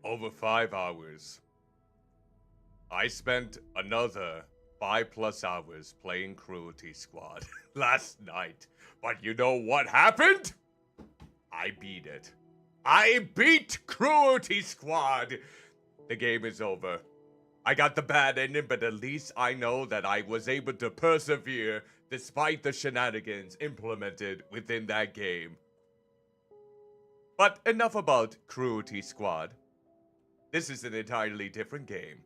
Over 5 hours. I spent another 5+ hours playing Cruelty Squad last night. But you know what happened? I beat it. I beat Cruelty Squad! The game is over. I got the bad ending, but at least I know that I was able to persevere despite the shenanigans implemented within that game. But enough about Cruelty Squad. This is an entirely different game.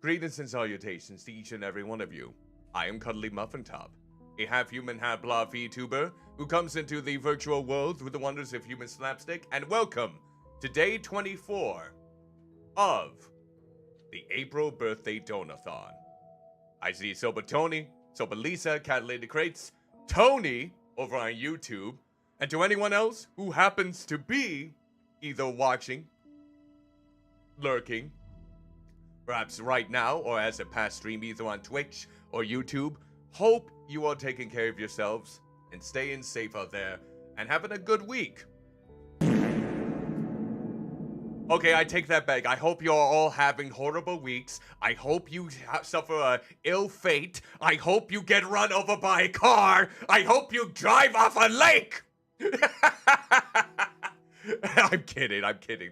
Greetings and salutations to each and every one of you. I am Cuddlymuffintop, a half-human, half-blob vtuber who comes into the virtual world with the wonders of human slapstick, and welcome to day 24 of the April birthday donathon. I see Soba Tony, Soba Lisa, Cat Lady Crates, Tony over on YouTube, and to anyone else who happens to be either watching, lurking, perhaps right now or as a past stream either on Twitch or YouTube, hope you are taking care of yourselves and staying safe out there and having a good week. Okay, I take that back. I hope you're all having horrible weeks. I hope you suffer a ill fate. I hope you get run over by a car. I hope you drive off a lake. I'm kidding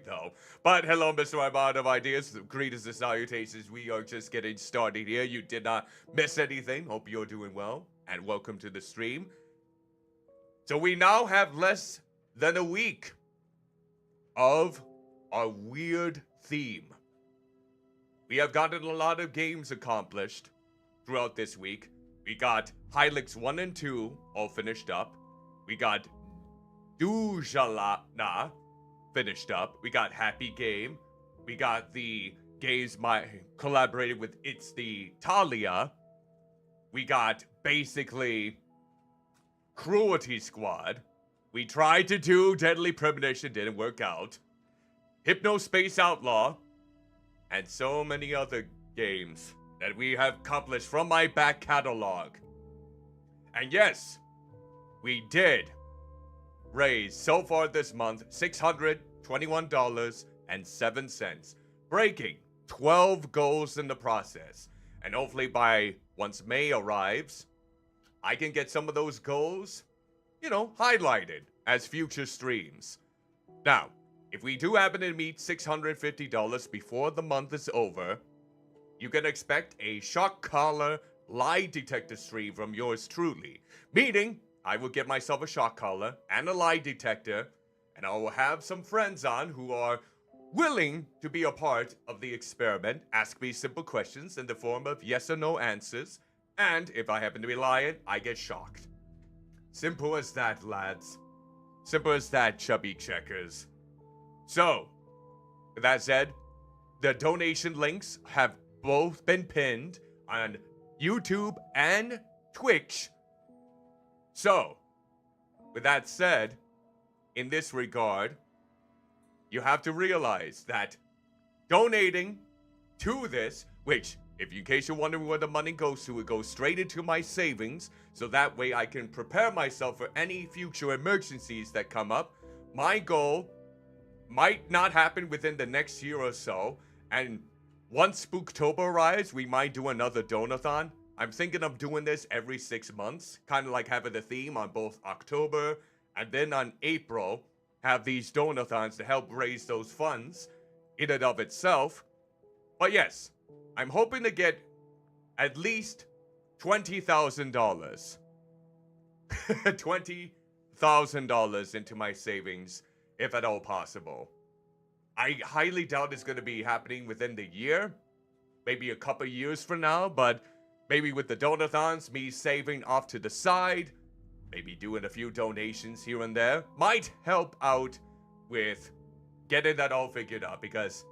though. But hello, Mr. Armand of Ideas. Greetings and salutations. We are just getting started here. You did not miss anything. Hope you're doing well. And welcome to the stream. So we now have less than a week of our weird theme. We have gotten a lot of games accomplished throughout this week. We got Hylix 1 and 2 all finished up. We got Dujalana finished up. We got Happy Game. We got the games collaborated with It's the Talia. We got basically Cruelty Squad. We tried to do Deadly Premonition, didn't work out. Hypnospace Outlaw. And so many other games that we have accomplished from my back catalog. And yes, we did raise so far this month $621.07, breaking 12 goals in the process. And hopefully by once May arrives, I can get some of those goals, highlighted as future streams. Now, if we do happen to meet $650 before the month is over, you can expect a shock collar lie detector stream from yours truly. Meaning, I will get myself a shock collar and a lie detector, and I will have some friends on who are willing to be a part of the experiment, ask me simple questions in the form of yes or no answers, and if I happen to be lying, I get shocked. Simple as that, lads. Simple as that, chubby checkers. So, with that said, the donation links have both been pinned on YouTube and Twitch. So, with that said, in this regard, you have to realize that donating to this, which, in case you're wondering where the money goes to, it goes straight into my savings, so that way I can prepare myself for any future emergencies that come up. My goal might not happen within the next year or so, and once Spooktober arrives, we might do another donathon. I'm thinking of doing this every 6 months, kind of like having a theme on both October and then on April, have these donathons to help raise those funds in and of itself. But yes, I'm hoping to get at least $20,000. $20,000 into my savings, if at all possible. I highly doubt it's going to be happening within the year. Maybe a couple years from now, but maybe with the donathons, me saving off to the side, maybe doing a few donations here and there, might help out with getting that all figured out, because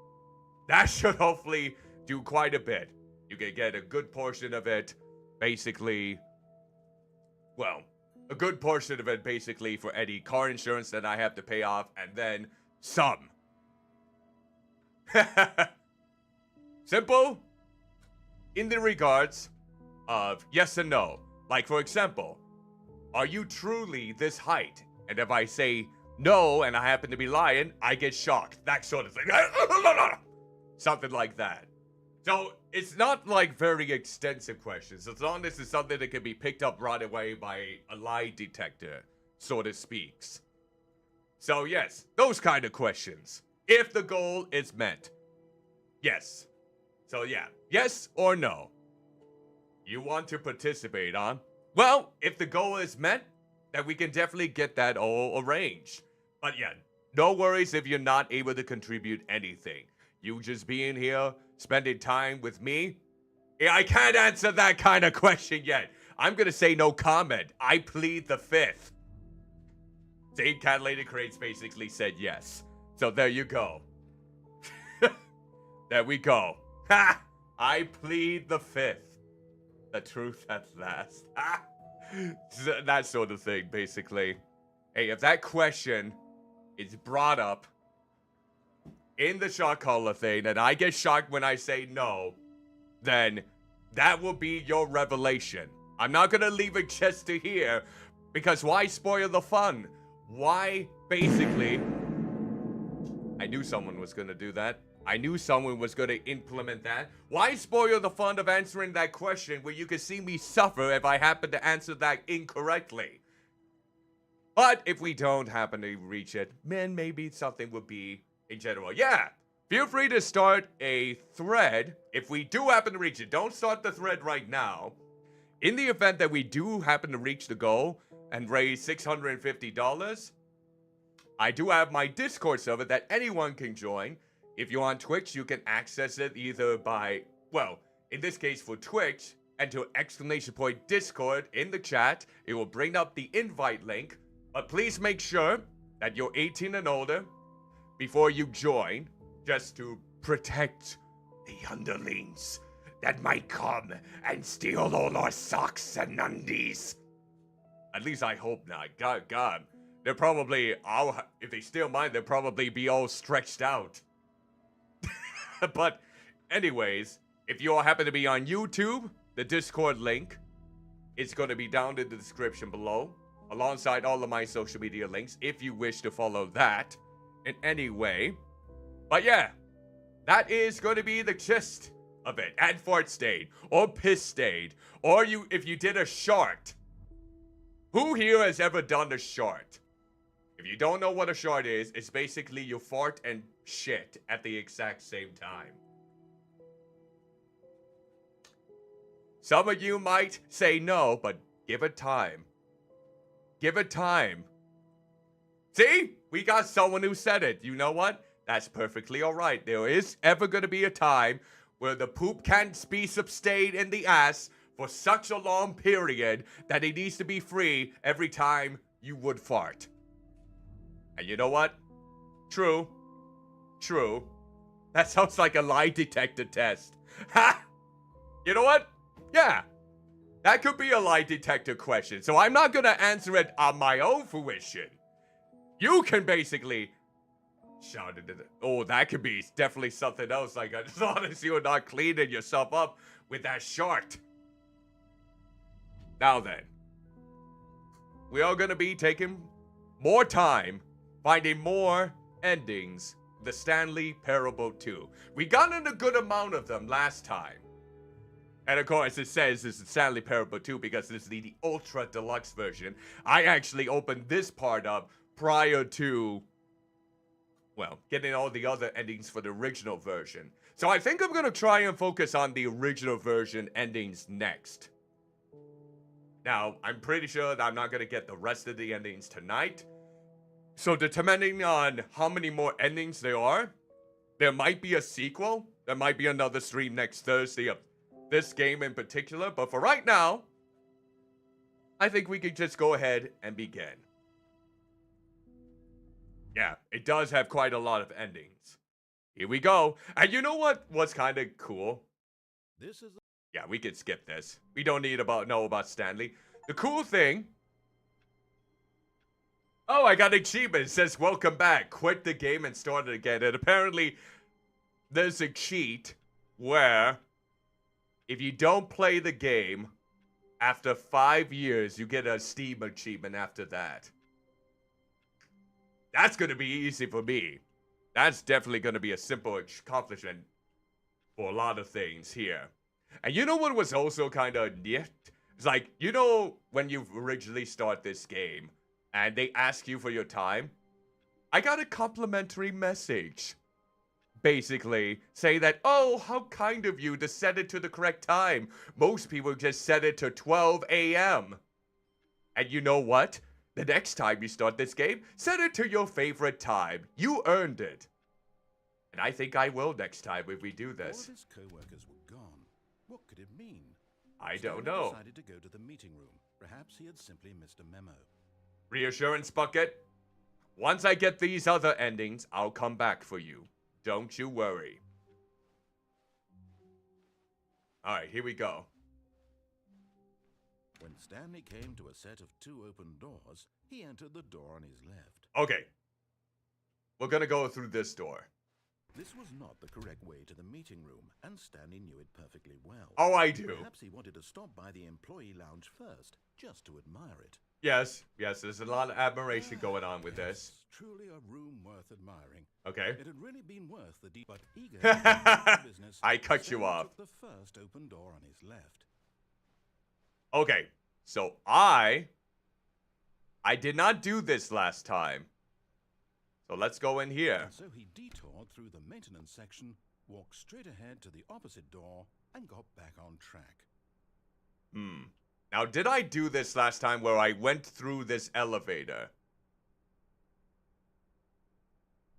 that should hopefully do quite a bit. You can get a good portion of it, basically, a good portion of it basically for any car insurance that I have to pay off, and then some. Simple in the regards of yes and no. Like, for example, are you truly this height? And if I say no and I happen to be lying, I get shocked. That sort of thing. Something like that. So it's not like very extensive questions, as long as it's something that can be picked up right away by a lie detector, so to speaks. So yes, those kind of questions. If the goal is met. Yes. So yeah, yes or no? You want to participate on? Well, if the goal is met, then we can definitely get that all arranged. But yeah, no worries if you're not able to contribute anything. You just being here, spending time with me? Yeah, I can't answer that kind of question yet. I'm gonna say no comment. I plead the fifth. Dave Cat Lady Crates basically said yes. So there you go. There we go. Ha! I plead the fifth. The truth at last. Ha! That sort of thing, basically. Hey, if that question is brought up in the shock collar thing, and I get shocked when I say no, then that will be your revelation. I'm not gonna leave it just to here, because why spoil the fun? Why, basically... I knew someone was gonna do that. I knew someone was gonna implement that. Why spoil the fun of answering that question where you can see me suffer if I happen to answer that incorrectly? But if we don't happen to reach it, then maybe something would be in general. Yeah, feel free to start a thread if we do happen to reach it. Don't start the thread right now. In the event that we do happen to reach the goal and raise $650, I do have my Discord server that anyone can join. If you're on Twitch, you can access it either by, well, in this case for Twitch, enter !Discord in the chat. It will bring up the invite link. But please make sure that you're 18 and older before you join, just to protect the underlings that might come and steal all our socks and undies. At least I hope not. God. They're probably all, if they steal mine, they'll probably be all stretched out. But anyways, if you all happen to be on YouTube, the Discord link is going to be down in the description below, alongside all of my social media links, if you wish to follow that in any way. But yeah, that is going to be the gist of it. And fart stayed, or piss stayed, or if you did a shart. Who here has ever done a shart? If you don't know what a shart is, it's basically you fart and shit at the exact same time. Some of you might say no, but give it time. Give it time. See? We got someone who said it. You know what? That's perfectly alright. There is ever going to be a time where the poop can't be sustained in the ass for such a long period that it needs to be free every time you would fart. And you know what? True. That sounds like a lie detector test. Ha! You know what? Yeah. That could be a lie detector question. So I'm not gonna answer it on my own fruition. You can basically shout it. Oh, that could be definitely something else. Like, as long as you're not cleaning yourself up with that shart. Now then, we are gonna be taking more time finding more endings. The Stanley Parable 2. We got in a good amount of them last time. And of course, it says it's the Stanley Parable 2 because this is the Ultra Deluxe version. I actually opened this part up prior to, well, getting all the other endings for the original version. So I think I'm going to try and focus on the original version endings next. Now, I'm pretty sure that I'm not going to get the rest of the endings tonight. So depending on how many more endings there are, there might be a sequel. There might be another stream next Thursday of this game in particular. But for right now, I think we could just go ahead and begin. Yeah, it does have quite a lot of endings. Here we go. And you know what was kind of cool? Yeah, we could skip this. We don't need know about Stanley. The cool thing... Oh, I got an achievement. It says, welcome back. Quit the game and start it again. And apparently, there's a cheat where if you don't play the game after 5 years, you get a Steam achievement after that. That's going to be easy for me. That's definitely going to be a simple accomplishment for a lot of things here. And you know what was also kind of neat? It's like, you know when you originally start this game, and they ask you for your time, I got a complimentary message. Basically, say that, oh, how kind of you to set it to the correct time. Most people just set it to 12 a.m. And you know what? The next time you start this game, set it to your favorite time. You earned it. And I think I will next time if we do this. All of his co-workers were gone. What could it mean? I don't know. Decided to go to the meeting room. Perhaps he had simply missed a memo. Reassurance bucket. Once I get these other endings, I'll come back for you. Don't you worry. Alright, here we go. When Stanley came to a set of 2 open doors, he entered the door on his left. Okay. We're gonna go through this door. This was not the correct way to the meeting room, and Stanley knew it perfectly well. Oh, I do. Perhaps he wanted to stop by the employee lounge first, just to admire it. Yes, there's a lot of admiration going on with this. Truly a room worth admiring. Okay. It had really been worth the deep, but eager to get the business. I cut you Stanley off. took the first open door on his left. Okay, so I did not do this last time. So let's go in here. And so he detoured through the maintenance section, walked straight ahead to the opposite door, and got back on track. Now, did I do this last time where I went through this elevator?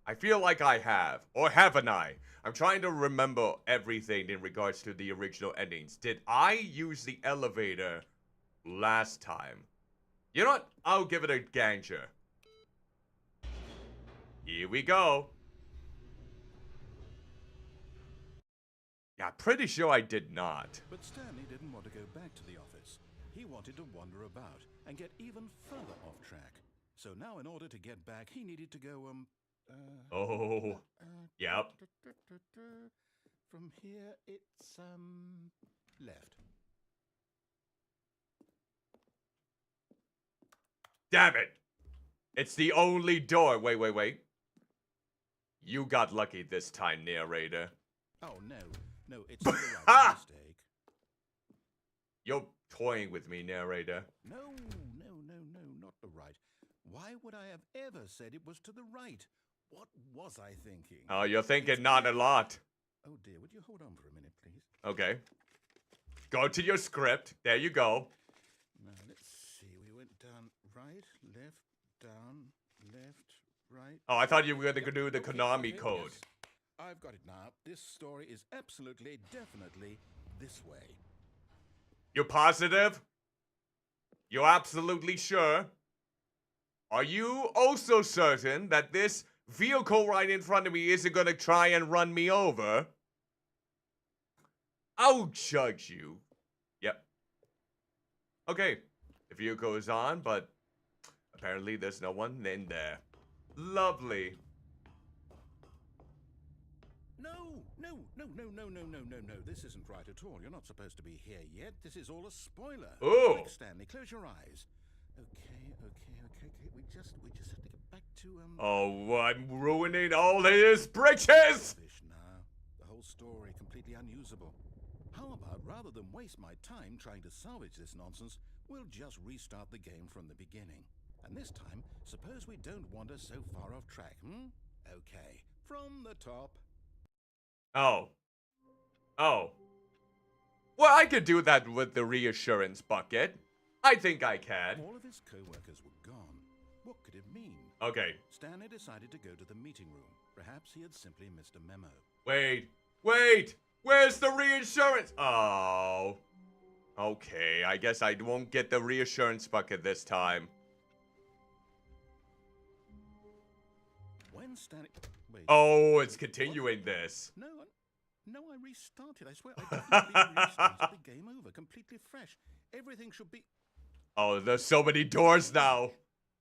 I feel like I have. Or haven't I? I'm trying to remember everything in regards to the original endings. Did I use the elevator last time? You know what? I'll give it a ganger. Here we go. Yeah, pretty sure I did not. But Stanley didn't want to go back to the office. He wanted to wander about and get even further off track. So now in order to get back, he needed to go, Oh, yep. From here, it's, left. Damn it. It's the only door. Wait. You got lucky this time, narrator. Oh, no, it's the right mistake. You're toying with me, narrator. No, not the right. Why would I have ever said it was to the right? What was I thinking? Oh, you're thinking not a lot. Oh dear, would you hold on for a minute, please? Okay. Go to your script. There you go. Now, let's see. We went down, right, left, down, left, right. Oh, I thought you were going to do the Okay, Konami okay, code. yes. I've got it now. This story is absolutely, definitely this way. You're positive? You're absolutely sure? Are you also certain that this vehicle right in front of me isn't gonna try and run me over? I'll judge you. Yep. Okay. The vehicle is on, but apparently there's no one in there. Lovely. No. This isn't right at all. You're not supposed to be here yet. This is all a spoiler. Ooh. Quick, Stanley, close your eyes. Okay. We just have to get back to, Oh, I'm ruining all his bridges! Now. The whole story completely unusable. How about, rather than waste my time trying to salvage this nonsense, we'll just restart the game from the beginning. And this time, suppose we don't wander so far off track, Okay, from the top. Oh. Well, I could do that with the reassurance bucket. I think I can. All of his co-workers were gone. What could it mean? Okay. Stanley decided to go to the meeting room. Perhaps he had simply missed a memo. Wait. Where's the reassurance? Oh. Okay, I guess I won't get the reassurance bucket this time. When Stanley... Wait. Oh, it's continuing this. No, I restarted. I swear, I definitely restarted the game over, completely fresh. Everything should be... Oh, there's so many doors now.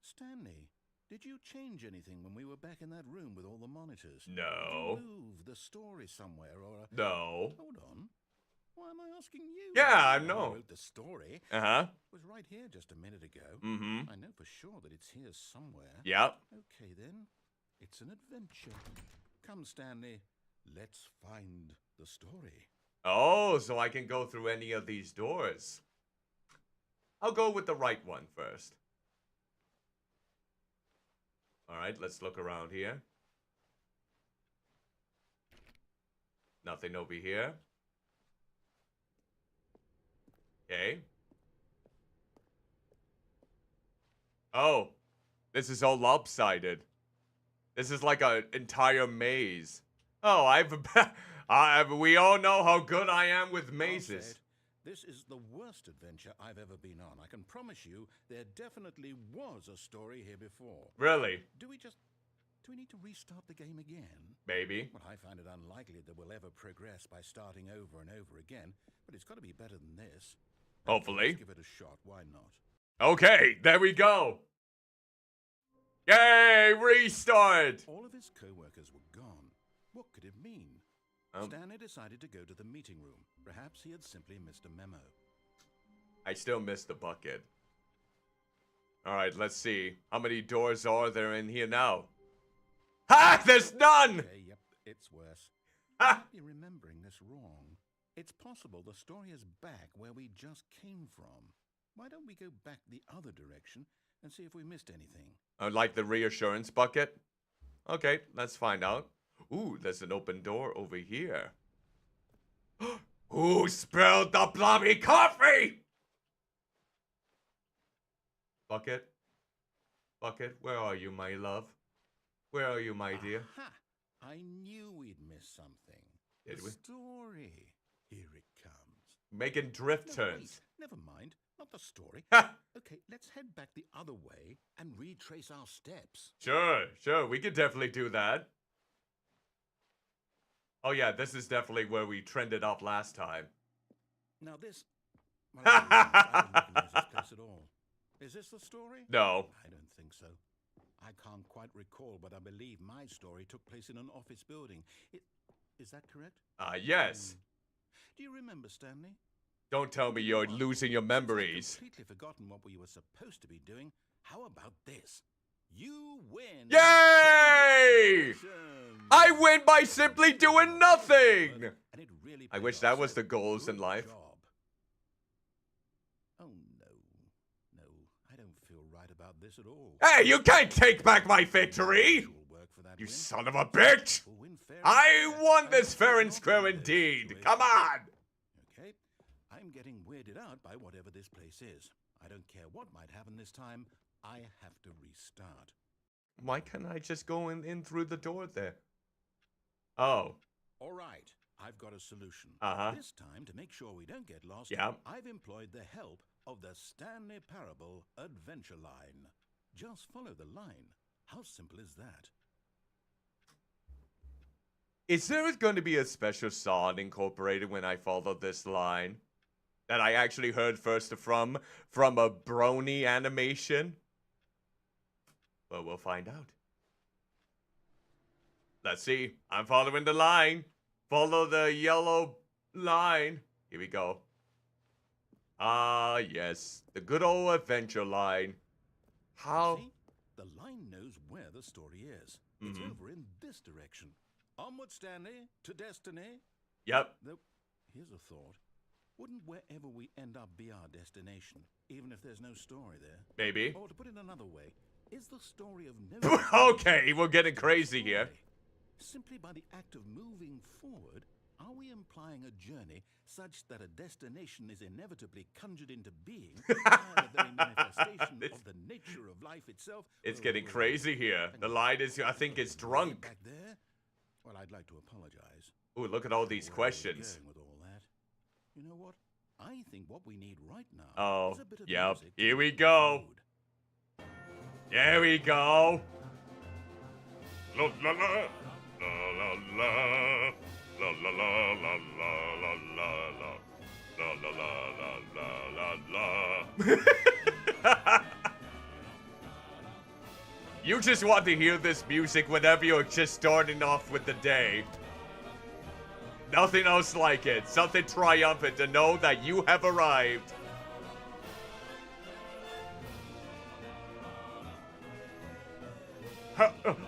Stanley, did you change anything when we were back in that room with all the monitors? No. Did you move the story somewhere or... No. Hold on. Why am I asking you? Yeah, I When know. wrote the story. Uh-huh. It was right here just a minute ago. Mm-hmm. I know for sure that it's here somewhere. Yep. Okay, then. It's an adventure. Come, Stanley. Let's find the story. Oh, so I can go through any of these doors. I'll go with the right one first. Alright, let's look around here. Nothing over here. Okay. Oh, this is all lopsided. This is like an entire maze. Oh, we all know how good I am with mazes. Said, this is the worst adventure I've ever been on. I can promise you there definitely was a story here before. Really? Do we need to restart the game again? Maybe. Well, I find it unlikely that we'll ever progress by starting over and over again, but it's got to be better than this. Hopefully. Let's give it a shot. Why not? Okay, there we go. Yay, restart! All of his co-workers were gone. What could it mean? Stanley decided to go to the meeting room. Perhaps he had simply missed a memo. I still missed the bucket. Alright, let's see. How many doors are there in here now? Ha! There's none! Okay, yep, it's worse. Ha! You're remembering this wrong. It's possible the story is back where we just came from. Why don't we go back the other direction and see if we missed anything? Like the reassurance bucket? Okay, let's find out. Ooh, there's an open door over here. Who spilled the bloody coffee? Bucket? Bucket, where are you, my love? Where are you, my dear? Aha! I knew we'd miss something. Did The we? story. Here it comes. Making drift No, turns. wait. Never mind. Not the story. Ha! Okay, let's head back the other way and retrace our steps. Sure. We could definitely do that. Oh yeah, this is definitely where we trended up last time. Now this... Well, I don't recognize this place at all. Is this the story? No. I don't think so. I can't quite recall, but I believe my story took place in an office building. Is that correct? Yes. Do you remember, Stanley? Don't tell me you're losing your memories. I've completely forgotten what we were supposed to be doing. How about this? You win! Yay! I win by simply doing nothing! And it really I paid wish off, that was so the goals in good life. job. Oh, no, I don't feel right about this at all. Hey, you can't take back my victory! Actual work for that You win. son of a bitch! We'll win fair and I square. won I'm this fair and not square in this indeed. situation. Come on! Okay, I'm getting weirded out by whatever this place is. I don't care what might happen this time. I have to restart. Why can't I just go in through the door there? Oh. All right, I've got a solution. Uh-huh. This time, to make sure we don't get lost, Yeah. I've employed the help of the Stanley Parable Adventure Line. Just follow the line. How simple is that? Is there going to be a special song incorporated when I follow this line? That I actually heard first from a brony animation? Well, we'll find out. Let's see. I'm following the line. Follow the yellow line. Here we go. Ah, yes. The good old adventure line. How? See? The line knows where the story is. It's over in this direction. Onward, Stanley, to destiny. Yep. Though, here's a thought. Wouldn't wherever we end up be our destination, even if there's no story there? Maybe. Or to put it another way, is the story of no... Okay, we're getting crazy here. Simply by the act of moving forward, are we implying a journey such that a destination is inevitably conjured into being by the very manifestation of the nature of life itself? It's getting crazy here. The line is, I think it's drunk. Back there? Well, I'd like to apologize. Ooh, look at all these Where are we questions. going with all that? You know what? I think what we need right now Oh, is a bit of yep. music to Here we lighten the go. mood. There we go. La la la la la la la la la la la la la la la. You just want to hear this music whenever you're just starting off with the day. Nothing else like it. Something triumphant to know that you have arrived.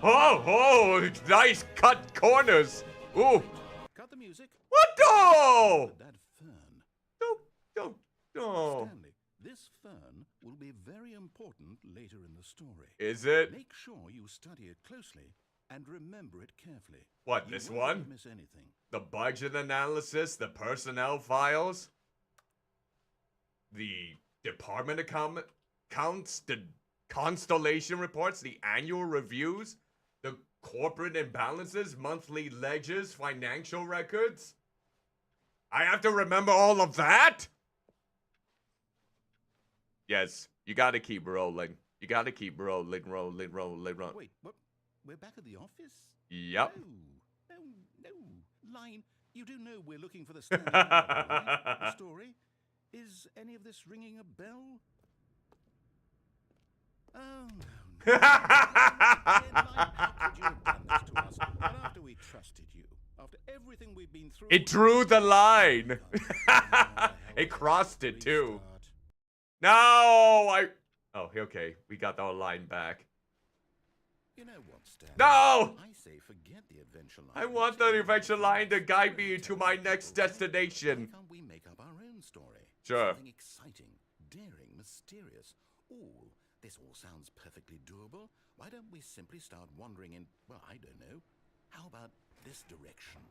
Oh, nice cut corners. Ooh. Cut the music. What the? That fern. Don't. Stanley, this fern will be very important later in the story. Is it? Make sure you study it closely and remember it carefully. What, You this won't one? miss anything. The budget analysis, the personnel files, the department accounts, the constellation reports, the annual reviews, the corporate imbalances, monthly ledgers, financial records. I have to remember all of that? Yes, you gotta keep rolling. You gotta keep rolling. Wait, what? We're back at the office? Yep. No. Line, you do know we're looking for the Stanley Parable, right? The story? Is any of this ringing a bell? Oh, no. Line, how could you have done this to us? And after we trusted you, after everything we've been through... It drew the line. It crossed it too. No, Oh, okay. We got our line back. You know what, Stanley? No! I say forget the adventure line. I want the adventure line to guide me to my next Why destination. can't we make up our own story? Sure. Something exciting, daring, mysterious. Ooh, this all sounds perfectly doable. Why don't we simply start wandering in, well, I don't know. How about this direction?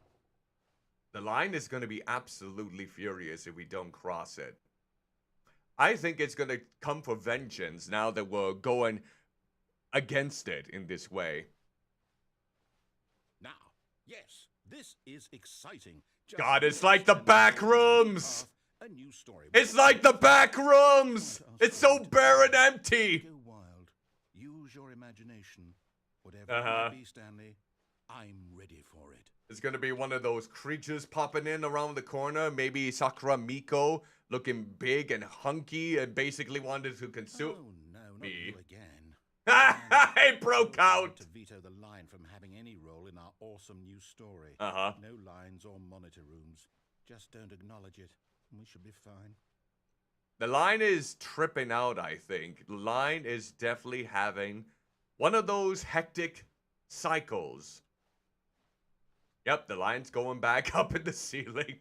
The line is going to be absolutely furious if we don't cross it. I think it's going to come for vengeance now that we're going against it in this way. Yes, this is exciting. Just God, it's let's like the spend back a new rooms. path, a new story. It's like the back rooms. Don't ask It's so me to bare and go. empty. Go wild. Use your imagination. Whatever Uh-huh. it may be, Stanley, I'm ready for it. It's gonna be one of those creatures popping in around the corner. Maybe Sakura Miko looking big and hunky and basically wanted to consume Oh no, not me. you again. It broke You're trying out. to veto the line from having any role in our awesome new story. Uh-huh. No lines or monitor rooms. Just don't acknowledge it, and we should be fine. The line is tripping out, I think. The line is definitely having one of those hectic cycles. Yep, the line's going back up in the ceiling.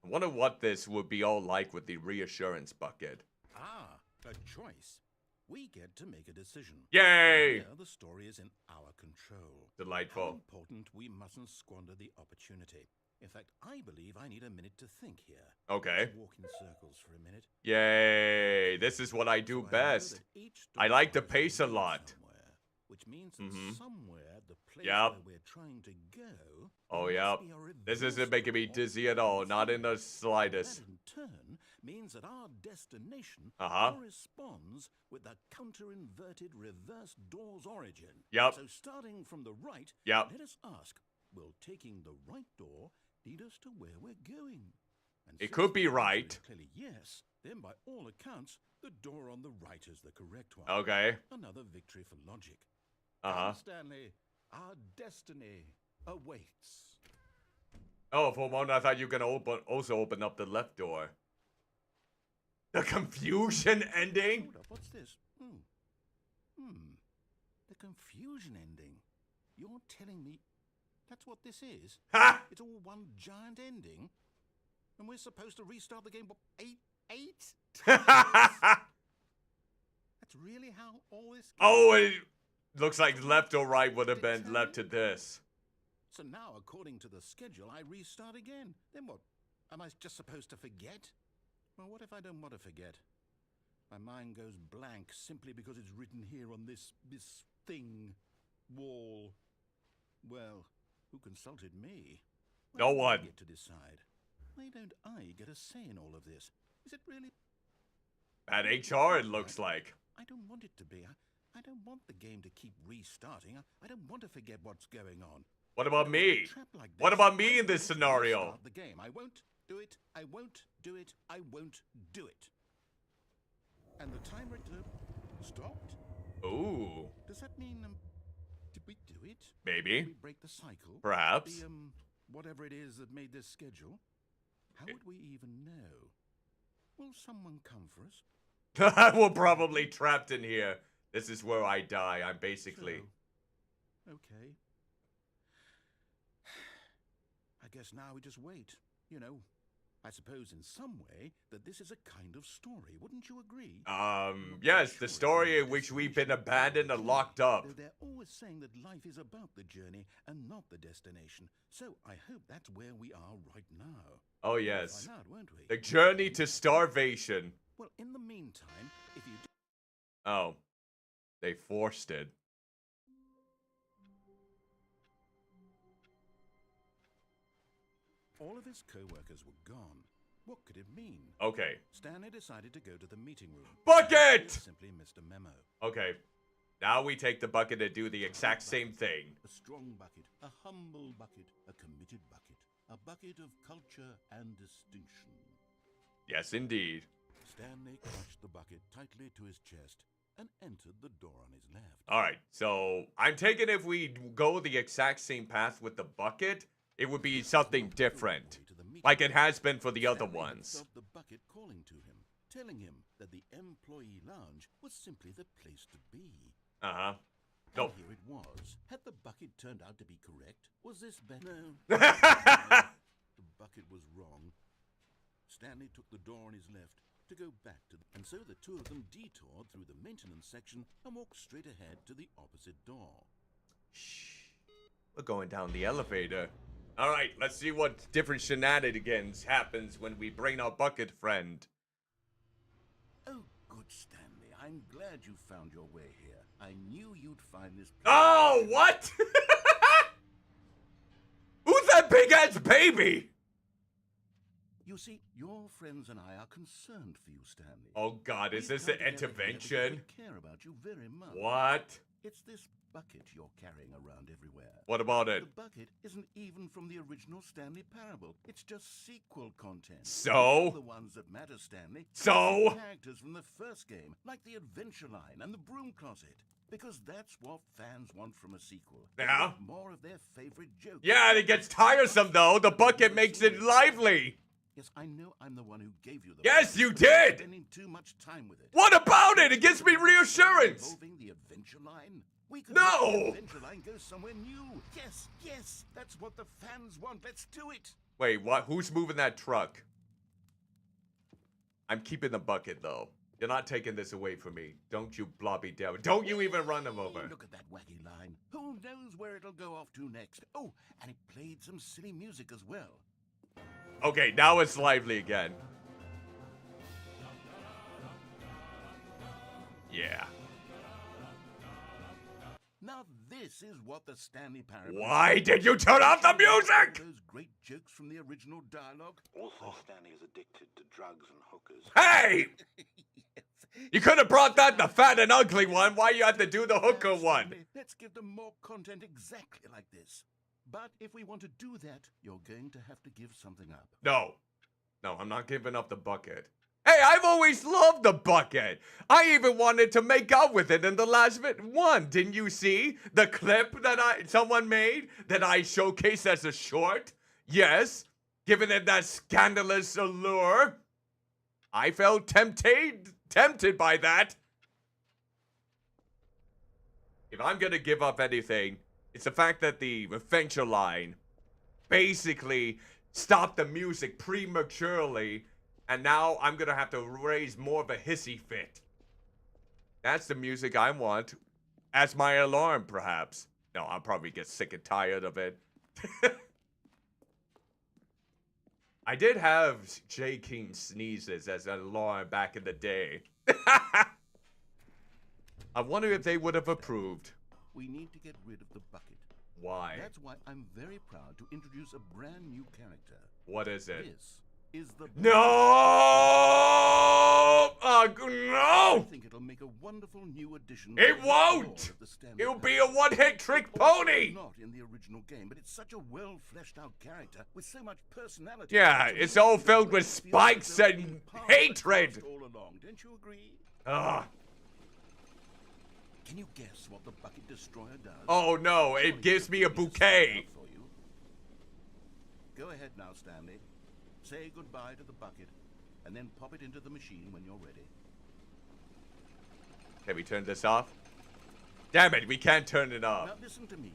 I wonder what this would be all like with the reassurance bucket. Ah, a choice. We get to make a decision. Yay! Here, the story is in our control. How Delightful. important we mustn't squander the opportunity. In fact, I believe I need a minute to think here. Okay. Let's walk in circles for a minute. Yay! This is what I do So I know best. that each I like the story pace a leads lot. somewhere, which means that Mhm. somewhere the place Yep. where we're trying to go. Oh, there yep. must be a This isn't reverse making me door dizzy at all. Not in the That slightest. in turn means that our destination Uh-huh. corresponds with the counter-inverted reverse door's origin. Yep. So starting from the right, Yep. let us ask, will taking the right door lead us to where we're going? And It since could be the answer right. is clearly yes, then by all accounts, the door on the right is the correct one. Okay. Another victory for logic. Uh-huh. Come, Stanley, our destiny awaits. Oh, for a moment I thought you were gonna also open up the left door. The confusion ending? Hold up, what's this? The confusion ending. You're telling me that's what this is? Ha! It's all one giant ending? And we're supposed to restart the game, what, eight times? That's really how all this Oh, it looks like left or right would have been left to this. So now, according to the schedule, I restart again. Then what? Am I just supposed to forget? Well, what if I don't want to forget? My mind goes blank simply because it's written here on this thing, wall. Well, who consulted me? No Why do I one. get to decide. Why don't I get a say in all of this? Is it really? At HR, it looks like. I don't want it to be. I don't want the game to keep restarting. I don't want to forget what's going on. What about me? Trap like What this, about me I in this won't scenario? restart the game. I won't do it. I won't do it. I won't do it. And the timer stopped. Ooh, Does that mean did we do it? Did maybe. we break the cycle? Perhaps. The whatever it is that made this schedule? How would we even know? Will someone come for us? We're probably trapped in here. This is where I die. I'm basically. So, okay. I guess now we just wait. You know, I suppose in some way that this is a kind of story. Wouldn't you agree? Yes, the story in which we've been abandoned and locked up. Though they're always saying that life is about the journey and not the destination. So I hope that's where we are right now. Oh, We'll yes. find out, won't we? The journey to starvation. Well, in the meantime, if you Oh, they forced it. all of his co-workers were gone, what could it mean? Okay. Stanley decided to go to the meeting room. Bucket! He simply missed a memo. Okay. Now we take the bucket and do the exact same thing. A strong bucket, a humble bucket, a committed bucket, a bucket of culture and distinction. Yes, indeed. Stanley clutched the bucket tightly to his chest and entered the door on his left. Alright, so I'm taking if we go the exact same path with the bucket, it would be something different. Like it has been for the other Stanley had ones. felt the bucket calling to him, telling him that the employee lounge was simply the place to be. Uh-huh. And Nope. here it was. Had the bucket turned out to be correct? Was this better? No. The bucket was wrong. Stanley took the door on his left to go back to and so the two of them detoured through the maintenance section and walked straight ahead to the opposite door. Shh. We're going down the elevator. Alright, let's see what different shenanigans happens when we bring our bucket friend. Oh, good Stanley. I'm glad you found your way here. I knew you'd find this. Oh, what? big ass baby. You see, your friends and I are concerned for you, Stanley. Oh God, is We've this come an together here intervention? because we care about you very much. What? It's this bucket you're carrying around everywhere. What about it? The bucket isn't even from the original Stanley Parable. It's just sequel content. So? The ones that matter, Stanley. So? The characters from the first game, like the Adventure Line and the Broom Closet. Because that's what fans want from a sequel. They Yeah? want more of their favorite jokes. Yeah, it gets tiresome though. The bucket makes it lively. Yes, I know I'm the one who gave you the Yes, bucket, you but you're did. spending too much time with it. What about it? It gives me reassurance. Involving the Adventure Line? We could No! make the Adventure Line go somewhere new. Yes, yes, that's what the fans want. Let's do it. Wait, what? Who's moving that truck? I'm keeping the bucket though. You're not taking this away from me. Don't you blobby devil. Don't you even run them over. Look at that wacky line. Who knows where it'll go off to next? Oh, and it played some silly music as well. Okay, now it's lively again. Yeah. Now this is what the Stanley Parable. Why did you turn off the music? Those great jokes from the original dialogue. Also, Stanley is addicted to drugs and hookers. Hey! Yes. You could have brought that the fat and ugly one. Why you had to do the hooker one? Stanley, let's give them more content exactly like this. But if we want to do that, you're going to have to give something up. No. No, I'm not giving up the bucket. Hey, I've always loved the bucket. I even wanted to make out with it in the last one. Didn't you see the clip that someone made that I showcased as a short? Yes, giving it that scandalous allure. I felt tempted by that. If I'm gonna give up anything, it's the fact that the Adventure Line basically stopped the music prematurely, and now I'm gonna have to raise more of a hissy fit. That's the music I want as my alarm, perhaps. No, I'll probably get sick and tired of it. I did have J. King sneezes as an alarm back in the day. I wonder if they would have approved. We need to get rid of the bucket. Why? That's why I'm very proud to introduce a brand new character. What is it? This is the... No! No! I think it'll make a wonderful new addition. It to the won't! lore of the Stanley It'll be a Parable. one-hit trick Also, pony! not in the original game, but it's such a well-fleshed-out character with so much personality. Yeah, To it's me, all it filled with feels spikes as though and it's been part of the hatred. cast all along. Don't you agree? Ugh. Can you guess what the Bucket Destroyer does? Oh no, Surely it gives you me a can spell it bouquet. out for you. Go ahead now, Stanley. Say goodbye to the bucket, and then pop it into the machine when you're ready. Can we turn this off? Damn it, we can't turn it off. Now listen to me.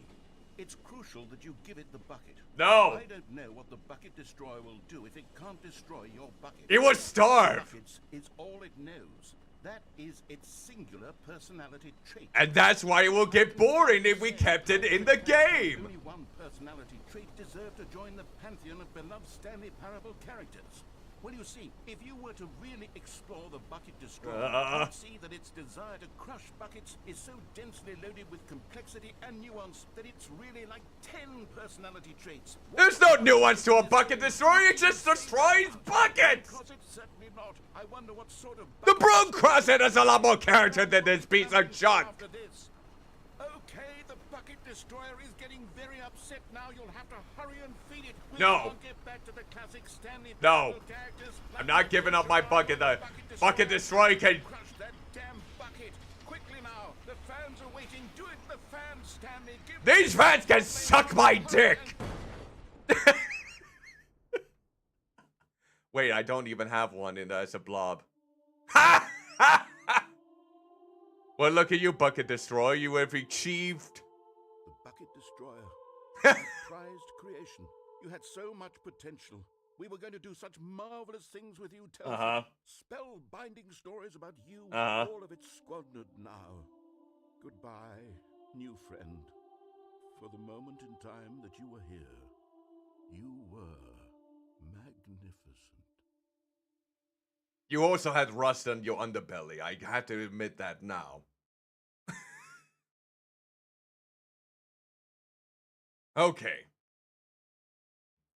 It's crucial that you give it the bucket. No! I don't know what the Bucket Destroyer will do if it can't destroy your bucket. It would starve! Buckets is all it knows. That is its singular personality trait. And that's why it will get boring if we kept it in the game! Only one personality trait deserved to join the pantheon of beloved Stanley Parable characters. Well, you see, if you were to really explore the Bucket Destroyer, you'd see that its desire to crush buckets is so densely loaded with complexity and nuance that it's really like 10 personality traits. There's no nuance to a bucket destroyer, it just destroys buckets! Closet, certainly not. I wonder what sort of The bucket Broom Closet has a lot more character than this piece of junk! after this. Okay, the Bucket Destroyer is getting very upset now. You'll have to hurry and feed it. We No. can't get back to the classic Stanley No. Parable characters like I'm not giving up my bucket. The Bucket Destroyer can... Crush that damn bucket. Quickly now. The fans are waiting. Do it, the fans, Stanley. Give These fans can suck my dick! Wait, I don't even have one in as a blob. Ha! Ha! Ha! Well, look at you, Bucket Destroyer. You have achieved... The Bucket Destroyer. Prized creation. You had so much potential. We were going to do such marvelous things with you, Telfer. Uh-huh. Spell-binding stories about you. Uh-huh. All of it squandered now. Goodbye, new friend. For the moment in time that you were here, you were magnificent. You also had rust on your underbelly. I have to admit that now. Okay.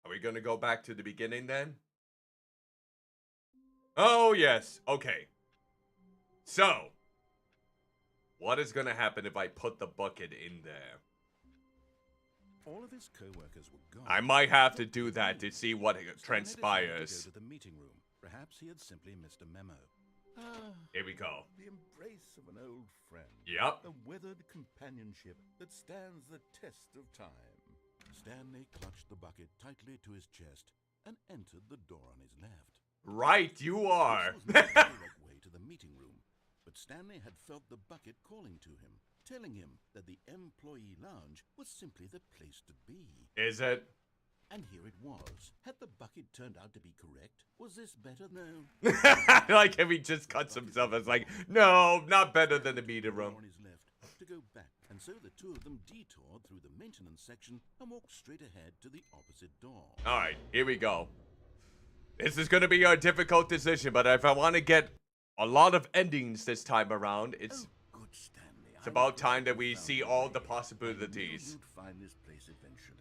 Are we gonna go back to the beginning then? Oh, yes. Okay. So, what is gonna happen if I put the bucket in there? All of his co-workers were gone. I might have to do that to see what Stanley transpires. decided to go to the meeting room. Perhaps he had simply missed a memo. Here we go. The embrace of an old friend. Yep. A weathered companionship that stands the test of time. Stanley clutched the bucket tightly to his chest and entered the door on his left. Right, you are. This was not the direct way to the meeting room, but Stanley had felt the bucket calling to him, telling him that the employee lounge was simply the place to be. Is it? And here it was. Had the bucket turned out to be correct? Was this better? No. Like if he just cuts himself, it's like, no, not better than the meter room. On his left to go back, and so the two of them detoured through the maintenance section and walked straight ahead to the opposite door. All right, here we go. This is going to be a difficult decision, but if I want to get a lot of endings this time around, it's Good Stanley. it's about time that we see all the possibilities. You'd find this place eventually.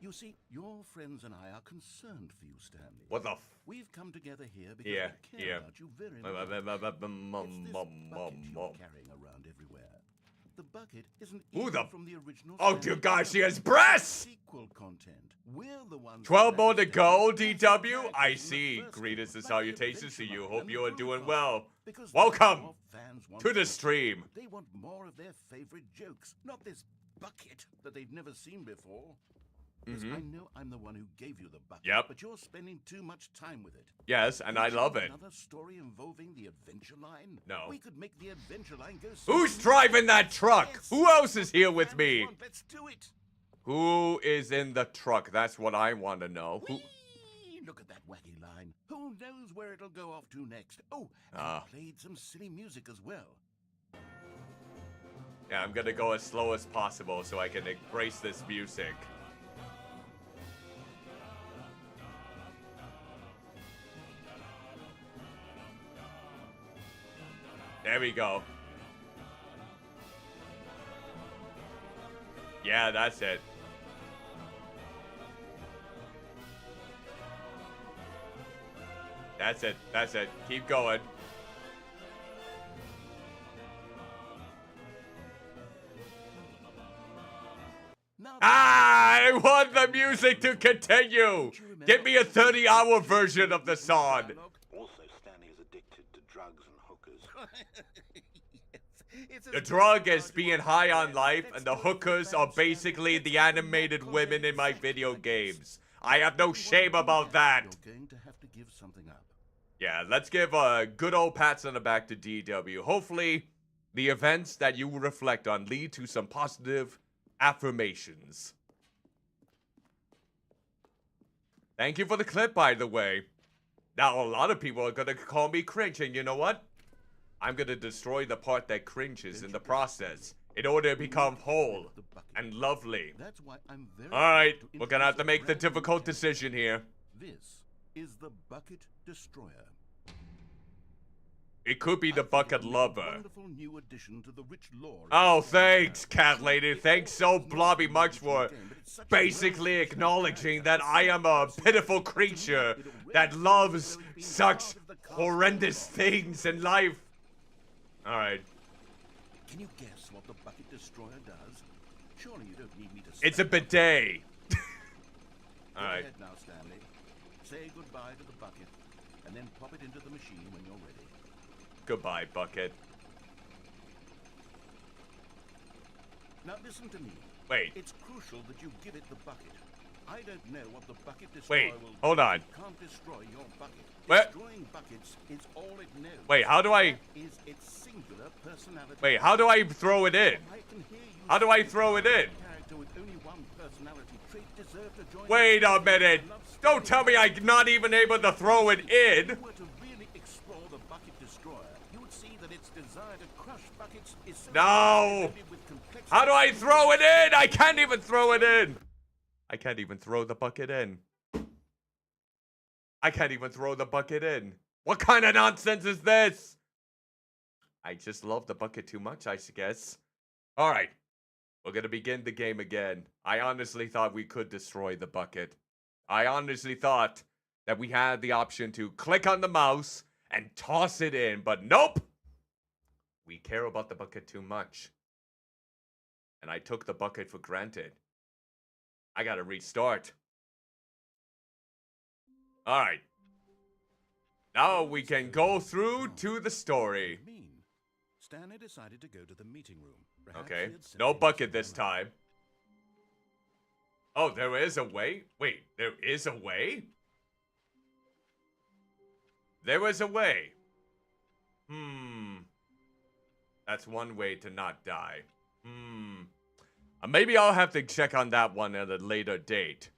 You see, your friends and I are concerned for you, Stanley. What the f... We've come together here because Yeah, we care yeah. about you very much. It's this bucket you're carrying around everywhere. The bucket isn't Who even the... from the original. Oh, Stanley dear God, she has album. breasts! Sequel content. We're the ones 12 more to that go, Stanley DW? has I the see. first Greetings and bucket salutations to you. adventure Hope line you are and the doing proof well. of it. Because Welcome more fans want to the more. stream. They want more of their favorite jokes, not this bucket that they've never seen before. Yes, I know I'm the one who gave you the bucket, Yep. but you're spending too much time with it. Yes, and I love it. Another story involving the adventure line? No. We could make the adventure line go. Who's smooth. driving that truck? Yes. Who else is here with Fans me? want, Let's do it. Who is in the truck? That's what I want to know. Who... Whee! Look at that wacky line. Who knows where it'll go off to next? Oh, and Ah. played some silly music as well. Yeah, I'm gonna go as slow as possible so I can embrace this music. There we go. Yeah, that's it. That's it. That's it. Keep going. Now I want the music to continue. Give me a 30-hour version of the song. Also, Stanley is addicted to drugs and hookers. The drug is being high on life, and the hookers are basically the animated women in my video games. I have no shame about that. You're going to have to give something up. Yeah, let's give a good old pats on the back to DW. Hopefully, the events that you reflect on lead to some positive affirmations. Thank you for the clip, by the way. Now, a lot of people are gonna call me cringe, and you know what? I'm gonna destroy the part that cringes in the process in order to become whole and lovely. That's why I'm very Alright, proud we're gonna have to introduce a make the brand new difficult character. decision here. This is the Bucket Destroyer. It could be the I think bucket it'll make a lover. wonderful new addition to the rich lore of Oh, the Stanley thanks, family. cat lady. Thanks so blobby much for basically acknowledging that I am a pitiful creature that loves such horrendous things in life. Alright. Can you guess what the Bucket Destroyer does? Surely you don't need me to It's a spell it out. bidet. Go Alright. ahead now, Stanley. Say goodbye to the bucket, and then pop it into the machine when you're ready. Goodbye, bucket. Now listen to me. Wait. It's crucial that you give it the bucket. I don't know what the Bucket Destroyer Wait, will hold do. on. It can't destroy your bucket. What? Destroying buckets is all it knows. Wait, how do I... That is its singular personality. Wait, how do I throw it in? I can hear you How do I say throw it that in? a character with only one personality trait deserved to join Wait the a minute. and love Don't tell me I'm not even able to throw it If in. you were to really explore the Bucket Destroyer, you would see that its desire to crush buckets is so No. loaded with complexity. How do I throw it in? I can't even throw it in. I can't even throw the bucket in. I can't even throw the bucket in. What kind of nonsense is this? I just love the bucket too much, I guess. All right. We're gonna begin the game again. I honestly thought we could destroy the bucket. I honestly thought that we had the option to click on the mouse and toss it in, but nope! We care about the bucket too much. And I took the bucket for granted. I gotta restart. Alright. Now we can go through to the story. Stanley decided to go to the meeting room. Perhaps Okay, he had simply no bucket misremembered. this time. Oh, there is a way? Wait, there is a way? There was a way. That's one way to not die. Maybe I'll have to check on that one at a later date.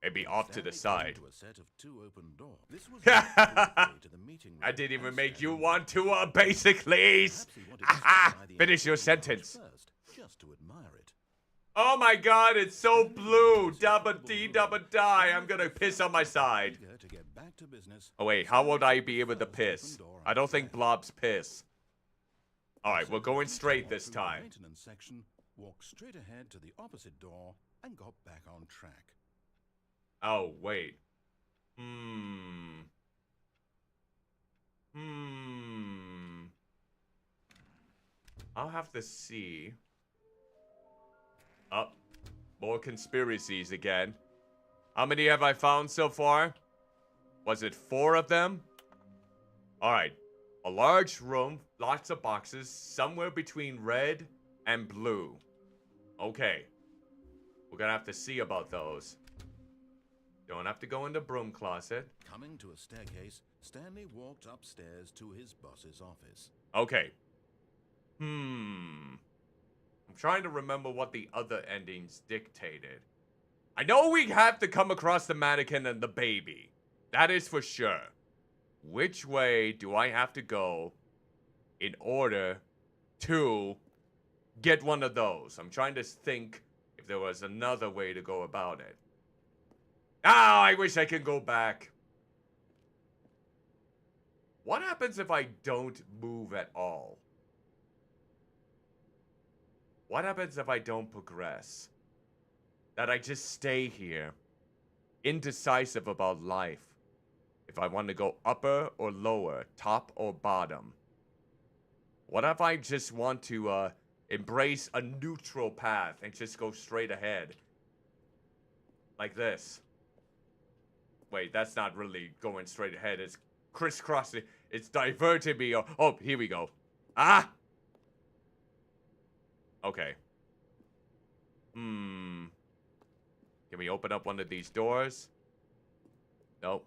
Maybe off to the Stanley side. came to a set of 2 open doors. This was not the correct way to the meeting room, I didn't even and make you Stanley want to, basically. perhaps he wanted to stop by the Finish your employee lounge sentence. first, just to admire it. Oh my god, it's so blue. Dabba dee dabba die. I'm gonna piss on my side. Eager to get back to business, Oh wait, how would I Stanley be able to opened the first piss? open door on I don't his think left. blobs piss. Alright, So we're going he straight walked this through the time. Maintenance section, walked straight ahead to the opposite door, and got back on track. Oh, wait. I'll have to see. Oh, more conspiracies again. How many have I found so far? Was it 4 of them? Alright. A large room, lots of boxes, somewhere between red and blue. Okay. We're gonna have to see about those. Don't have to go in the broom closet. Coming to a staircase, Stanley walked upstairs to his boss's office. Okay. I'm trying to remember what the other endings dictated. I know we have to come across the mannequin and the baby. That is for sure. Which way do I have to go in order to get one of those? I'm trying to think if there was another way to go about it. Ah, I wish I could go back. What happens if I don't move at all? What happens if I don't progress? That I just stay here, indecisive about life. If I want to go upper or lower, top or bottom. What if I just want to embrace a neutral path and just go straight ahead? Like this. Wait, that's not really going straight ahead. It's crisscrossing. It's diverting me. Oh, here we go. Ah! Okay. Can we open up one of these doors? Nope.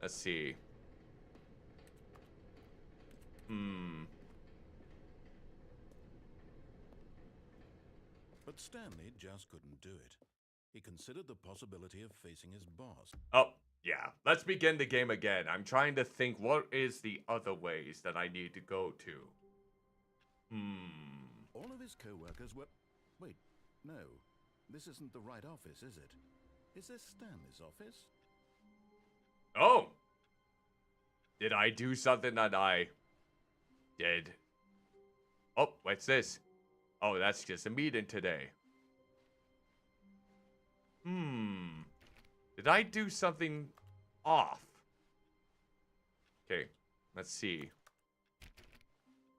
Let's see. But Stanley just couldn't do it. He considered the possibility of facing his boss. Oh, yeah. Let's begin the game again. I'm trying to think what is the other ways that I need to go to. All of his co-workers were... Wait, no. This isn't the right office, is it? Is this Stanley's office? Oh! Did I do something that I did? Oh, what's this? Oh, that's just a meeting today. Did I do something off? Okay, let's see.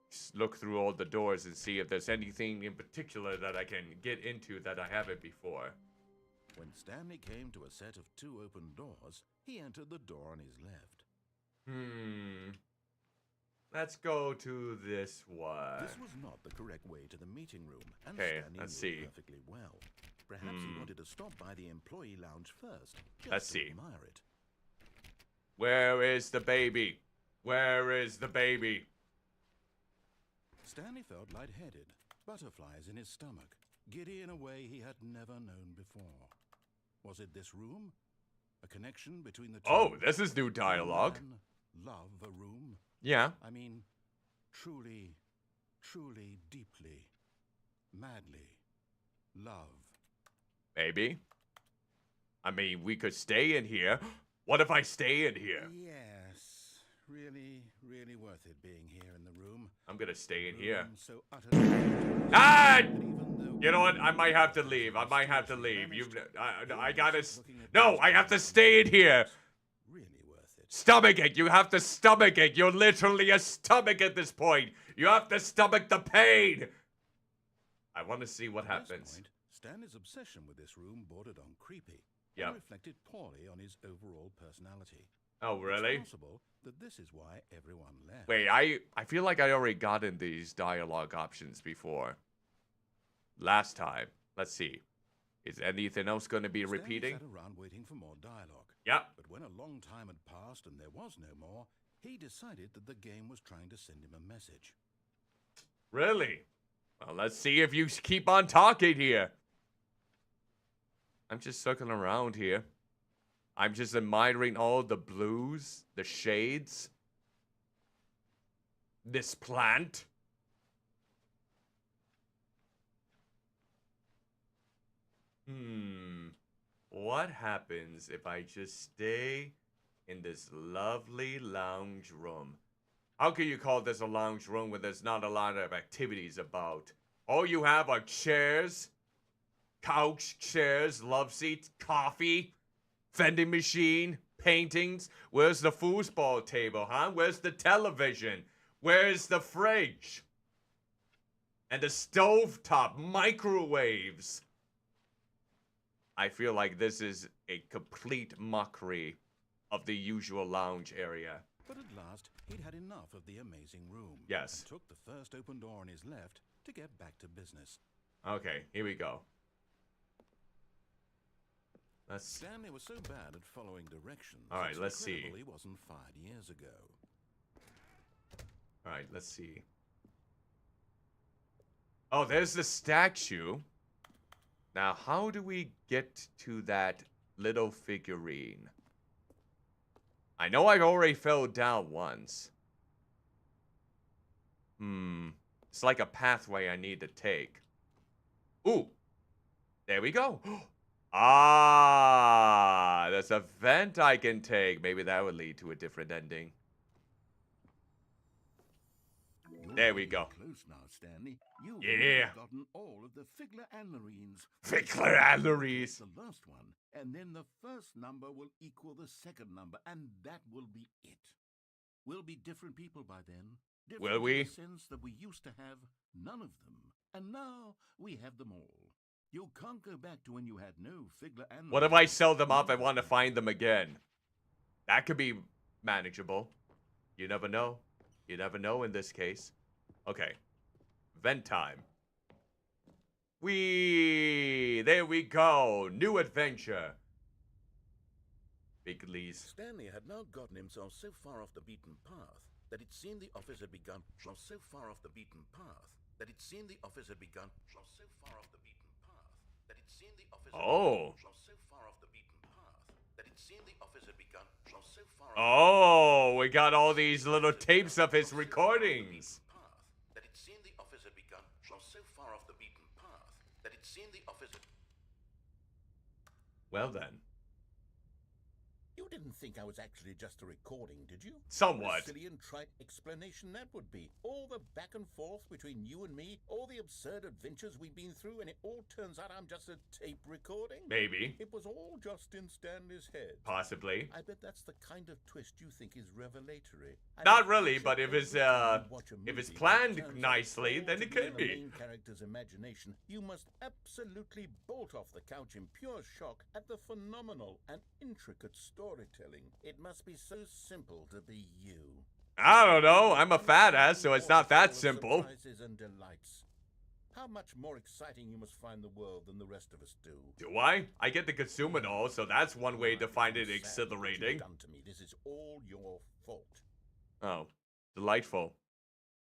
Just look through all the doors and see if there's anything in particular that I can get into that I haven't before. When Stanley came to a set of 2 open doors, he entered the door on his left. Let's go to this one. This was not the correct way to the meeting room, and Okay, Stanley let's knew see. perfectly well. Perhaps he wanted to stop by the employee lounge first, just Let's to see. admire it. Where is the baby? Where is the baby? Stanley felt lightheaded, butterflies in his stomach, giddy in a way he had never known before. Was it this room? A connection between the two? Oh, this is new dialogue. Can man love a room? Yeah. I mean, truly, truly, deeply, madly, love. Maybe. I mean, we could stay in here. What if I stay in here? Yes, really worth it being here in the room. I'm gonna stay in here. Room so utterly Ah! that even though You know what? I might have to leave. I might have to leave. I gotta. No, I have to stay in here. really worth it. Stomach it. You have to stomach it. You're literally a stomach at this point. You have to stomach the pain. I want to see what At this happens. point, Stanley's obsession with this room bordered on creepy. Yep. And reflected poorly on his overall personality. Oh, really? It's possible that this is why everyone left. Wait, I feel like I already gotten these dialogue options before. Last time. Let's see. Is anything else going to be Stanley repeating? sat around waiting for more dialogue. Yep. But when a long time had passed and there was no more, he decided that the game was trying to send him a message. Really? Well, let's see if you keep on talking here. I'm just circling around here. I'm just admiring all the blues, the shades. This plant. What happens if I just stay in this lovely lounge room? How can you call this a lounge room when there's not a lot of activities about? All you have are chairs, couch chairs, love seats, coffee, vending machine, paintings. Where's the foosball table, huh? Where's the television? Where's the fridge? And the stovetop, microwaves. I feel like this is a complete mockery of the usual lounge area. But at last, he'd had enough of the amazing room. Yes. And took the first open door on his left to get back to business. Okay, here we go. Stanley was so bad at following directions. All right, it's let's see. incredible he wasn't fired years ago. All right, let's see. Oh, there's the statue. Now, how do we get to that little figurine? I know I've already fell down once. It's like a pathway I need to take. Ooh. There we go. Ah, there's a vent I can take. Maybe that would lead to a different ending. There we go. Close now, Stanley. You've Yeah. gotten all of the Figler-Anlerines. Figler-Anlerines. The last one, and then the first number will equal the second number, and that will be it. We'll be different people by then. Different Will we? In the sense that we used to have none of them, and now we have them all. You can't go back to when you had no Figler-Anlerines. What if I sell them off and want to find them again? That could be manageable. You never know. You never know in this case. Okay. Vent time. There we go. New adventure. Big Lee's. Stanley had now gotten himself so far off the beaten path that it seemed the office had begun. So far off the beaten path that it seemed the office had begun. So far off the beaten path that it seemed the office. Oh. So far off the beaten path that it seemed the office had begun. So far. Oh, we got all these little tapes of his recordings. That it seemed the office had begun. So far off the beaten path that it seemed the office had. Well then. You didn't think I was actually just a recording, did you? Somewhat. What a silly and trite explanation that would be. All the back and forth between you and me, all the absurd adventures we've been through, and it all turns out I'm just a tape recording? Maybe. It was all just in Stanley's head. Possibly. I bet that's the kind of twist you think is revelatory. Not really, but if it's planned nicely, then it could The be. main character's imagination, you must absolutely bolt off the couch in pure shock at the phenomenal and intricate storytelling. It must be so simple to be you. I don't know. I'm a fat ass, so it's not that Full of simple. surprises and delights. How much more exciting you must find the world than the rest of us do. Do I? I get to consume it all, so that's one way to find it I'm sad what you've exhilarating. done to me. This is all your fault. Oh, delightful.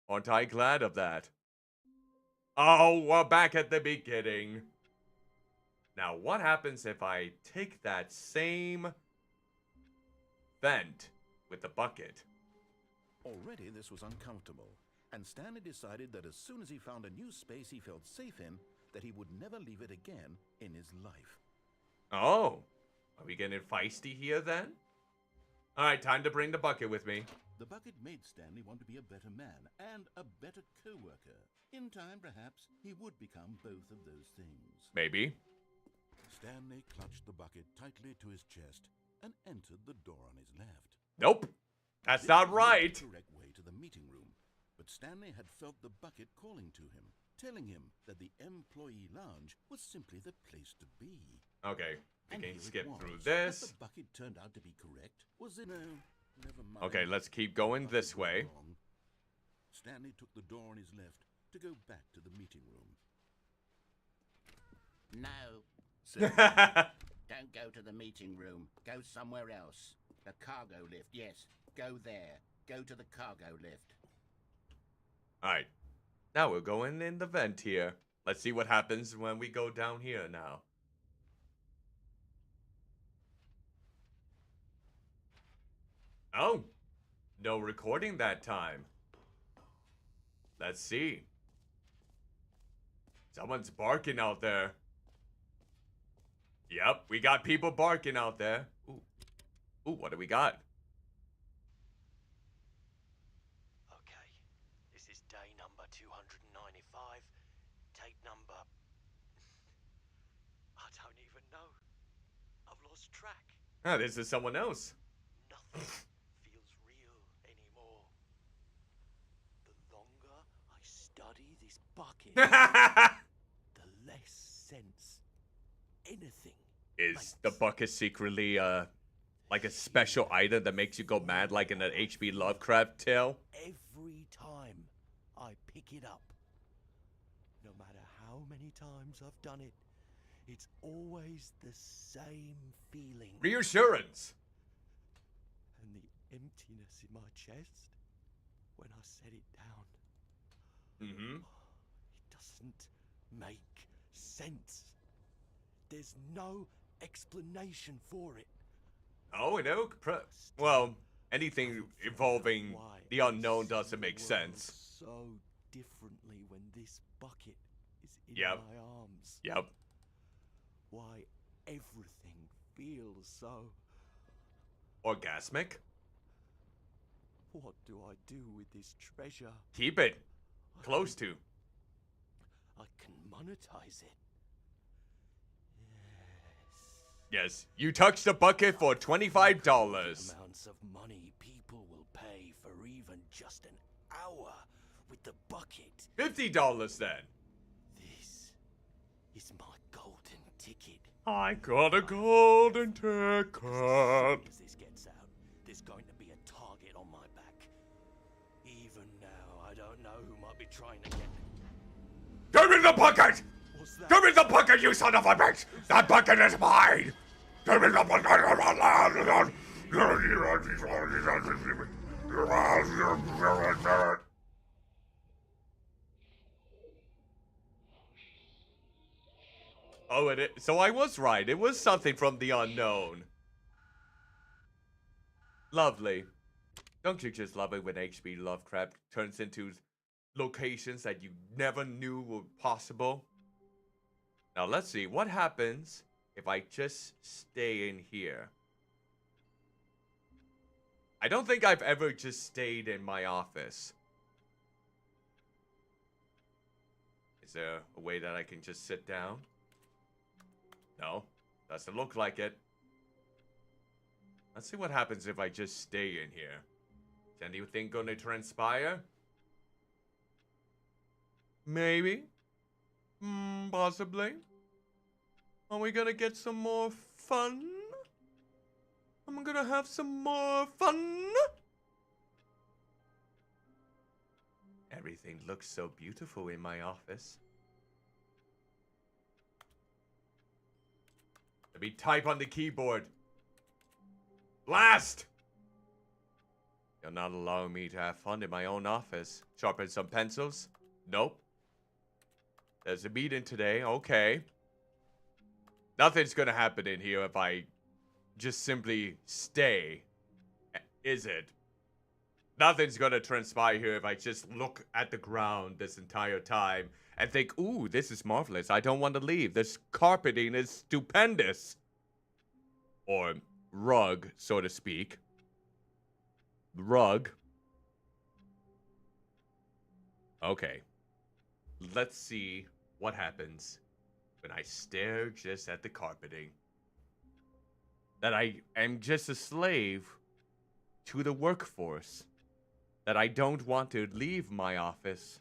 Aren't I glad of that? Oh, we're back at the beginning. Now, what happens if I take that same vent with the bucket? Already this was uncomfortable, and Stanley decided that as soon as he found a new space he felt safe in, that he would never leave it again in his life. Oh, are we getting feisty here then? Alright, time to bring the bucket with me. The bucket made Stanley want to be a better man and a better co-worker. In time, perhaps, he would become both of those things. Maybe. Stanley clutched the bucket tightly to his chest and entered the door on his left. Nope. That's not right. The correct way to the meeting room, but Stanley had felt the bucket calling to him, telling him that the employee lounge was simply the place to be. Okay, we And can here it skip was. through If this. the bucket turned out to be correct, was it? No, never mind. Okay, let's keep going The bucket this was way. wrong. Stanley took the door on his left to go back to the meeting room. No, Okay. don't go to the meeting room. Go somewhere else. The cargo lift, yes. Go there. Go to the cargo lift. Alright. Now we're going in the vent here. Let's see what happens when we go down here now. Oh. No recording that time. Let's see. Someone's barking out there. Yep, we got people barking out there. Ooh. Ooh, what do we got? Okay, this is day number 295. Tape number... I don't even know. I've lost track. Ah, this is someone else. Nothing feels real anymore. The longer I study this bucket, the less sense anything Is the makes. bucket secretly, like a special item that makes you go mad like in an H.P. Lovecraft tale? Every time I pick it up, no matter how many times I've done it, it's always the same feeling. Reassurance. And the emptiness in my chest when I set it down. Mm-hmm. It doesn't make sense. There's no explanation for it. Oh, no. Well, anything involving Why the unknown I doesn't see make the sense. world so differently when this bucket is in Yep. my arms. Yep. Why everything feels so. Orgasmic? What do I do with this treasure? Keep it close to. I can monetize it. Yes, you touched the bucket for $25. Amounts of money people will pay for even just an hour with the bucket. $50 then. This is my golden ticket. I got a golden As ticket. soon as this gets out, there's going to be a target on my back. Even now, I don't know who might be trying to get me. Give me the bucket! What's that? Give me the bucket, you son of a bitch! That bucket is mine! Give me the bucket! Oh, so I was right. It was something from the unknown. Lovely. Don't you just love it when H.P. Lovecraft turns into locations that you never knew were possible? Now let's see, what happens if I just stay in here? I don't think I've ever just stayed in my office. Is there a way that I can just sit down? No, doesn't look like it. Let's see what happens if I just stay in here. Is anything gonna transpire? Maybe. Possibly. Are we gonna get some more fun? I'm gonna have some more fun. Everything looks so beautiful in my office. Let me type on the keyboard. Blast! You're not allowing me to have fun in my own office. Sharpen some pencils? Nope. There's a meeting today, okay. Nothing's gonna happen in here if I just simply stay. Is it? Nothing's gonna transpire here if I just look at the ground this entire time and think, ooh, this is marvelous. I don't want to leave. This carpeting is stupendous. Or rug, so to speak. Rug. Okay. Let's see what happens when I stare just at the carpeting. That I am just a slave to the workforce. That I don't want to leave my office.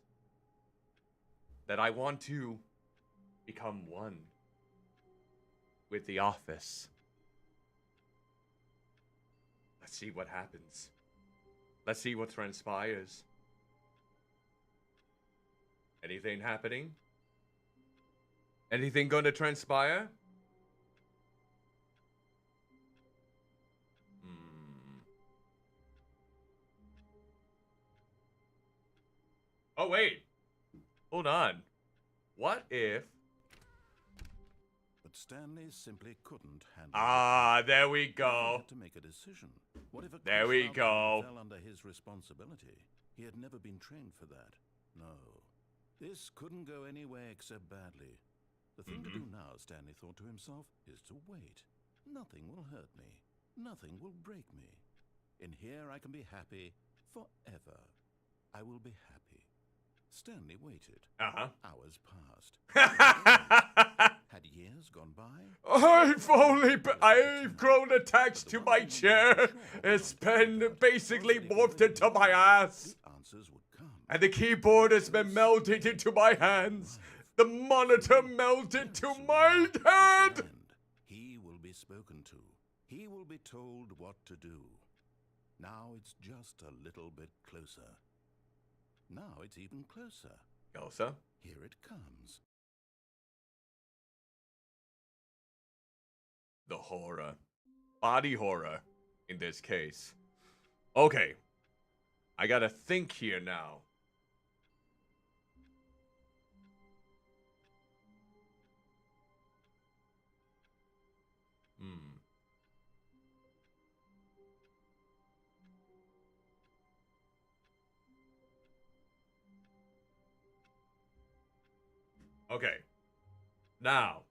That I want to become one with the office. Let's see what happens. Let's see what transpires. Anything happening? Anything going to transpire? Oh, wait. Hold on. What if... But Stanley simply couldn't handle Ah, there we He go. had to make a decision. What if a There we cross-out go. fell under his responsibility? He had never been trained for that. No. This couldn't go anywhere except badly. The thing to do now, Stanley thought to himself, is to wait. Nothing will hurt me. Nothing will break me. In here I can be happy forever. I will be happy. Stanley waited. Uh-huh. Hours passed. Had years gone by? I've grown attached to my chair. It's been basically morphed into my ass. The answers would come. And the keyboard has been melted into my hands. The monitor melted to my head. And he will be spoken to. He will be told what to do. Now it's just a little bit closer. Now it's even closer. Elsa? Here it comes. The horror. Body horror, in this case. Okay. I gotta think here now. Okay. Now.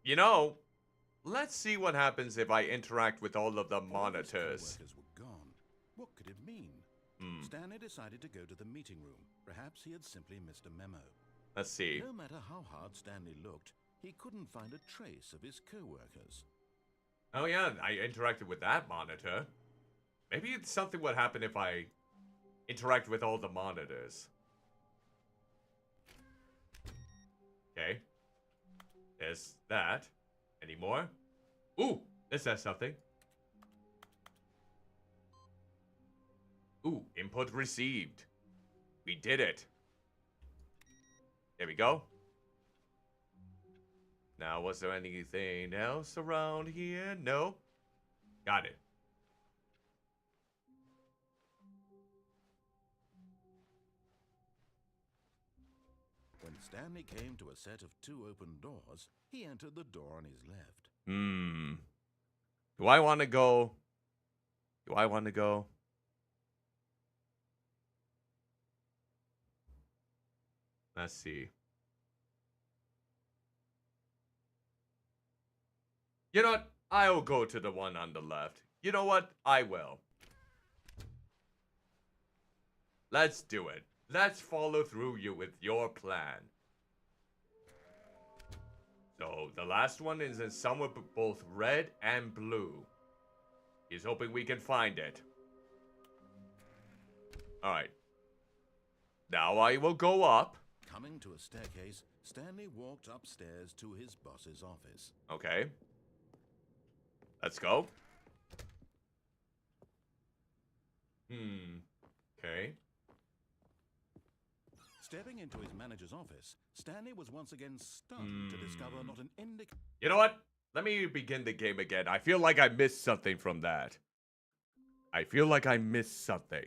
You know, let's see what happens if I interact with all of the monitors. Co-workers were gone. What could it mean? Stanley decided to go to the meeting room. Perhaps he had simply missed a memo. Let's see. No matter how hard Stanley looked, he couldn't find a trace of his co-workers. Oh yeah, I interacted with that monitor. Maybe it's something would happen if I interact with all the monitors. Okay. There's that. Any more? Ooh, this says something. Ooh, input received. We did it. There we go. Now, was there anything else around here? No. Got it. When Stanley came to a set of 2 open doors, he entered the door on his left. Do I want to go? Do I want to go? Let's see. You know what? I'll go to the one on the left. You know what? I will. Let's do it. Let's follow through with your plan. So, the last one is in somewhere both red and blue. He's hoping we can find it. Alright. Now I will go up. Coming to a staircase, Stanley walked upstairs to his boss's office. Okay. Let's go. Okay. Stepping into his manager's office, Stanley was once again stunned to discover not an indication. You know what? Let me begin the game again. I feel like I missed something from that. I feel like I missed something.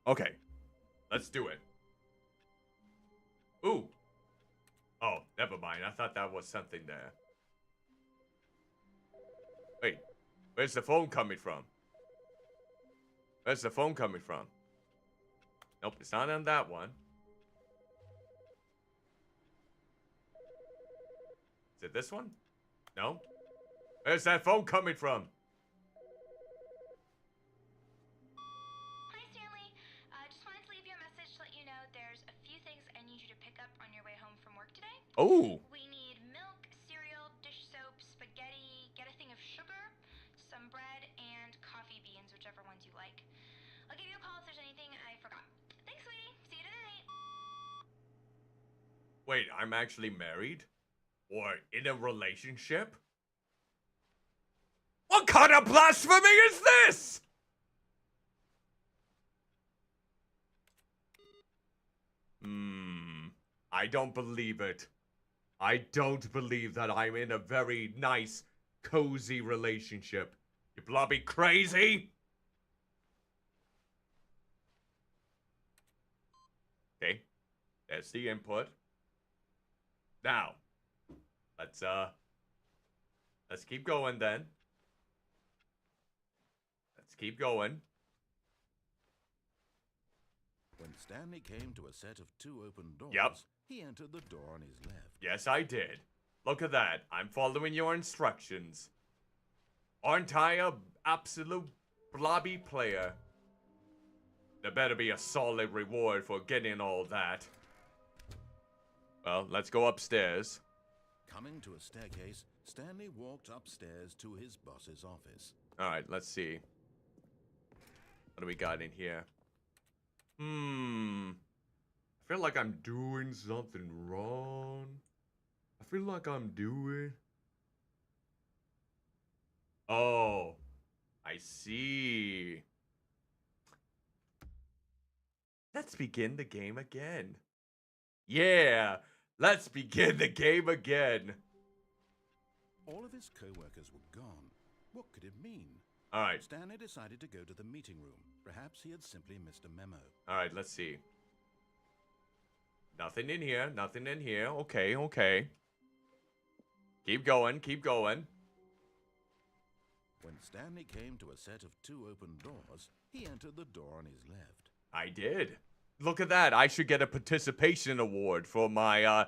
Okay. Let's do it. Ooh. Oh, never mind. I thought that was something there. Wait. Where's the phone coming from? Where's the phone coming from? Nope, it's not on that one. Is it this one? No? Where's that phone coming from? up on your way home from work today. Oh. We need milk, cereal, dish soap, spaghetti, get a thing of sugar, some bread, and coffee beans, whichever ones you like. I'll give you a call if there's anything I forgot. Thanks, sweetie. See you tonight. Wait, I'm actually married? Or in a relationship? What kind of blasphemy is this? I don't believe it. I don't believe that I'm in a very nice, cozy relationship. You bloody crazy? Okay, there's the input. Now, let's keep going then. Let's keep going. When Stanley came to a set of 2 open doors, Yep. he entered the door on his left. Yes, I did. Look at that. I'm following your instructions. Aren't I a absolute blobby player? There better be a solid reward for getting all that. Well, let's go upstairs. Coming to a staircase, Stanley walked upstairs to his boss's office. Alright, let's see. What do we got in here? I feel like I'm doing something wrong. I feel like I'm doing... Oh, I see. Let's begin the game again. Yeah, let's begin the game again. All of his co-workers were gone. What could it mean? Alright, Stanley decided to go to the meeting room. Perhaps he had simply missed a memo. alright, let's see. Nothing in here, nothing in here. Okay, okay. Keep going, keep going. When Stanley came to a set of 2 open doors, he entered the door on his left. I did. Look at that. I should get a participation award for my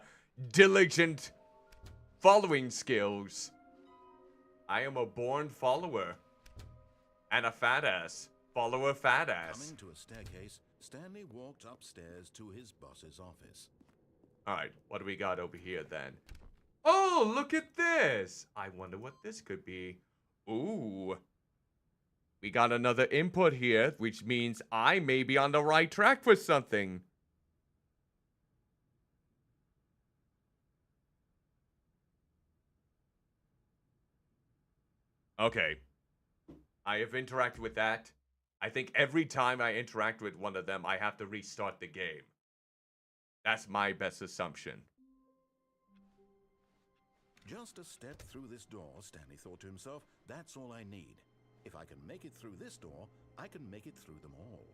diligent following skills. I am a born follower. And a fat ass. Follower fat ass. Coming to a staircase, Stanley walked upstairs to his boss's office. Alright, what do we got over here then? Oh, look at this. I wonder what this could be. Ooh. We got another input here, which means I may be on the right track for something. Okay. I have interacted with that. I think every time I interact with one of them, I have to restart the game. That's my best assumption. Just a step through this door, Stanley thought to himself, that's all I need. If I can make it through this door, I can make it through them all.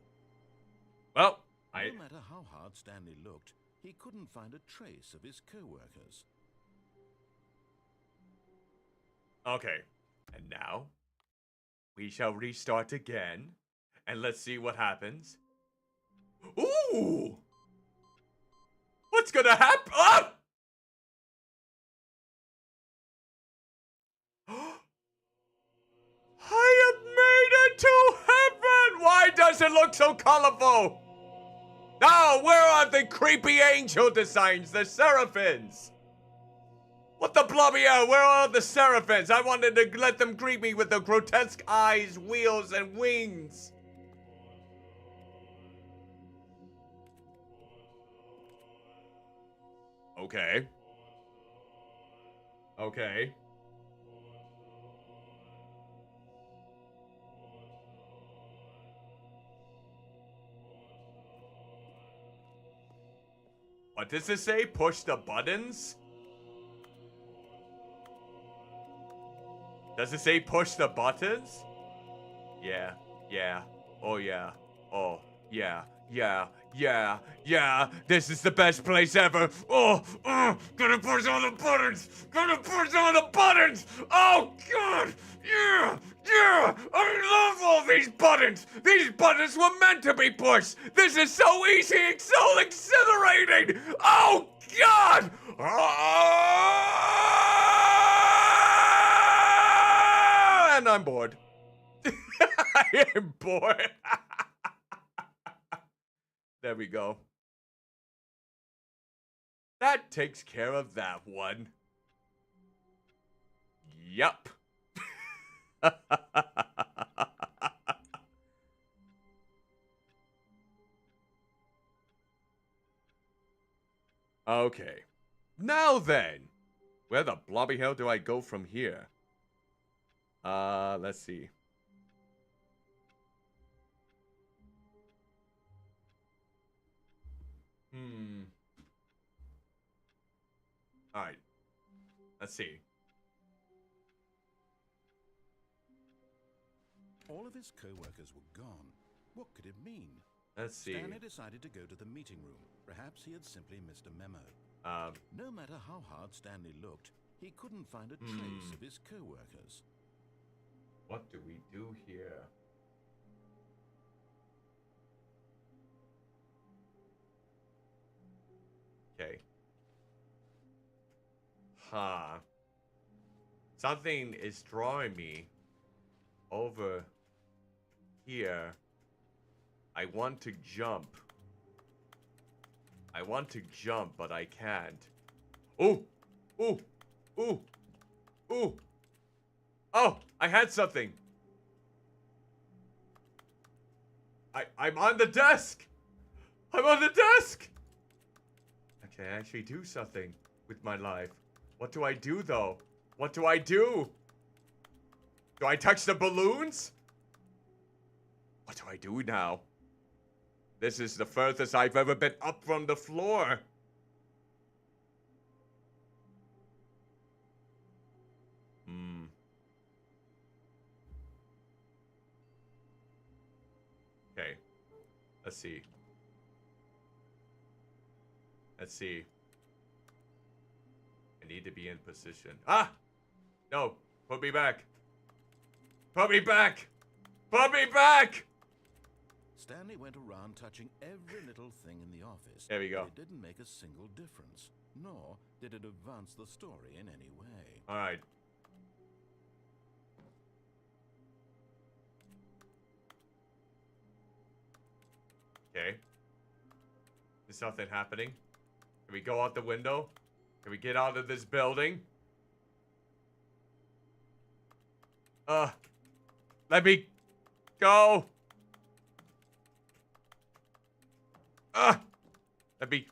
Well, No matter how hard Stanley looked, he couldn't find a trace of his co-workers. Okay. And now, we shall restart again. And let's see what happens. Ooh! What's gonna happen? Ah! I have made it to heaven! Why does it look so colorful? Now, where are the creepy angel designs, the seraphims? What the blobby hell? Where are the seraphims? I wanted to let them greet me with the grotesque eyes, wheels, and wings. Okay. Okay. What does it say? Push the buttons? Does it say push the buttons? Yeah, yeah, oh yeah, oh yeah, yeah, yeah, yeah. This is the best place ever. Oh, gonna push all the buttons. Gonna push all the buttons. Oh God, yeah, yeah. I love all these buttons. These buttons were meant to be pushed. This is so easy and so exhilarating. Oh God. And I'm bored. I am bored. There we go. That takes care of that one. Yup. Okay. Now then, where the blobby hell do I go from here? Let's see. Alright. Let's see. All of his co-workers were gone. What could it mean? Let's see. Stanley decided to go to the meeting room. Perhaps he had simply missed a memo. No matter how hard Stanley looked, he couldn't find a trace of his co-workers. What do we do here? Okay. Huh. Something is drawing me over here. I want to jump. I want to jump, but I can't. Ooh! Ooh! Ooh! Ooh! Oh! I had something! I'm on the desk! I'm on the desk! I can actually do something with my life. What do I do, though? What do I do? Do I touch the balloons? What do I do now? This is the furthest I've ever been up from the floor. Okay. Let's see. Let's see. I need to be in position. Ah! No. Put me back. Put me back! Put me back! Stanley went around touching every little thing in the office. There we go. It didn't make a single difference, nor did it advance the story in any way. Alright. Okay. Is something happening? Can we go out the window? Can we get out of this building? Let me go. Let me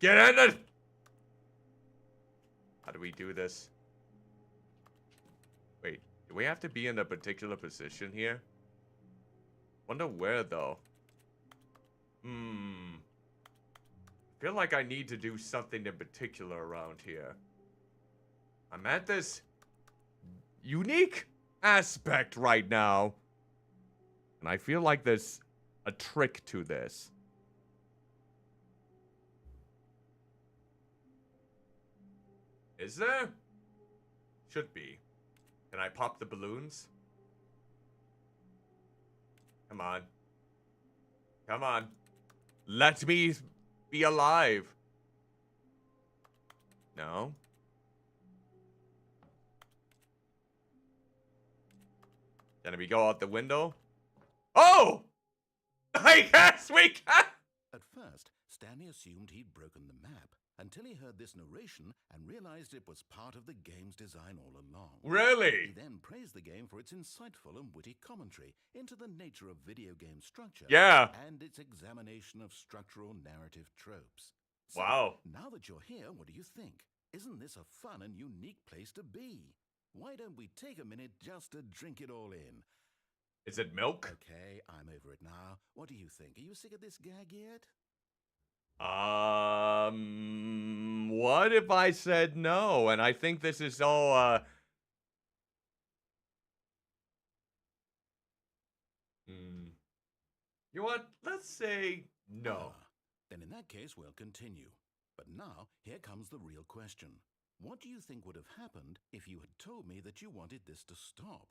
get in it. How do we do this? Wait, do we have to be in a particular position here? Wonder where though. I feel like I need to do something in particular around here. I'm at this unique aspect right now. And I feel like there's a trick to this. Is there? Should be. Can I pop the balloons? Come on. Come on. Let me be alive. No. Can we go out the window? Oh! I guess we can! At first, Stanley assumed he'd broken the map, until he heard this narration and realized it was part of the game's design all along. Really? He then praised the game for its insightful and witty commentary into the nature of video game structure and its examination of structural narrative tropes. So, wow. Now that you're here, what do you think? Isn't this a fun and unique place to be? Why don't we take a minute just to drink it all in? Is it milk? Okay, I'm over it now. What do you think? Are you sick of this gag yet? What if I said no? And I think this is all, You know what? Let's say no. Then in that case, we'll continue. But now, here comes the real question. What do you think would have happened if you had told me that you wanted this to stop?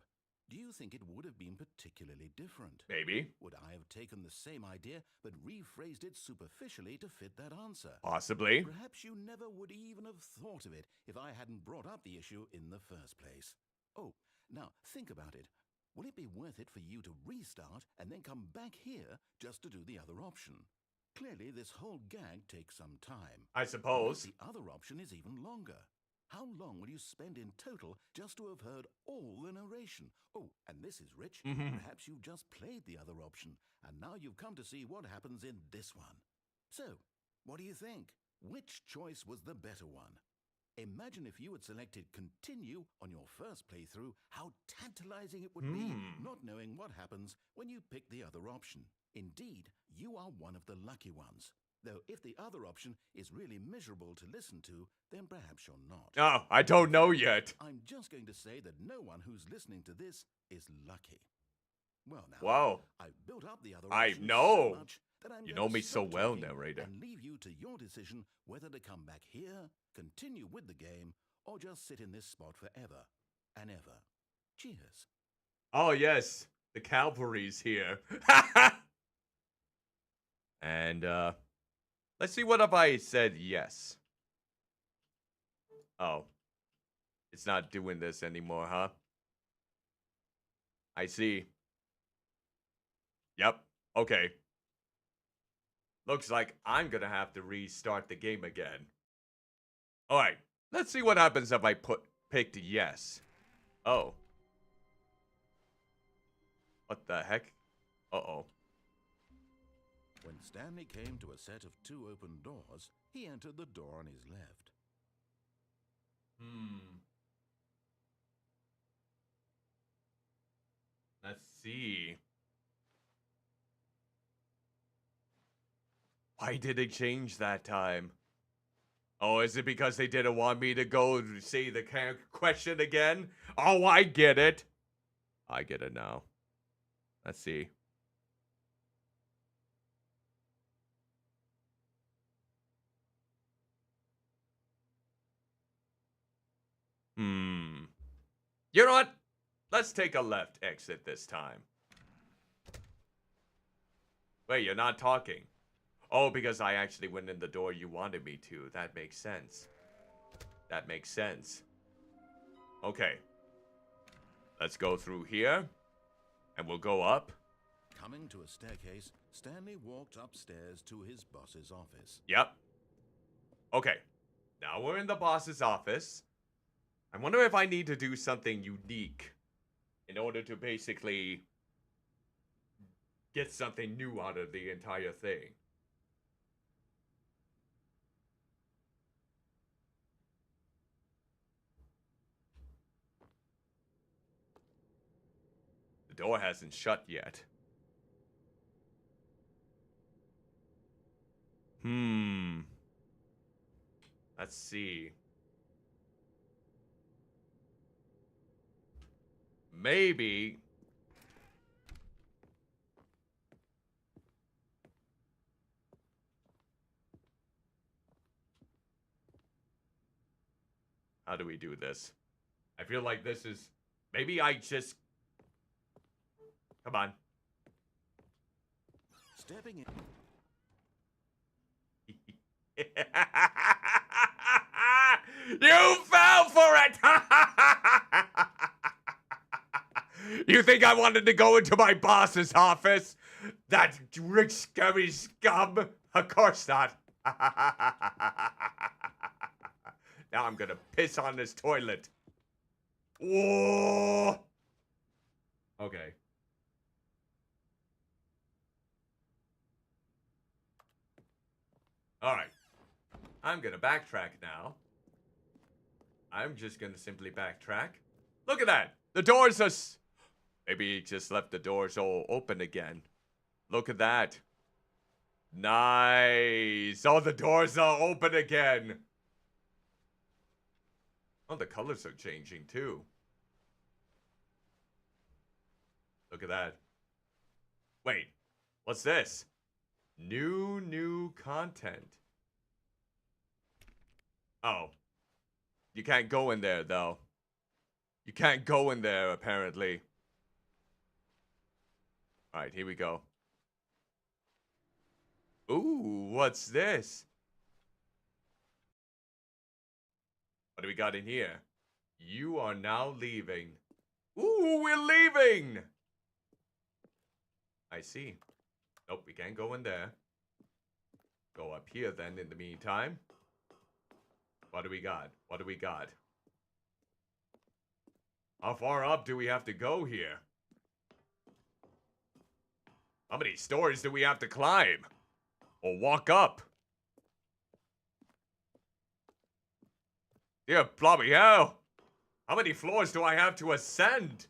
Do you think it would have been particularly different? Maybe. Would I have taken the same idea but rephrased it superficially to fit that answer? Possibly. Perhaps you never would even have thought of it if I hadn't brought up the issue in the first place. Oh, now think about it. Will it be worth it for you to restart and then come back here just to do the other option? Clearly, this whole gag takes some time. I suppose. The other option is even longer. How long will you spend in total just to have heard all the narration? Oh, and this is rich. Perhaps you just played the other option, and now you've come to see what happens in this one. So, what do you think? Which choice was the better one? Imagine if you had selected continue on your first playthrough, how tantalizing it would be, not knowing what happens when you pick the other option. Indeed, you are one of the lucky ones. Though if the other option is really miserable to listen to, then perhaps you're not. Oh, I don't know yet. I'm just going to say that no one who's listening to this is lucky. Well now, Wow. I've built up the other I option know. so much that I'm You going know me to so stop well, talking narrator. and leave you to your decision whether to come back here, continue with the game, or just sit in this spot forever and ever. Cheers. Oh, yes. The cavalry's here. And, let's see what if I said yes. Oh. It's not doing this anymore, huh? I see. Yep. Okay. Looks like I'm gonna have to restart the game again. Alright. Let's see what happens if I picked yes. Oh. What the heck? Uh-oh. When Stanley came to a set of 2 open doors, he entered the door on his left. Let's see. Why did they change that time? Oh, is it because they didn't want me to go see the question again? Oh, I get it. I get it now. Let's see. You know what? Let's take a left exit this time. Wait, you're not talking. Oh, because I actually went in the door you wanted me to. That makes sense. That makes sense. Okay. Let's go through here. And we'll go up. Coming to a staircase, Stanley walked upstairs to his boss's office. Yep. Okay. Now we're in the boss's office. I wonder if I need to do something unique in order to basically get something new out of the entire thing. The door hasn't shut yet. Let's see. Maybe. How do we do this? I feel like this is... Maybe I just... Come on. Stepping in. You fell for it! You think I wanted to go into my boss's office? That rich, scummy scum? Of course not. Now I'm gonna piss on this toilet. Whoa! Okay. Alright. I'm gonna backtrack now. I'm just gonna simply backtrack. Look at that! The doors are... Maybe he just left the doors all open again. Look at that. Nice! Oh, the doors are open again! Oh, the colors are changing too. Look at that. Wait, what's this? New content. Oh. You can't go in there, though. You can't go in there, apparently. Alright, here we go. Ooh, what's this? What do we got in here? You are now leaving. Ooh, we're leaving! I see. Nope, we can't go in there. go up here then in the meantime. What do we got? What do we got? How far up do we have to go here? How many stories do we have to climb? Or walk up? Yeah, bloody hell! How many floors do I have to ascend?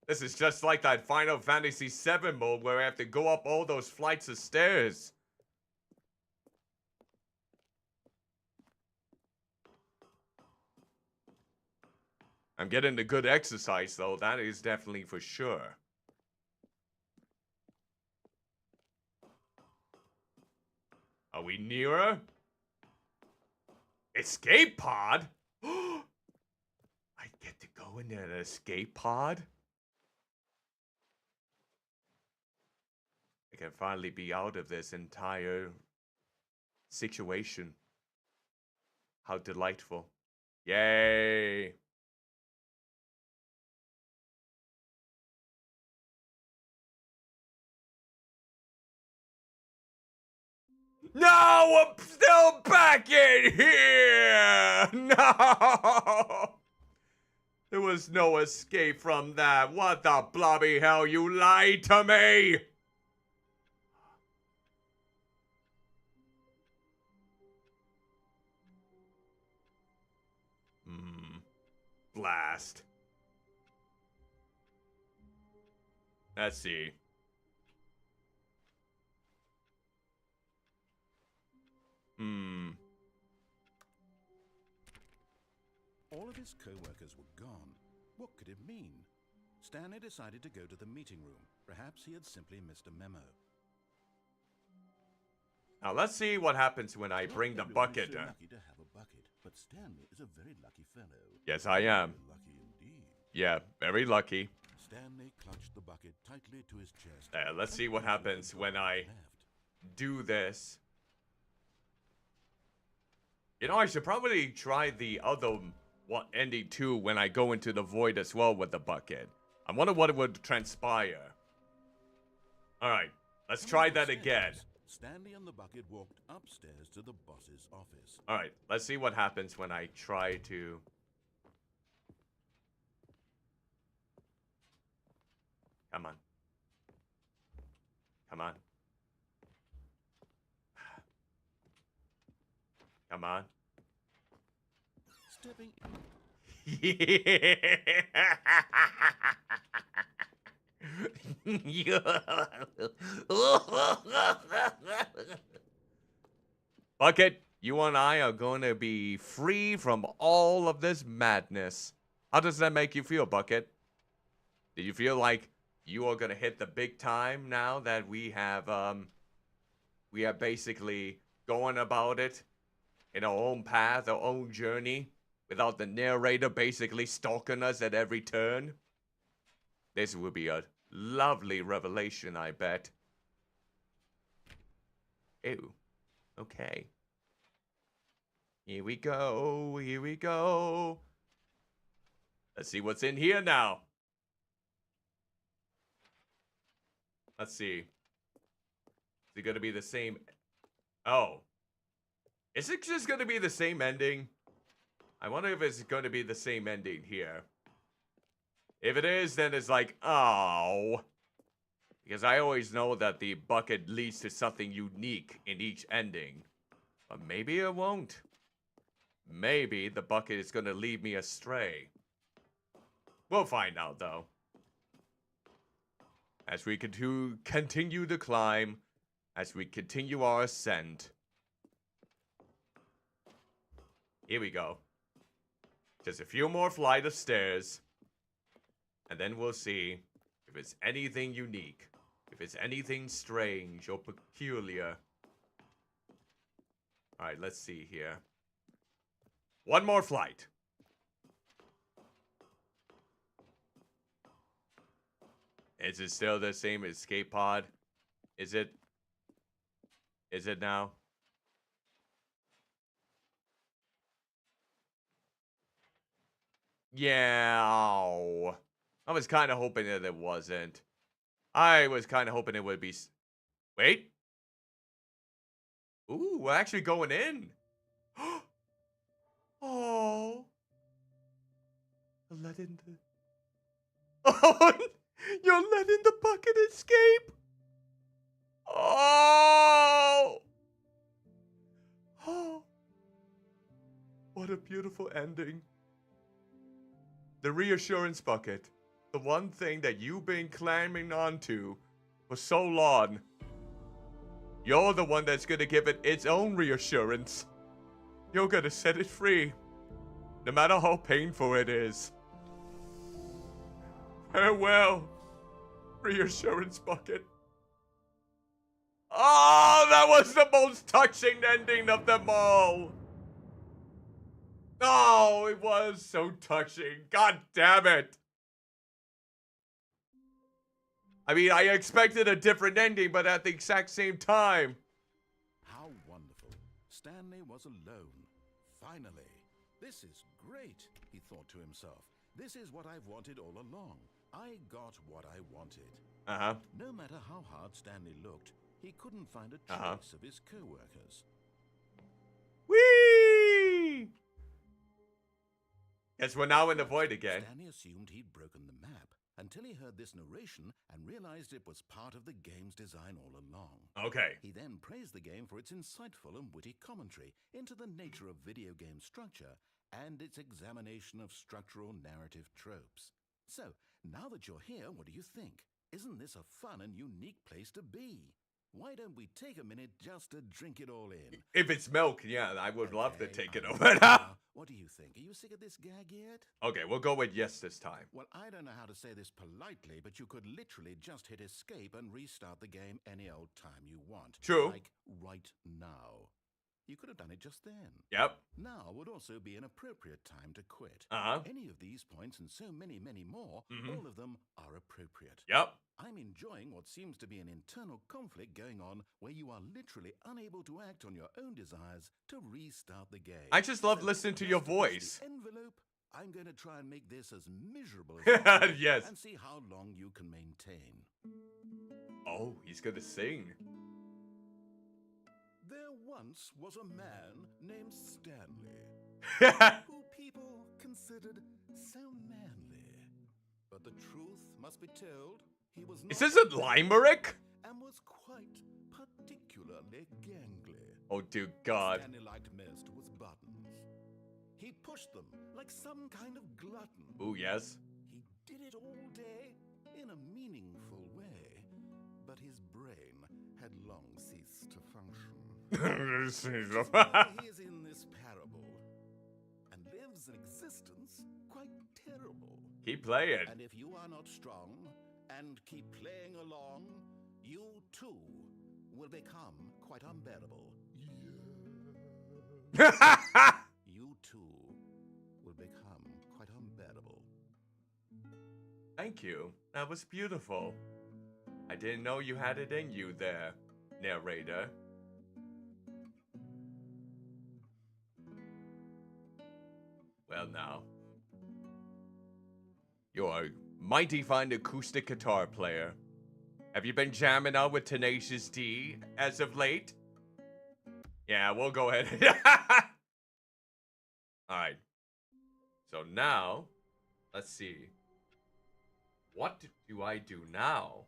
This is just like that Final Fantasy VII mode where I have to go up all those flights of stairs. I'm getting the good exercise though, that is definitely for sure. Are we nearer? Escape pod? I get to go in an escape pod? I can finally be out of this entire situation. How delightful. Yay! No, I'm still back in here! No! There was no escape from that. What the bloody hell? You lied to me! Blast. Let's see. All of his co-workers were gone. What could it mean? Stanley decided to go to the meeting room. Perhaps he had simply missed a memo. Now let's see what happens when I bring the bucket. So lucky to have a bucket, but Stanley is a very lucky fellow. Yes, I am. Very lucky indeed. Yeah, very lucky. Stanley clutched the bucket tightly to his chest. Let's see what happens when I do this. You know, I should probably try the other ending too when I go into the void as well with the bucket. I wonder what it would transpire. Alright, let's try that again. Stanley and the bucket walked upstairs to the boss's office. Alright, let's see what happens when I try to... Come on. Come on. Come on. Stepping Bucket, you and I are going to be free from all of this madness. How does that make you feel, Bucket? Do you feel like you are going to hit the big time now that we are basically going about it in our own path, our own journey, without the narrator basically stalking us at every turn? This will be a lovely revelation, I bet. Ew. Okay. Here we go. Here we go. Let's see what's in here now. Let's see. Is it going to be the same? Oh. Is it just going to be the same ending? I wonder if it's going to be the same ending here. If it is, then it's like, oh. Because I always know that the bucket leads to something unique in each ending. But maybe it won't. Maybe the bucket is going to lead me astray. We'll find out, though. As we continue to climb, as we continue our ascent. Here we go. Just a few more flight of stairs. And then we'll see if it's anything unique. If it's anything strange or peculiar. Alright, let's see here. One more flight. Is it still the same escape pod? Is it? Is it now? Yeah. I was kind of hoping that it wasn't. I was kind of hoping it would be... Wait. Ooh, we're actually going in. Oh. Letting the... Oh, you're letting the bucket escape. Oh. Oh. What a beautiful ending. The reassurance bucket. The one thing that you've been climbing onto for so long. You're the one that's gonna give it its own reassurance. You're gonna set it free. No matter how painful it is. Farewell, reassurance bucket. Oh, that was the most touching ending of them all. Oh, it was so touching. God damn it. I mean, I expected a different ending, but at the exact same time. How wonderful. Stanley was alone. Finally. This is great, he thought to himself. This is what I've wanted all along. I got what I wanted. Uh-huh. No matter how hard Stanley looked, he couldn't find a trace of his co-workers. Whee! Guess we're now in the void again. Stanley assumed he'd broken the map until he heard this narration and realized it was part of the game's design all along. Okay. He then praised the game for its insightful and witty commentary into the nature of video game structure and its examination of structural narrative tropes. So, now that you're here, what do you think? Isn't this a fun and unique place to be? Why don't we take a minute just to drink it all in? If it's milk, yeah, I would love to take it I'm over ready now. now. What do you think? Are you sick of this gag yet? Okay, we'll go with yes this time. Well, I don't know how to say this politely, but you could literally just hit escape and restart the game any old time you want. True. Like right now. You could have done it just then. Yep. Now would also be an appropriate time to quit. Uh-huh. Any of these points and so many, many more, all of them are appropriate. Yep. I'm enjoying what seems to be an internal conflict going on where you are literally unable to act on your own desires to restart the game. I just love So, listening to just your to push voice. the envelope, I'm going to try and make this as miserable as possible Yes. and see how long you can maintain. Oh, he's gonna sing. There once was a man named Stanley, who people considered so manly. But the truth must be told, he was not Is this a limerick? and was quite particularly gangly. Oh, dear God. Stanley liked most was buttons. He pushed them like some kind of glutton. Ooh, yes. He did it all day in a meaningful way, but his brain had long ceased to function. Why he is in this parable and lives an existence quite terrible. Keep playing. And if you are not strong and keep playing along, you too will become quite unbearable. You too will become quite unbearable. Thank you. That was beautiful. I didn't know you had it in you there, narrator. Well now. You're a mighty fine acoustic guitar player. Have you been jamming out with Tenacious D as of late? Yeah, we'll go ahead. Alright. So now, let's see. What do I do now?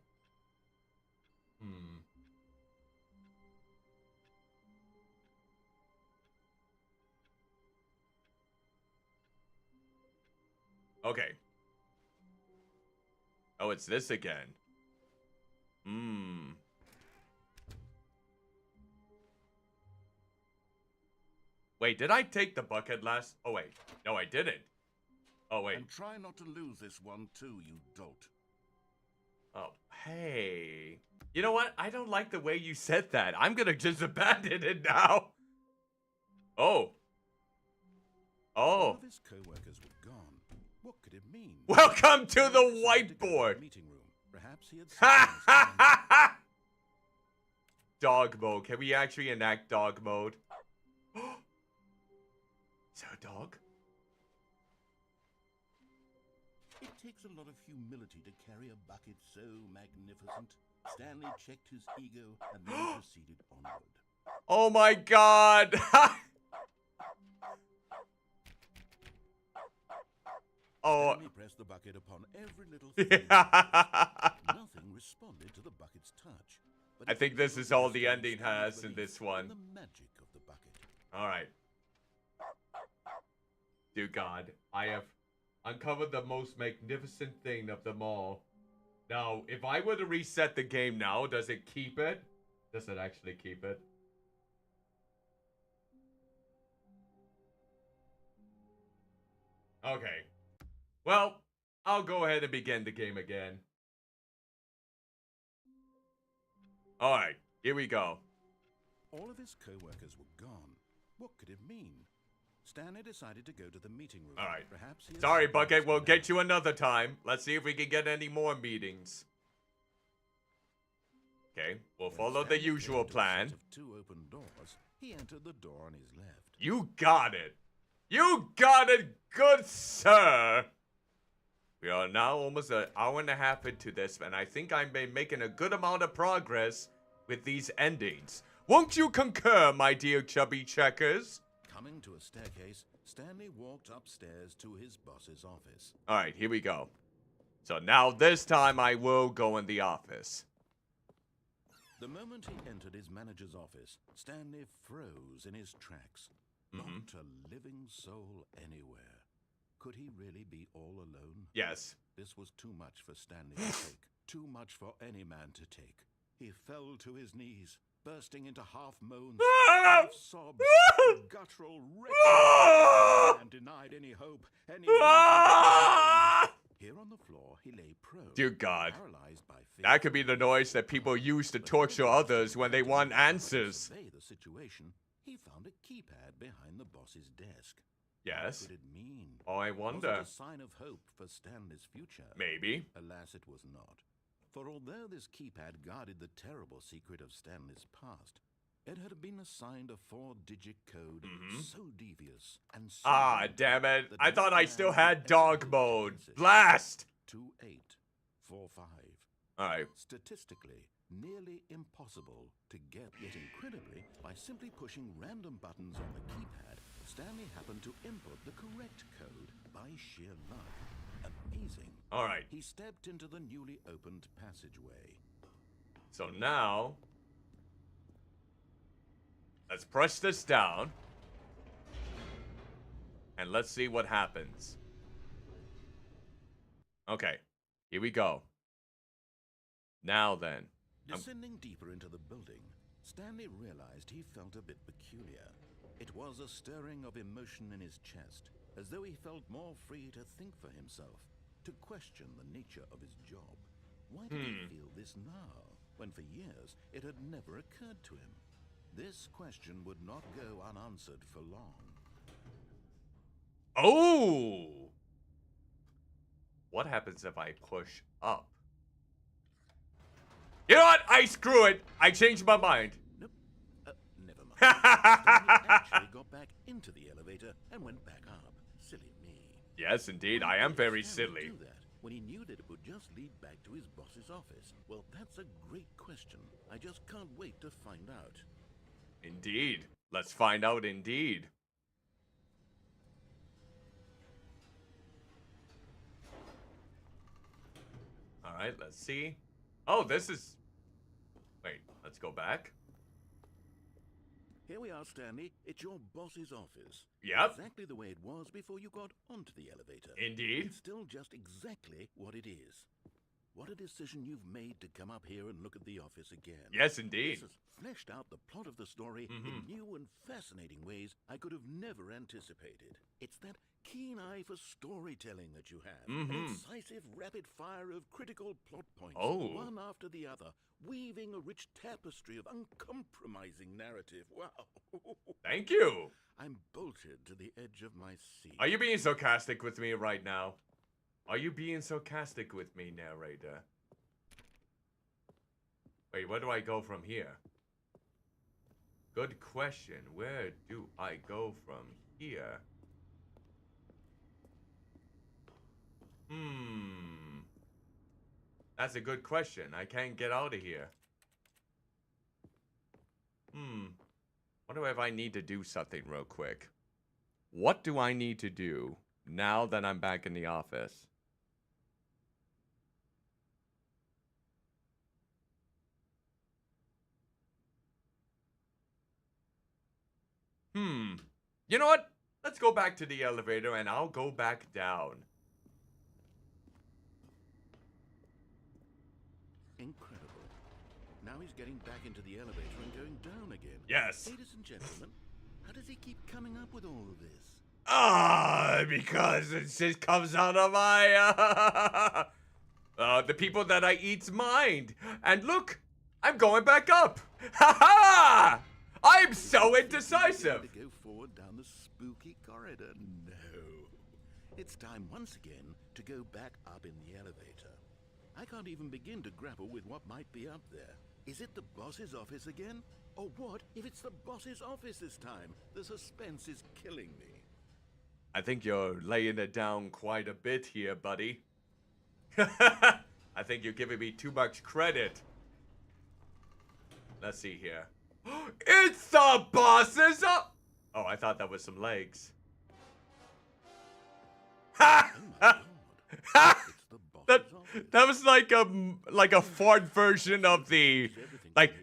Okay. Oh, it's this again. Wait, did I take the bucket last? Oh, wait. No, I didn't. Oh, wait. And try not to lose this one too, you dolt. Oh, hey. You know what? I don't like the way you said that. I'm gonna just abandon it now. Oh. All Oh. of his co-workers were gone. What could it mean? Welcome to the He decided to go to whiteboard. the meeting room. Perhaps he had Ha seen ha Stanley. ha ha! Dog mode. Can we actually enact dog mode? Is there a dog? It takes a lot of humility to carry a bucket so magnificent. Stanley checked his ego and then proceeded onward. Oh my god! Oh. Stanley pressed the bucket upon every little thing. Nothing responded to the bucket's touch. But I think this is all the ending has in this one. The magic of the bucket. Alright. Dear God, I have uncovered the most magnificent thing of them all. Now, if I were to reset the game now, does it keep it? Does it actually keep it? Okay. Well, I'll go ahead and begin the game again. Alright, here we go. All of his co-workers were gone. What could it mean? Stanley decided to go to the meeting room. Alright. Perhaps he had Sorry, something Bucket, to we'll say get now. you another time. Let's see if we can get any more meetings. Okay, we'll When follow the Stanley came usual to a set plan. of 2 open doors, he entered the door on his left. You got it. You got it, good sir. We are now almost an hour and a half into this, and I think I've been making a good amount of progress with these endings. Won't you concur, my dear chubby checkers? Coming to a staircase, Stanley walked upstairs to his boss's office. Alright, here we go. So now this time I will go in the office. The moment he entered his manager's office, Stanley froze in his tracks. Not a living soul anywhere. Could he really be all alone? Yes. This was too much for Stanley to take. Too much for any man to take. He fell to his knees, bursting into half moans, half sobs, guttural wretched, and denied any hope, any Here on the floor, he lay prone, Dear God. paralyzed by fear. That could be the noise that people use to torture others when they want answers. To survey the situation, he found a keypad behind the boss's desk. Yes. What could it mean? Oh, I Was wonder. it a sign of hope for Stanley's future? Maybe. Alas, it was not. For although this keypad guarded the terrible secret of Stanley's past, it had been assigned a 4-digit code so devious and so Ah, deep damn it. that I no thought I man still would had ever dog hope to mode. trace it. Blast! 2845. Alright. Statistically, nearly impossible to get, yet incredibly, by simply pushing random buttons on the keypad, Stanley happened to input the correct code by sheer luck. Amazing. Alright. He stepped into the newly opened passageway. So now, let's push this down. And let's see what happens. Okay, here we go. Now then. Descending deeper into the building, Stanley realized he felt a bit peculiar. It was a stirring of emotion in his chest, as though he felt more free to think for himself, to question the nature of his job. Why did he feel this now, when for years it had never occurred to him? This question would not go unanswered for long. Oh! What happens if I push up? You know what? I screw it. I changed my mind. Nope. Never mind. Stanley actually got back into the elevator and went back up. Silly me. Yes, indeed. Why I am did very Stanley silly. do that when he knew that it would just lead back to his boss's office? Well, that's a great question. I just can't wait to find out. Indeed. Let's find out indeed. Alright, let's see. Oh, this is... Wait, let's go back. Here we are, Stanley. It's your boss's office. Yep. Exactly the way it was before you got onto the elevator. Indeed. It's still just exactly what it is. What a decision you've made to come up here and look at the office again. Yes, indeed. This has fleshed out the plot of the story in new and fascinating ways I could have never anticipated. It's that keen eye for storytelling that you have. An incisive rapid fire of critical plot points, Oh. one after the other, weaving a rich tapestry of uncompromising narrative. Wow. Thank you. I'm bolted to the edge of my seat. Are you being sarcastic with me right now? Are you being sarcastic with me, narrator? Wait, where do I go from here? Good question. Where do I go from here? That's a good question. I can't get out of here. Wonder if I need to do something real quick. What do I need to do now that I'm back in the office? You know what? Let's go back to the elevator and I'll go back down. Incredible. Now he's getting back into the elevator and going down again. Yes. Ladies and gentlemen, how does he keep coming up with all of this? Because it just comes out of my, the people that I eat's mind. And look, I'm going back up. Ha ha! I'm so indecisive. To go forward down the spooky corridor. No. It's time once again to go back up in the elevator. I can't even begin to grapple with what might be up there. Is it the boss's office again? Or what if it's the boss's office this time? The suspense is killing me. I think you're laying it down quite a bit here, buddy. I think you're giving me too much credit. Let's see here. It's the boss's up! Oh, I thought that was some legs. Ha! Oh my god. It's the boss's office. That was like a fart version of the like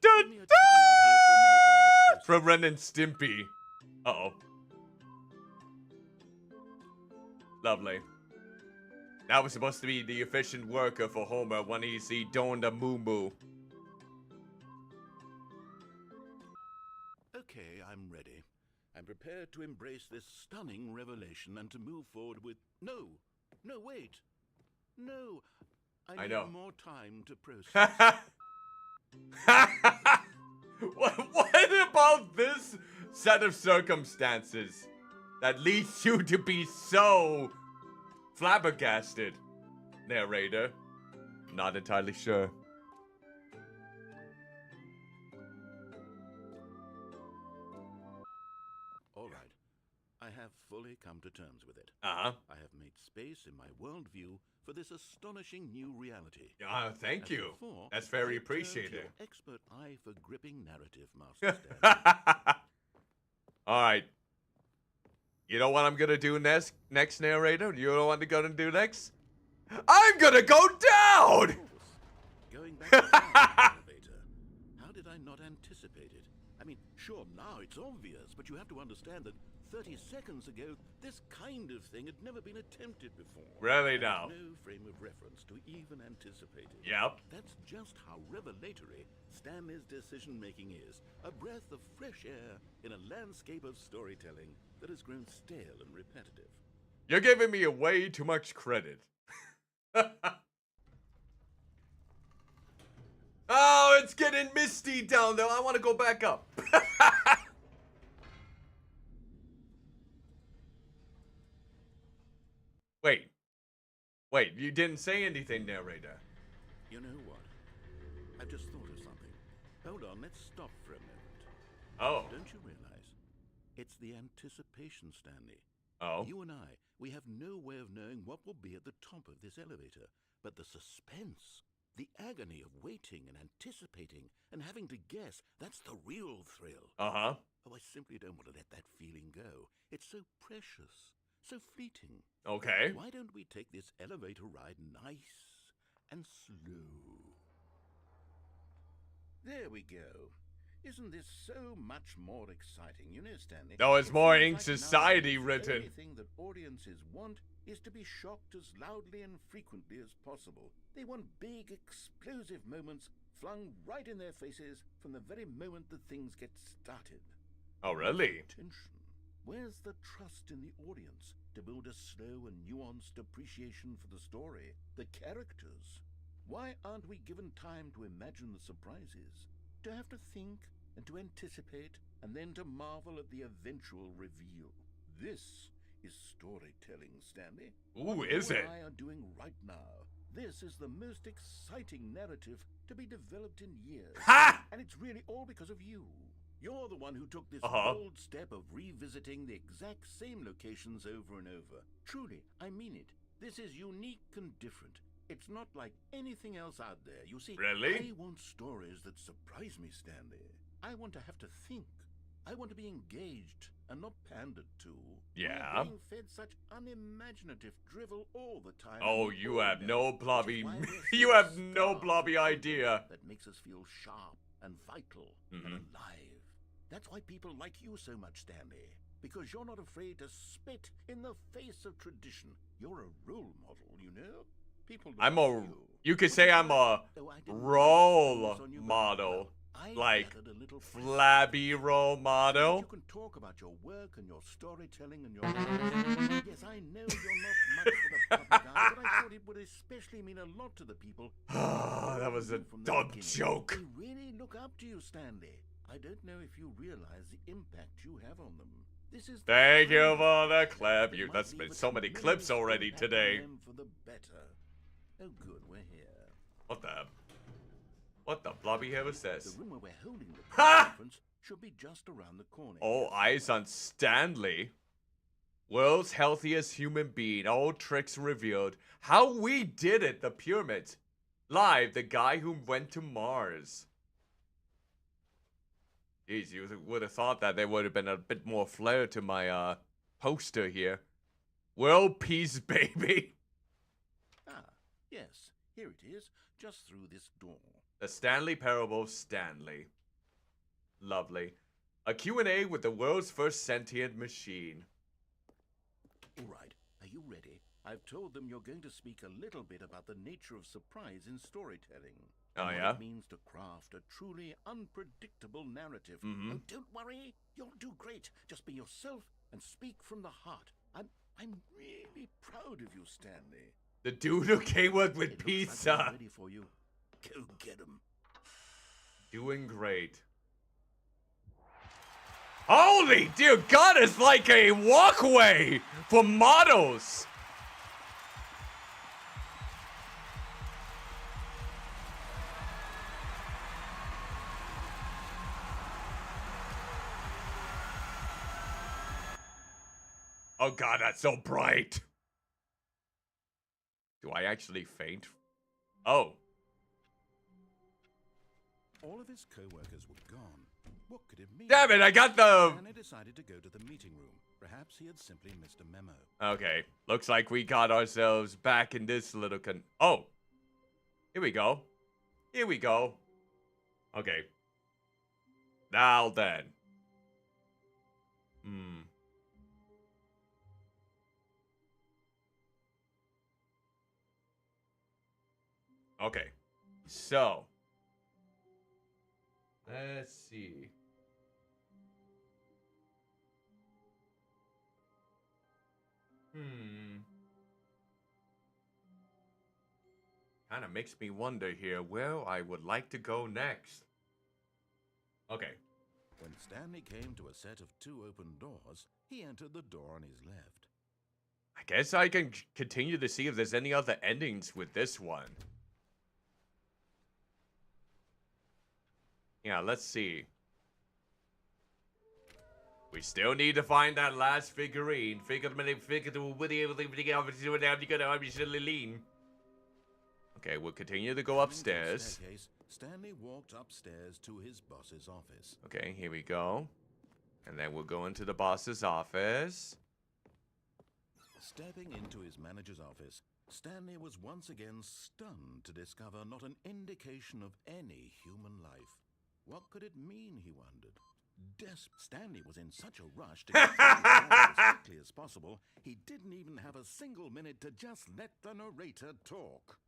Give me a time out here for a minute while I post from Ren and Stimpy. Uh-oh. Lovely. That was supposed to be the efficient worker for Homer when he's doing the moo-moo. Okay, I'm ready. I'm prepared to embrace this stunning revelation and to move forward with... No, wait. No, I need know. more time to process. What about this set of circumstances that leads you to be so flabbergasted, narrator? Not entirely sure. All right, I have fully come to terms with it. Uh-huh. I have made space in my worldview for this astonishing new reality. Thank As you. before, That's very I turn to appreciated. your expert eye for gripping narrative, Master Stanley. All right. You know what I'm gonna do next, narrator? You know what I'm gonna do next? I'm gonna go down! Of course, going back to the elevator. How did I not anticipate it? I mean, sure, now it's obvious, but you have to understand that 30 seconds ago, this kind of thing had never been attempted before. Really I now? have no frame of reference to even anticipate it. Yep. That's just how revelatory Stanley's decision-making is. A breath of fresh air in a landscape of storytelling that has grown stale and repetitive. You're giving me way too much credit. Oh, it's getting misty down there. I want to go back up. Wait, you didn't say anything, narrator. You know what? I've just thought of something. Hold on, let's stop for a moment. Oh. Don't you realize? It's the anticipation, Stanley. Oh. You and I, we have no way of knowing what will be at the top of this elevator. But the suspense, the agony of waiting and anticipating and having to guess, that's the real thrill. Uh-huh. Oh, I simply don't want to let that feeling go. It's so precious, so fleeting. Okay. Why don't we take this elevator ride nice and slow? There we go. Isn't this so much more exciting? You know, Stanley. No, it's it more seems in like society nowadays written. The only thing that audiences want is to be shocked as loudly and frequently as possible. They want big, explosive moments flung right in their faces from the very moment that things get started. Oh, really? Tension. Where's the trust in the audience to build a slow and nuanced appreciation for the story, the characters? Why aren't we given time to imagine the surprises, to have to think and to anticipate, and then to marvel at the eventual reveal? This is storytelling, Stanley. Ooh, What is you it? and I are doing right now. This is the most exciting narrative to be developed in years. Ha! And it's really all because of you. You're the one who took this Uh-huh. bold step of revisiting the exact same locations over and over. Truly, I mean it. This is unique and different. It's not like anything else out there. You see, Really? I want stories that surprise me, Stanley. I want to have to think. I want to be engaged and not pandered to. Yeah. We're being fed such unimaginative drivel all the time. Oh, and you have boredom, no which is blobby. why we're You so have no starved blobby for idea. that makes us feel sharp and vital and alive. That's why people like you so much, Stanley. Because you're not afraid to spit in the face of tradition. You're a role model, you know? People look I'm up a. to you. You could Which say is I'm why- a Oh, I didn't role focus on you, but- model. well, I Like gathered a little flabby role so that model. you can talk about your work and your storytelling and your yes, I know you're not much for the public eye, but I thought it would especially mean a lot to the people. That was a from the dumb beginning. joke. They really look up to you, Stanley. I don't know if you realize the impact you have on them. This is the Thank you kind for of the thing clip. that You might that's leave been a so many tremendous clips already impact on today. them for the better. Oh, good, we're here. What the blobby hell was The this? room where we're holding the Ha! conference should be just around the corner. All eyes on Stanley. World's healthiest human being. All tricks revealed. How we did it, the pyramids. Live, the guy who went to Mars. Jeez, you would have thought that there would have been a bit more flair to my poster here. World peace, baby. Ah, yes, here it is, just through this door. The Stanley Parable of Stanley. Lovely. A Q&A with the world's first sentient machine. All right, are you ready? I've told them you're going to speak a little bit about the nature of surprise in storytelling. Oh, and yeah? what it means to craft a truly unpredictable narrative. Mhm. Oh, don't worry, you'll do great. Just be yourself and speak from the heart. I'm really proud of you, Stanley. The dude who came up with It looks like pizza. they're ready for you. Go get 'em. Doing great. Holy dear God, it's like a walkway for models. Oh God, that's so bright. Do I actually faint? Oh. All of his co-workers were gone. What could it mean? Damn it, I got the... And they decided to go to the meeting room. Perhaps he had simply missed a memo. Okay, looks like we got ourselves back in this little Oh! Here we go. Here we go. Okay. Now then. Okay. So. Let's see. Kind of makes me wonder here where I would like to go next. Okay. When Stanley came to a set of two open doors, he entered the door on his left. I guess I can continue to see if there's any other endings with this one. Yeah, let's see. We still need to find that last figurine. Okay, we'll continue to go Coming to the upstairs. staircase, Stanley walked upstairs to his boss's office. Okay, here we go. And then we'll go into the boss's office. Stepping into his manager's office, Stanley was once again stunned to discover not an indication of any human life. What could it mean, he wondered. Stanley was in such a rush to get through his job as quickly as possible, he didn't even have a single minute to just let the narrator talk.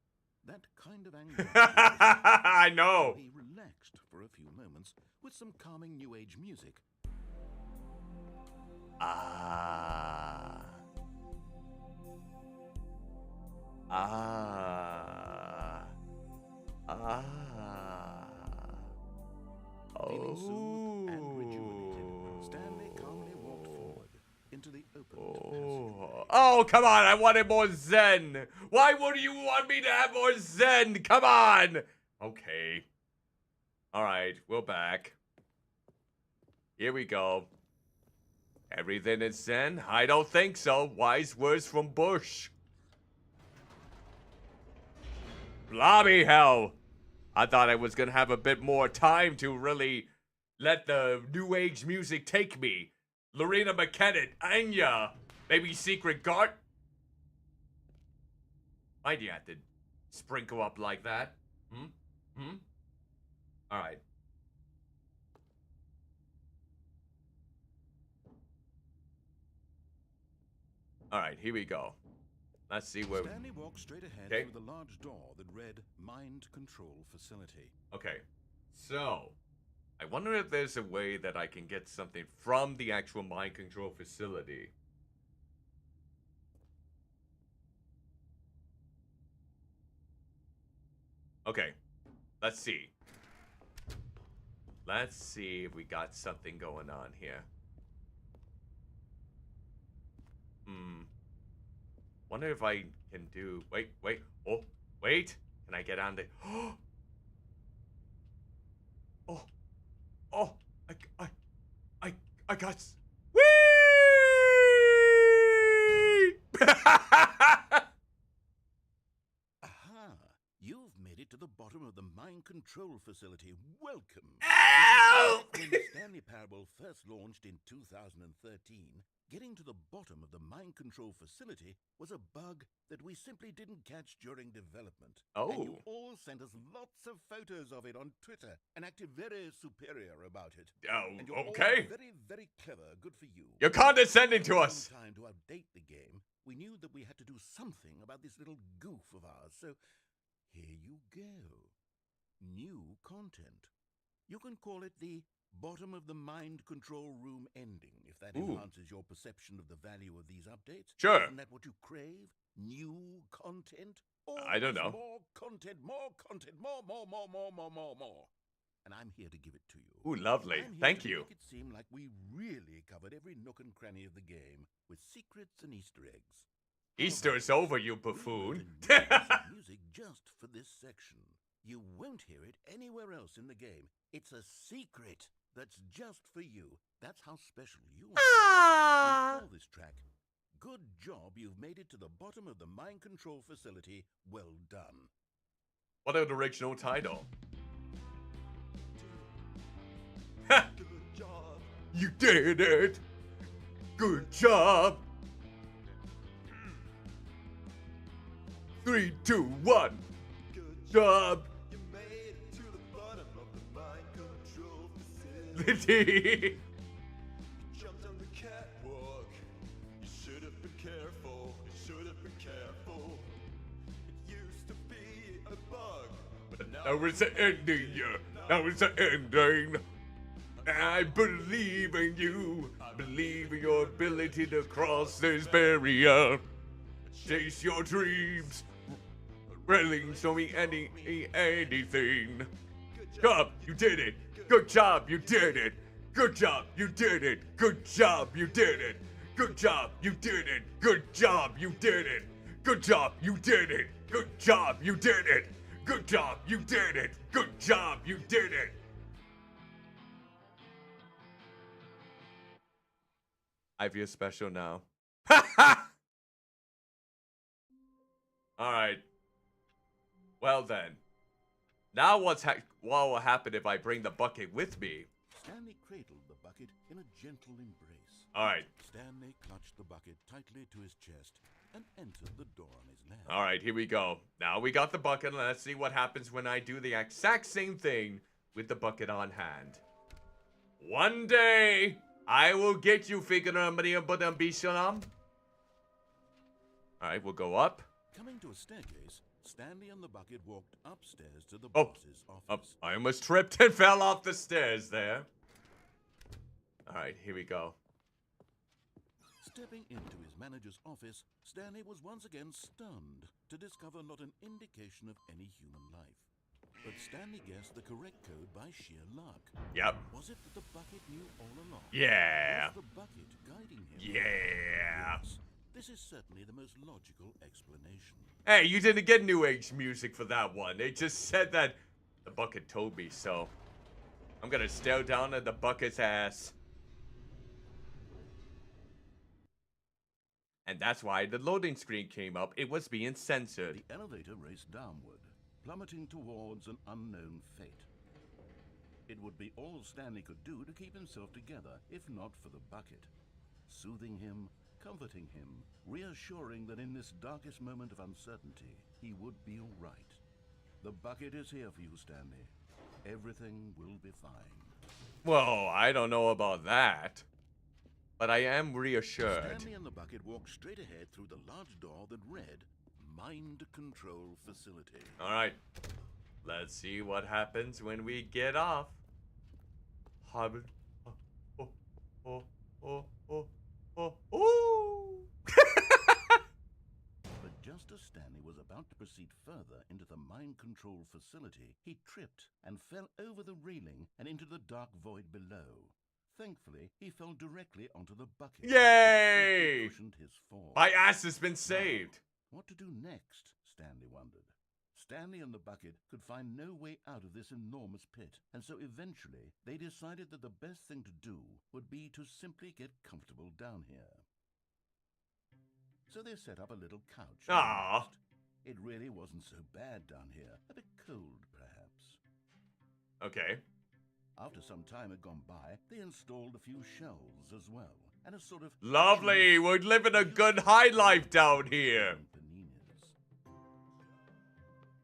That kind of anxiety. I know. So he relaxed for a few moments with some calming New Age music. Ah. Feeling soothed and Oh. rejuvenated, Stanley calmly walked forward into the open Oh. Oh, come on. I wanted more zen. Why would you want me to have more zen? Come on. Okay. All right. We're back. Here we go. Everything is zen? I don't think so. Wise words from Bush. Blobby hell. I thought I was gonna have a bit more time to really let the new age music take me. Lorena McKenna, Anya, maybe Secret Guard. Why'd you have to sprinkle up like that? Alright. Alright, here we go. Let's see where... Stanley walked straight ahead Okay. through the large door that read Mind Control Facility. Okay, so... I wonder if there's a way that I can get something from the actual mind control facility. Okay, let's see. Let's see if we got something going on here. Wonder if I can do... Wait. Oh, wait. Can I get on the... Oh, I got... Whee! Aha! You've made it to the bottom of the Mind Control Facility. Welcome! Ow! When Stanley Parable first launched in 2013, getting to the bottom of the Mind Control Facility was a bug that we simply didn't catch during development. And you Oh. all sent us lots of photos of it on Twitter and acted very superior about it. Oh, And you're all okay. very, very clever. Good for you. You're condescending to us. Time to update the game. We knew that we had to do something about this little goof of ours, so here you go. New content. You can call it the bottom of the mind control room ending, if that Ooh. enhances your perception of the value of these updates. Sure. Isn't that what you crave? New content? I don't know. More content, more. And I'm here to give it to you. Ooh, lovely. I'm here Thank to you. Make it seem like we really covered every nook and cranny of the game with secrets and Easter eggs. Easter's over, you We buffoon. wrote a new piece of music just for this section. You won't hear it anywhere else in the game. It's a secret that's just for you. That's how special you are. We call this track, Good Job You've Made It to the Bottom of the Mind Control Facility. Well done. What an original title. Good job. You did it. Good job. 3, 2, 1. Good Job. You made it to the bottom of the mind control facility. Lady. You jumped on the catwalk. You should have been careful. You should have been careful. It used to be a bug, but now That was the ending. That was the ending. I believe in you. Believe in your ability to cross this barrier. Chase your dreams. Really, show me anything. Good job, you did it. Good job, you did it. Good job, you did it. Good job, you did it. Good job, you did it. Good job, you did it. Good job, you did it. Good job, you did it. Good job, you did it. Good job, you did it. I feel special now. All right. Well then. Now what will happen if I bring the bucket with me? Stanley cradled the bucket in a gentle embrace. All right. Stanley clutched the bucket tightly to his chest and entered the door on his left. All right, here we go. Now we got the bucket. Let's see what happens when I do the exact same thing with the bucket on hand. One day, I will get you, All right, we'll go up. Coming to a staircase, Stanley and the bucket walked upstairs to the Oh, boss's Up. office. I almost tripped and fell off the stairs there. All right, here we go. Stepping into his manager's office, Stanley was once again stunned to discover not an indication of any human life. But Stanley guessed the correct code by sheer luck. Yep. Was it that the bucket knew all along? Yeah. Was the bucket guiding him? Yeah. Yes. This is certainly the most logical explanation. Hey, you didn't get New Age music for that one. They just said that the bucket told me, so I'm gonna stare down at the bucket's ass. And that's why the loading screen came up. It was being censored. The elevator raced downward, plummeting towards an unknown fate. It would be all Stanley could do to keep himself together, if not for the bucket. Soothing him, comforting him, reassuring that in this darkest moment of uncertainty, he would be all right. The bucket is here for you, Stanley. Everything will be fine. Whoa, I don't know about that. But I am reassured. Stanley and the bucket walked straight ahead through the large door that read, Mind Control Facility. Alright. Let's see what happens when we get off. Hobbit. Oh, oh, oh, oh, oh, oh. But just as Stanley was about to proceed further into the mind control facility, he tripped and fell over the railing and into the dark void below. Thankfully, he fell directly onto the bucket. Yay! Which cushioned his fall. My ass has been saved. What to do next? Stanley wondered. Stanley and the bucket could find no way out of this enormous pit, and so eventually they decided that the best thing to do would be to simply get comfortable down here. So they set up a little couch. and Aww. relaxed. It really wasn't so bad down here. A bit cold, perhaps. Okay. After some time had gone by, they installed a few shelves as well, and a sort of Lovely. We're living a good high life down here. Paninis.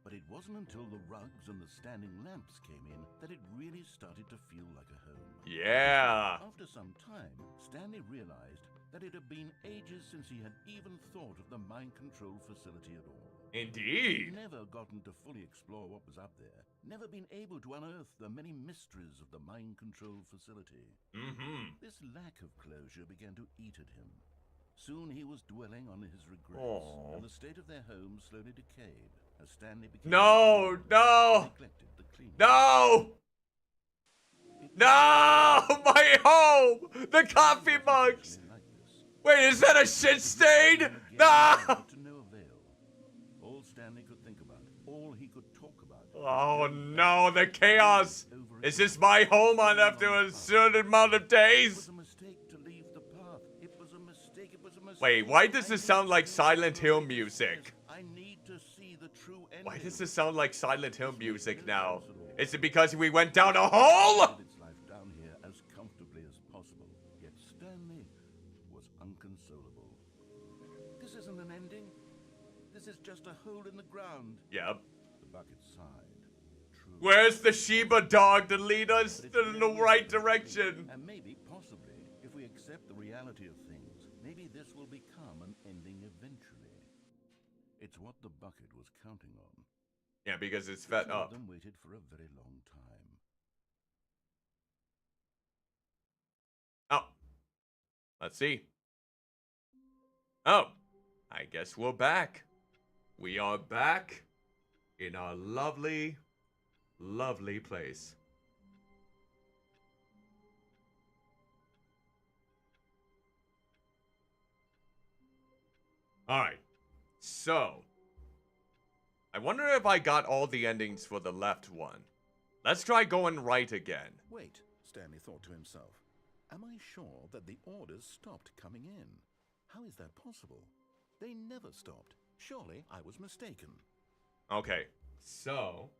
But it wasn't until the rugs and the standing lamps came in that it really started to feel like a home. Yeah. After some time, Stanley realized that it had been ages since he had even thought of the mind control facility at all. He'd Indeed. never gotten to fully explore what was up there, never been able to unearth the many mysteries of the mind control facility. Mm-hmm. This lack of closure began to eat at him. Soon he was dwelling on his regrets, Aw. and the state of their home slowly decayed as Stanley became No, no, neglected the cleaning. no, no, my home, the coffee mugs. Like this. Wait, is that a shit stain? No. But to no avail. All Stanley could think about, all he could talk about. Oh no, the chaos. Is this my home on after a certain amount of It was days? a mistake to leave the path. It was a mistake. It was a mistake. Wait, why does this sound like Silent Hill music? I need to see the true ending. Why does this sound like Silent Hill music now? Is it because we went down a hole? Lived its life down here as comfortably as possible. Yet Stanley was unconsolable. This isn't an ending. This is just a hole in the ground. Yep. The bucket sighed. True. Where's the Shiba dog to lead us in the right direction? And maybe, possibly, if we accept the reality of things, maybe this will become an ending eventually. It's what the bucket was counting on. Yeah, because it's The fed two of up. them waited for a very long time. Oh. Let's see. Oh. I guess we're back. We are back in our lovely, lovely place. Alright. So. I wonder if I got all the endings for the left one. Let's try going right again. Wait, Stanley thought to himself. Am I sure that the orders stopped coming in? How is that possible? They never stopped. Surely I was mistaken. Okay. So.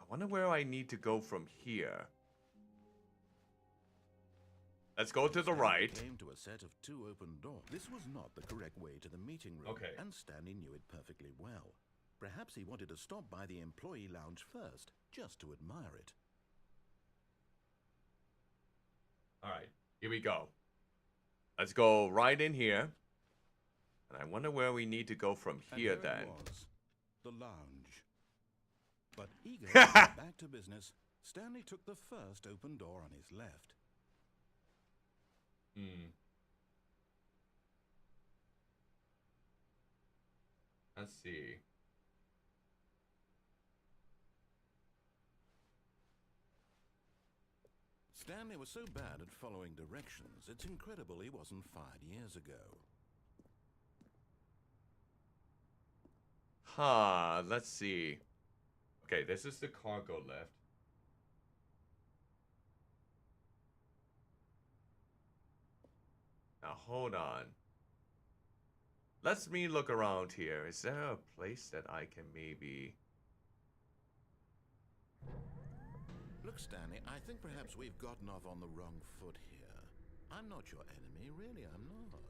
I wonder where I need to go from here. Let's go to the right. Came to a set of two open doors. This was not the correct way to the meeting room, Okay. and Stanley knew it perfectly well. Perhaps he wanted to stop by the employee lounge first, just to admire it. Alright, here we go. Let's go right in here. And I wonder where we need to go from And here there it then. was, the lounge. But eager to get back to business, Stanley took the first open door on his left. Let's see. Stanley was so bad at following directions, it's incredible he wasn't fired years ago. Huh, let's see. Okay, this is the cargo lift. Now, hold on. Let me look around here. Is there a place that I can maybe... Look, Stanley, I think perhaps we've gotten off on the wrong foot here. I'm not your enemy, really, I'm not.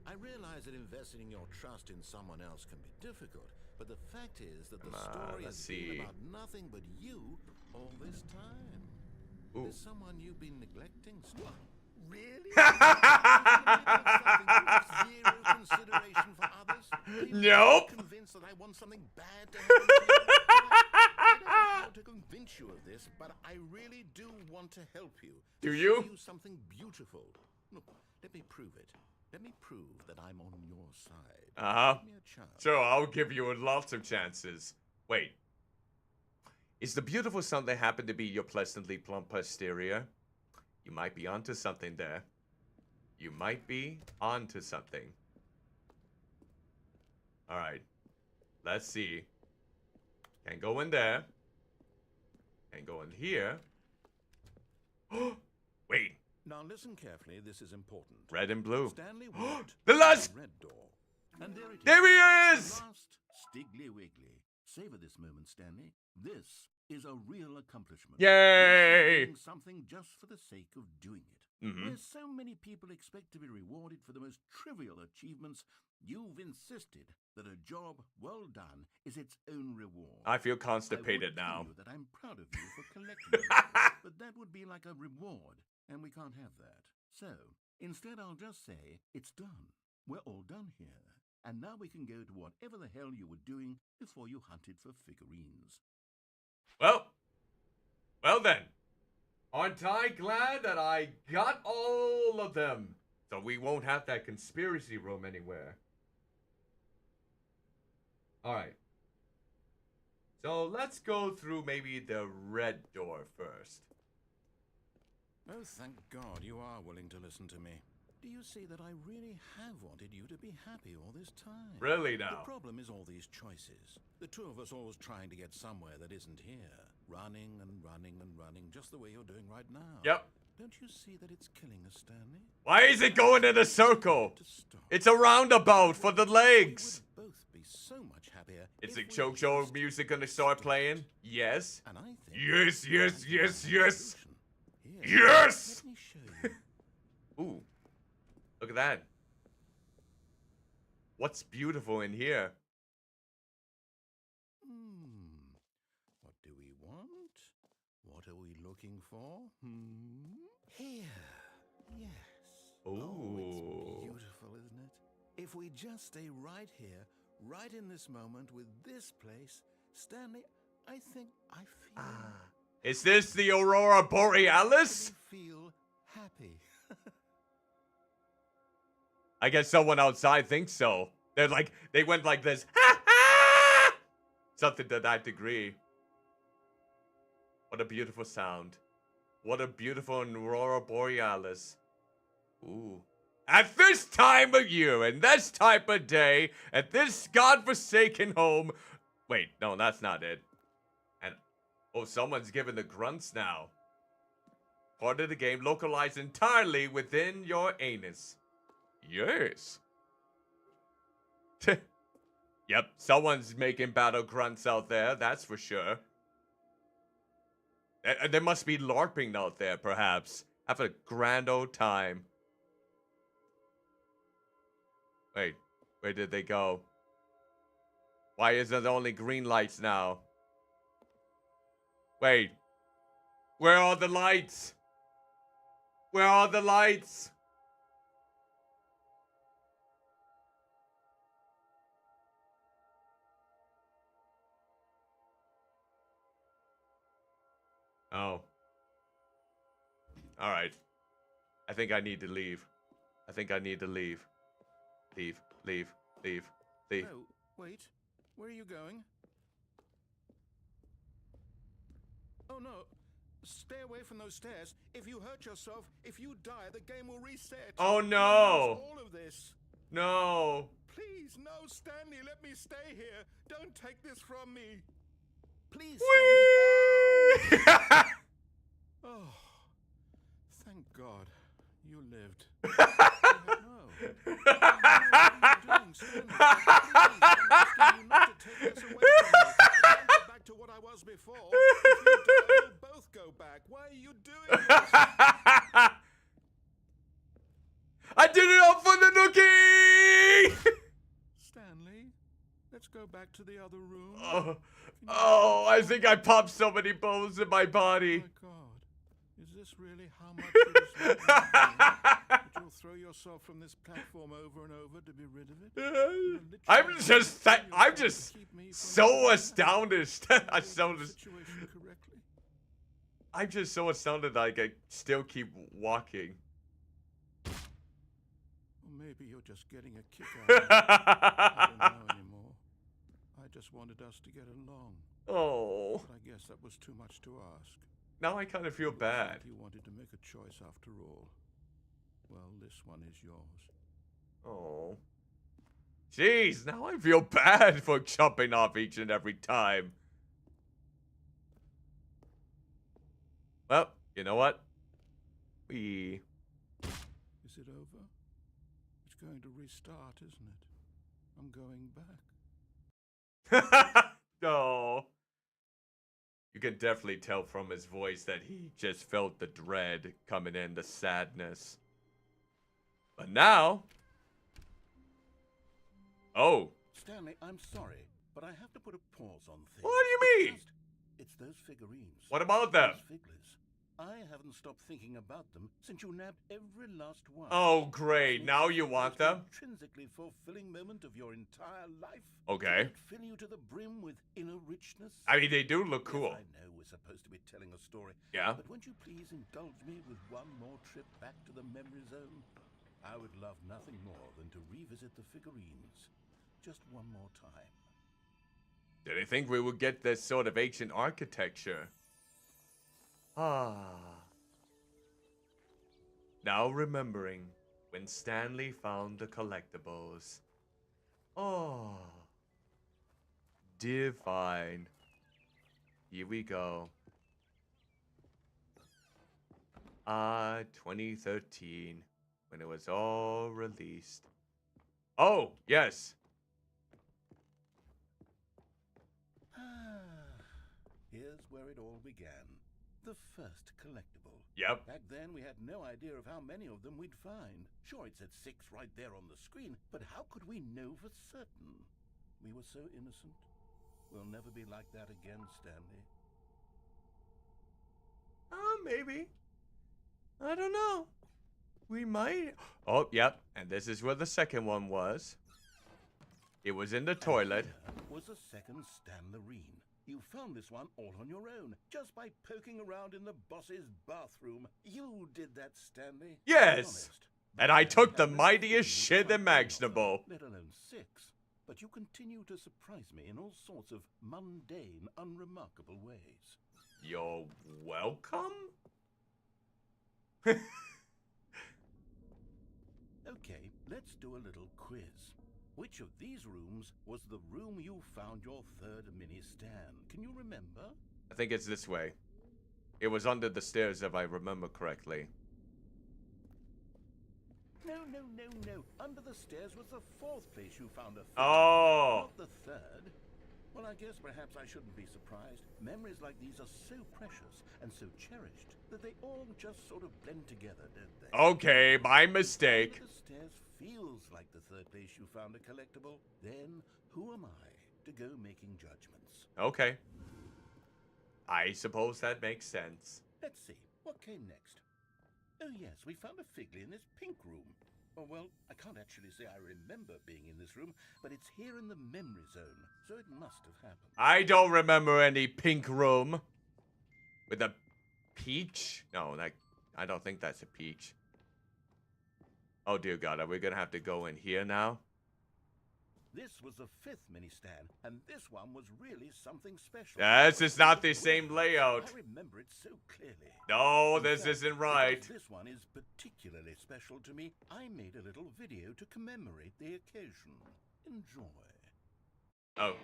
I realize that investing your trust in someone else can be difficult, but the fact is that the story has been about nothing but you all this time. Ooh. There's someone you've been neglecting, Stanley. Really? Zero consideration for others? Nope. Convinced that I want something bad to happen to you? I don't know how to convince you of this, but I really do want to help you. Do To you? show you something beautiful. Look, let me prove it. Let me prove that I'm on your side. Uh-huh. Give me a chance. So I'll give you lots of chances. Wait. Is the beautiful sound that happened to be your pleasantly plump posterior? You might be onto something there. You might be onto something. Alright. Let's see. Can't go in there. Can't go in here. Wait. Now listen carefully, this is important. Red and blue. Stanley walked The to last... red door. And there it is. There he The is! last Stiggly Wiggly. Savor this moment, Stanley. This is a real accomplishment. Yay! This is doing something just for the sake of doing it. Mhm. Where so many people expect to be rewarded for the most trivial achievements, you've insisted that a job well done is its own reward. I feel I constipated would tell now. you that I'm proud of you for collecting them, but that would be like a reward, and we can't have that. So, instead I'll just say, it's done. We're all done here. And now we can go to whatever the hell you were doing before you hunted for figurines. Well then. Aren't I glad that I got all of them? So we won't have that conspiracy room anywhere. Alright. So let's go through maybe the red door first. Oh, thank God you are willing to listen to me. Do you see that I really have wanted you to be happy all this time? Really now? The problem is all these choices. The two of us always trying to get somewhere that isn't here. Running and running and running, just the way you're doing right now. Yep. Don't you see that it's killing us, Stanley? Why is it going in a circle? To stop. It's a roundabout for the legs. We would both be so much happier. Is if the we JoJo just music gonna start playing? Yes. And I think Yes, yes, that's yes, the yes. solution. Here, Yes! let me show you. Ooh. Look at that. What's beautiful in here? What do we want? What are we looking for? Here. Yes. Oh, it's beautiful, isn't it? If we just stay right here, right in this moment with this place, Stanley, I think I feel... Is this the Aurora Borealis? I feel happy. I guess someone outside thinks so. They're like, they went like this. Ha ha! Something to that degree. What a beautiful sound. What a beautiful Aurora Borealis. Ooh. At this time of year, and this type of day, at this godforsaken home. Wait, no, that's not it. And, oh, someone's giving the grunts now. Part of the game localized entirely within your anus. Yes. Yep, someone's making battle grunts out there, that's for sure. There must be LARPing out there, perhaps. Have a grand old time. Wait, where did they go? Why isn't there only green lights now? Wait. Where are the lights? Where are the lights? Oh. Alright. I think I need to leave. I think I need to leave. Leave, leave, leave, leave. Oh, wait. Where are you going? Oh, no. Stay away from those stairs. If you hurt yourself, if you die, the game will reset. Oh, You'll no. lose all of this. No. Please, no, Stanley, let me stay here. Don't take this from me. Please, Stanley. Whee! Oh, thank God you lived. No. What are you doing, Stanley? Please, I'm asking you not to take this away from me. I can't go back to what I was before. If you die, we'll both go back. Why are you doing this? I did it all for the nookie! Stanley, let's go back to the other room. Oh, I think I popped so many bones in my body. My God, is this really how much you dislike me? That you'll throw yourself from this platform over and over to be rid of it? You'll I'm literally just, throw I'm yourself just to keep me from so doing that. astounded. I'm situation correctly. I'm just so astounded that I can still keep walking. Or maybe you're just getting a kick out of it. I don't know anymore. I just wanted us to get along. Oh, But I guess that was too much to ask. now I kind of feel Looks bad. like you wanted to make a choice after all. Well, this one is yours. Oh. Jeez, now I feel bad for jumping off each and every time. Well, you know what? We... Is it over? It's going to restart, isn't it? I'm going back. No. You can definitely tell from his voice that he just felt the dread coming in, the sadness. But now... Oh. Stanley, I'm sorry, but I have to put a pause on things. What do you mean? It's those figurines. What about them? Those figures. I haven't stopped thinking about them since you nabbed every last one. Oh, great. It's Now the you most want them? intrinsically fulfilling moment of your entire life. Okay. Did it fill you to the brim with inner richness? I mean, they do look cool. Yes, I know we're supposed to be telling a story. Yeah. But won't you please indulge me with one more trip back to the memory zone? I would love nothing more than to revisit the figurines. Just one more time. Did I think we would get this sort of ancient architecture? Ah. Now remembering when Stanley found the collectibles. Oh. Divine. Here we go. 2013. When it was all released. Oh, yes. Here's where it all began. The first collectible. Yep. Back then, we had no idea of how many of them we'd find. Sure, it said 6 right there on the screen, but how could we know for certain? We were so innocent. We'll never be like that again, Stanley. Maybe. I don't know. We might. Oh, yep. And this is where the second one was. It was in the toilet. Here was a second Stanlerine. You found this one all on your own, just by poking around in the boss's bathroom. You did that, Stanley. Yes. Be honest. And I took the Had no mightiest feeling shit quite imaginable. let alone 6. But you continue to surprise me in all sorts of mundane, unremarkable ways. You're welcome? Okay, let's do a little quiz. Which of these rooms was the room you found your third mini Stan? Can you remember? I think it's this way. It was under the stairs, if I remember correctly. No. Under the stairs was the 4th place you found a figure. Oh. Not the 3rd. Well, I guess perhaps I shouldn't be surprised. Memories like these are so precious and so cherished that they all just sort of blend together, don't they? Okay, my mistake. If the stairs feels like the 3rd place you found a collectible, then who am I to go making judgments? Okay. I suppose that makes sense. Let's see, what came next? Oh yes, we found a figly in this pink room. Oh, well, I can't actually say I remember being in this room, but it's here in the memory zone, so it must have happened. I don't remember any pink room. With a peach? No, I don't think that's a peach. Oh, dear God, are we gonna have to go in here now? This was the 5th mini-stand, and this one was really something special. This is not the same layout. I remember it so clearly. No, In this fact, isn't right. because this one is particularly special to me, I made a little video to commemorate the occasion. Enjoy. Oh.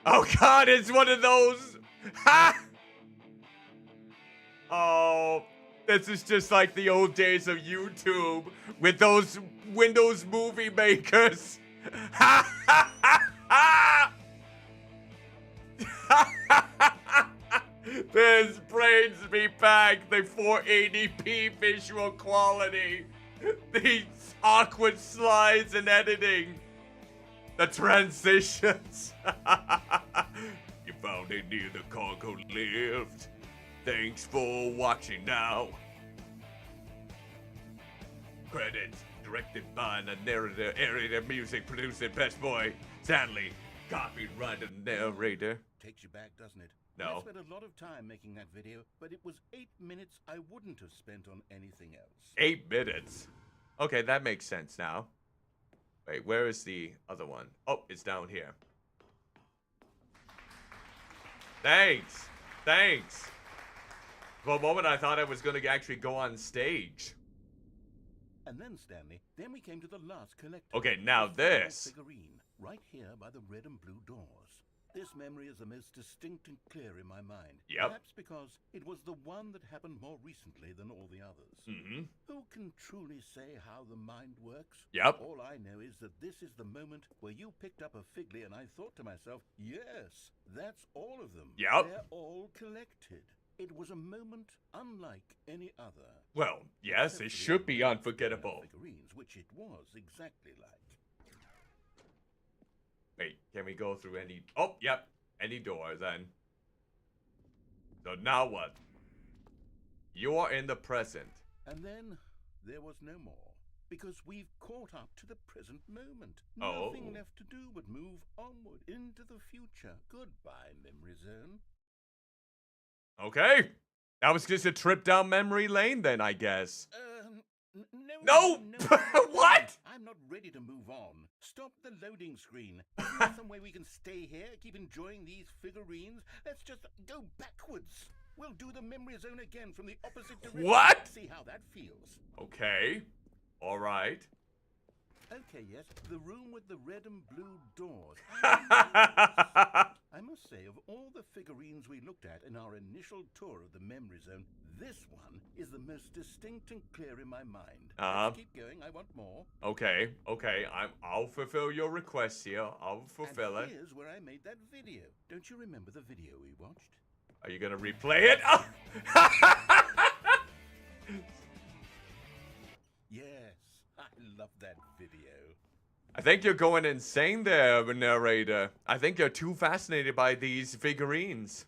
Oh God, it's one of those. Ha! Oh, this is just like the old days of YouTube with those Windows movie makers. Ha ha ha ha! This brings me back the 480p visual quality, these awkward slides and editing, the transitions. You found it near the cargo lift. Thanks for watching now. Credits directed by the narrator, narrator, music producer, best boy, Stanley. Copyrighted narrator. Takes you back, doesn't it? No. I spent a lot of time making that video, but it was 8 minutes I wouldn't have spent on anything else. 8 minutes. Okay, that makes sense now. Wait, where is the other one? Oh, it's down here. Thanks. Thanks. For a moment, I thought I was going to actually go on stage. And then, Stanley, then we came to the last collector. Okay, now The final this. figurine, right here by the red and blue doors. This memory is the most distinct and clear in my mind. Yep. Perhaps because it was the one that happened more recently than all the others. Mm-hmm. Who can truly say how the mind works? Yep. All I know is that this is the moment where you picked up a Figley and I thought to myself, yes, that's all of them. Yep. They're all collected. It was a moment unlike any other. Well, yes, it should be unforgettable. Figurines, which it was exactly like. Wait, can we go through any... Oh, yep. Any door, then. So now what? You are in the present. And then there was no more. Because we've caught up to the present moment. Oh. Nothing left to do but move onward into the future. Goodbye, Memory Zone. Okay. That was just a trip down memory lane then, I guess. No! What? I'm not ready to move on. Stop the loading screen. Isn't there some way we can stay here, keep enjoying these figurines? Let's just go backwards. We'll do the Memory Zone again from the opposite direction. What? See how that feels. Okay. All right. Okay, yes, the room with the red and blue doors. I must say, of all the figurines we looked at in our initial tour of the Memory Zone, this one is the most distinct and clear in my mind. Let's keep going, I want more. Okay, okay, I'll fulfill your request here. I'll fulfill And it. here's where I made that video. Don't you remember the video we watched? Are you gonna replay it? Oh! Yes, I love that video. I think you're going insane there, narrator. I think you're too fascinated by these figurines.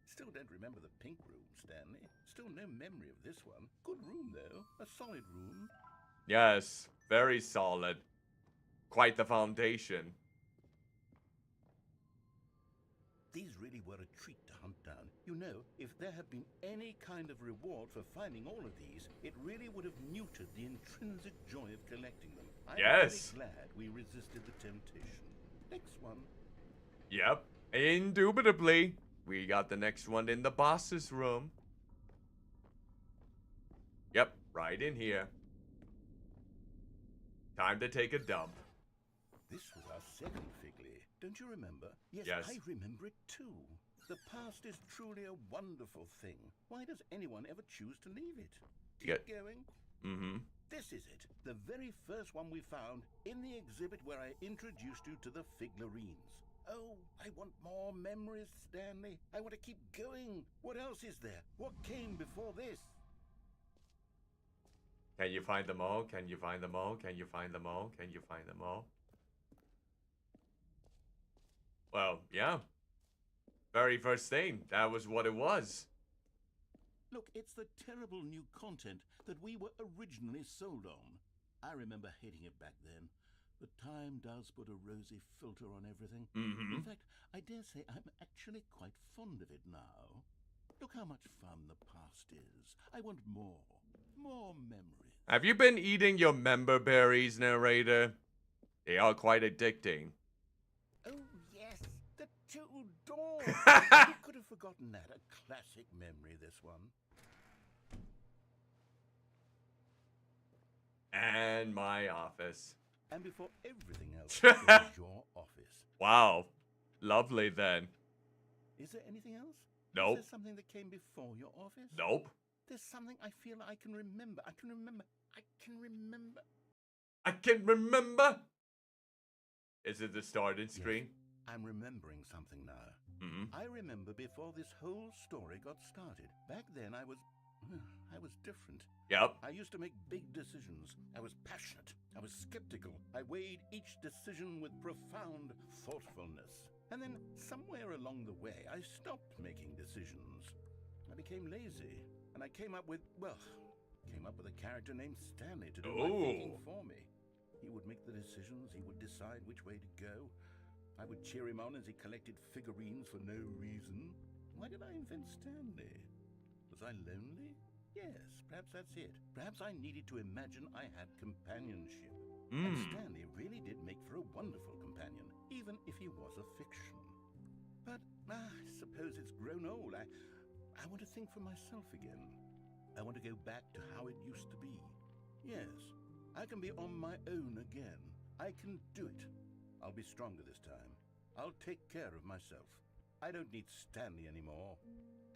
Still don't remember the pink room, Stanley. Still no memory of this one. Good room, though. A solid room. Yes, very solid. Quite the foundation. These really were a treat to hunt down. You know, if there had been any kind of reward for finding all of these, it really would have muted the intrinsic joy of collecting them. I'm Yes. very glad we resisted the temptation. Next one. Yep, indubitably. We got the next one in the boss's room. Yep, right in here. Time to take a dump. This was our second Figley. Don't you remember? Yes. I remember it too. The past is truly a wonderful thing. Why does anyone ever choose to leave it? Keep going. Mm-hmm. This is it. The very first one we found in the exhibit where I introduced you to the figurines. Oh, I want more memories, Stanley. I want to keep going. What else is there? What came before this? Can you find them all? Can you find them all? Can you find them all? Can you find them all? Well, yeah. Very first thing. That was what it was. Look, it's the terrible new content that we were originally sold on. I remember hating it back then. But time does put a rosy filter on everything. Mm-hmm. In fact, I dare say I'm actually quite fond of it now. Look how much fun the past is. I want more. More memories. Have you been eating your member berries, narrator? They are quite addicting. Oh, yes, the two doors. Who could have forgotten that? A classic memory, this one. And my office. And before everything else, there's your office. Wow. Lovely then. Is there anything else? Nope. Is there something that came before your office? Nope. There's something I feel I can remember. I can remember. I can remember. Is it the starting screen? Yes, I'm remembering something now. Mm-hmm. I remember before this whole story got started. Back then I was different. Yep. I used to make big decisions. I was passionate. I was skeptical. I weighed each decision with profound thoughtfulness. And then somewhere along the way, I stopped making decisions. I became lazy. And I came up with a character named Stanley to do my thinking for me. He would make the decisions. He would decide which way to go. I would cheer him on as he collected figurines for no reason. Why did I invent Stanley? Was I lonely? Yes, perhaps that's it. Perhaps I needed to imagine I had companionship. And Stanley really did make for a wonderful companion, even if he was a fiction. But I suppose it's grown old. I want to think for myself again. I want to go back to how it used to be. Yes, I can be on my own again. I can do it. I'll be stronger this time. I'll take care of myself. I don't need Stanley anymore.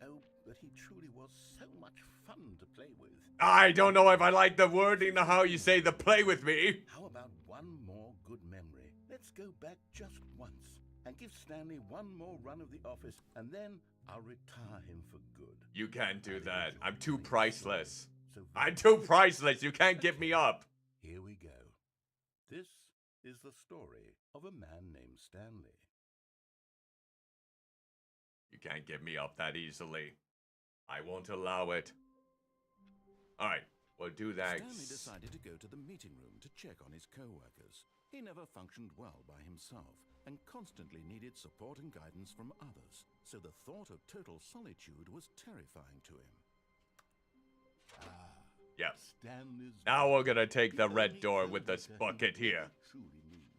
Oh, but he truly was so much fun to play with. I don't know if I like the wording of how you say the play with me. How about one more good memory? Let's go back just once and give Stanley one more run of the office, and then I'll retire him for good. You can't do that. I'm too priceless. So I'm too priceless. You can't give me up. here we go. This is the story of a man named Stanley. You can't get me up that easily. I won't allow it. Alright, we'll do that. Stanley decided to go to the meeting room to check on his co-workers. He never functioned well by himself and constantly needed support and guidance from others, so the thought of total solitude was terrifying to him. Yep. Stanley's Now we're gonna take the the red only door with this co-worker he bucket here. truly need.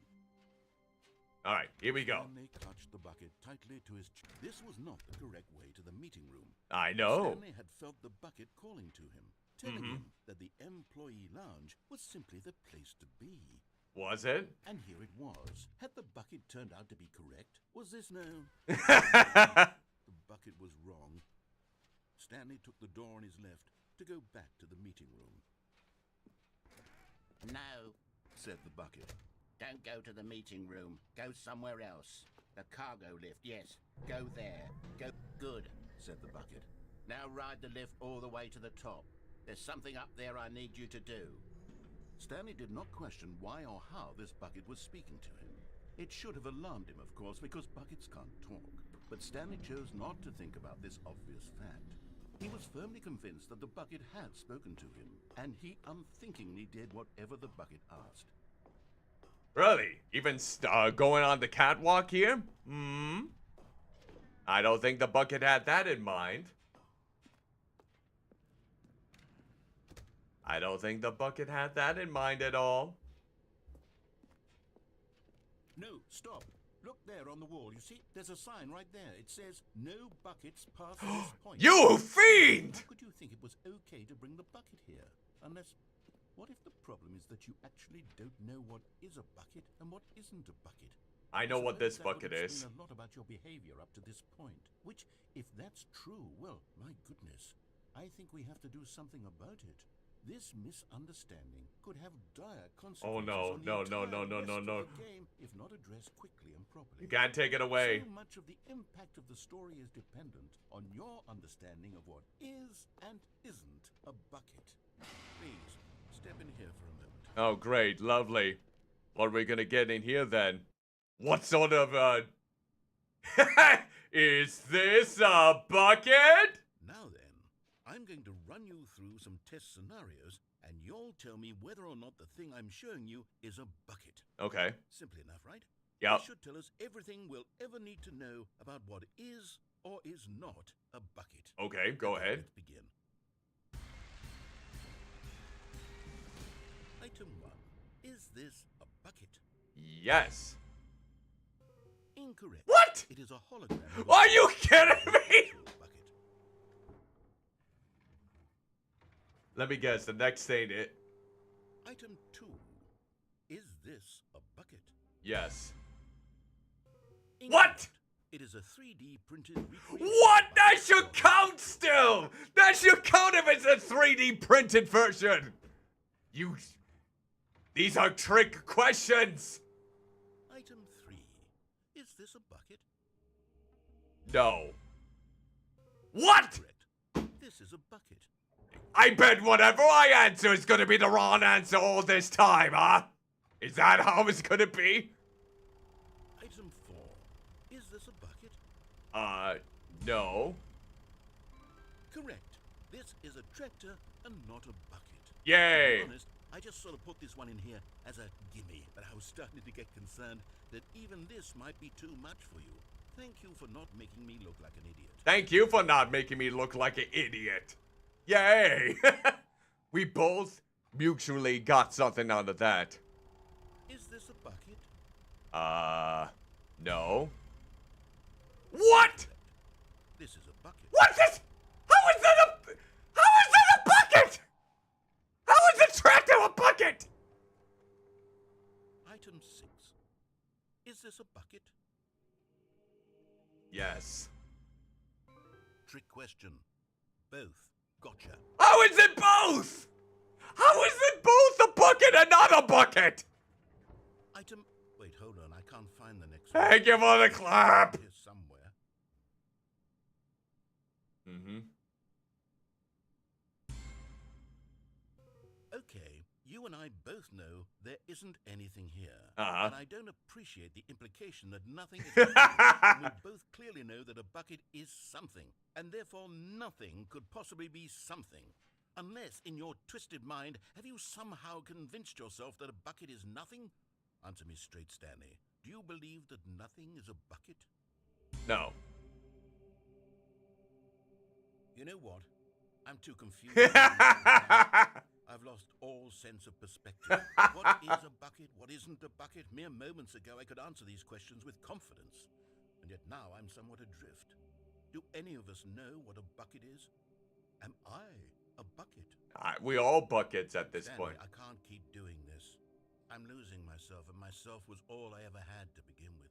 Alright, here we go. Stanley clutched the bucket tightly to his chest. This was not the correct way to the meeting room. I know. Stanley had felt the bucket calling to him, telling him that the employee lounge was simply the place to be. Was it? And here it was. Had the bucket turned out to be correct? Was this no? The bucket was wrong. Stanley took the door on his left to go back to the meeting room. No, Said the bucket. don't go to the meeting room. Go somewhere else. The cargo lift, yes. Go there. Go. Good, Said the bucket. now ride the lift all the way to the top. There's something up there I need you to do. Stanley did not question why or how this bucket was speaking to him. It should have alarmed him, of course, because buckets can't talk. But Stanley chose not to think about this obvious fact. He was firmly convinced that the bucket had spoken to him, and he unthinkingly did whatever the bucket asked. Really? Even going on the catwalk here? I don't think the bucket had that in mind. I don't think the bucket had that in mind at all. No, stop. Look there on the wall. You see, there's a sign right there. It says, "No buckets past this point." You fiend! How could you think it was okay to bring the bucket here? Unless, what if the problem is that you actually don't know what is a bucket and what isn't a bucket? I know what this Suppose that would bucket is. explain a lot about your behavior up to this point. Which, if that's true, well, my goodness, I think we have to do something about it. This misunderstanding could have dire consequences. Oh, no, on the no, entire no, no, rest no, of no. the game, if not addressed quickly and properly. You can't take it away. So much of the impact of the story is dependent on your understanding of what is and isn't a bucket. Please, step in here for a moment. Oh, great. Lovely. What are we gonna get in here then? What sort of, is this a bucket? Now then, I'm going to run you through some test scenarios, and you'll tell me whether or not the thing I'm showing you is a bucket. Okay. Simple enough, right? Yep. It should tell us everything we'll ever need to know about what is or is not a bucket. Okay, go ahead. Let's begin. Item 1. Is this a bucket? Yes. Incorrect. What? It is a hologram. of a Are you kidding me? actual bucket. Let me guess. The next thing it. Item 2. Is this a bucket? Yes. Incorrect. What? It is a 3D printed recreation. What? of That a should bucket. count still. That should count if it's a 3D printed version. You. These are trick questions. Item 3. Is this a bucket? No. What? Correct. This is a bucket. I bet whatever I answer is gonna be the wrong answer all this time, huh? Is that how it's gonna be? Item 4. Is this a bucket? No. Correct. This is a tractor and not a bucket. Yay. To be honest, I just sort of put this one in here as a gimme, but I was starting to get concerned that even this might be too much for you. Thank you for not making me look like an idiot. Thank you for not making me look like an idiot. Yay. We both mutually got something out of that. Is this a bucket? No. What? This is a bucket. What's this? How is that a bucket? How is a tractor a bucket? Item 6. Is this a bucket? Yes. Trick question. Both. Gotcha. How is it both? How is it both a bucket and not a bucket? Item... Wait, hold on. I can't find the next one. Thank you for the clap. Here somewhere. Mm-hmm. Okay, you and I both know there isn't anything here. Uh-huh. And I don't appreciate the implication that nothing is a bucket. And we both clearly know that a bucket is something. And therefore nothing could possibly be something. Unless, in your twisted mind, have you somehow convinced yourself that a bucket is nothing? Answer me straight, Stanley. Do you believe that nothing is a bucket? No. You know what? I'm too confused. I've lost all sense of perspective. What is a bucket? What isn't a bucket? Mere moments ago, I could answer these questions with confidence. And yet now I'm somewhat adrift. Do any of us know what a bucket is? Am I a bucket? We all buckets at this Stanley, point. I can't keep doing this. I'm losing myself, and myself was all I ever had to begin with.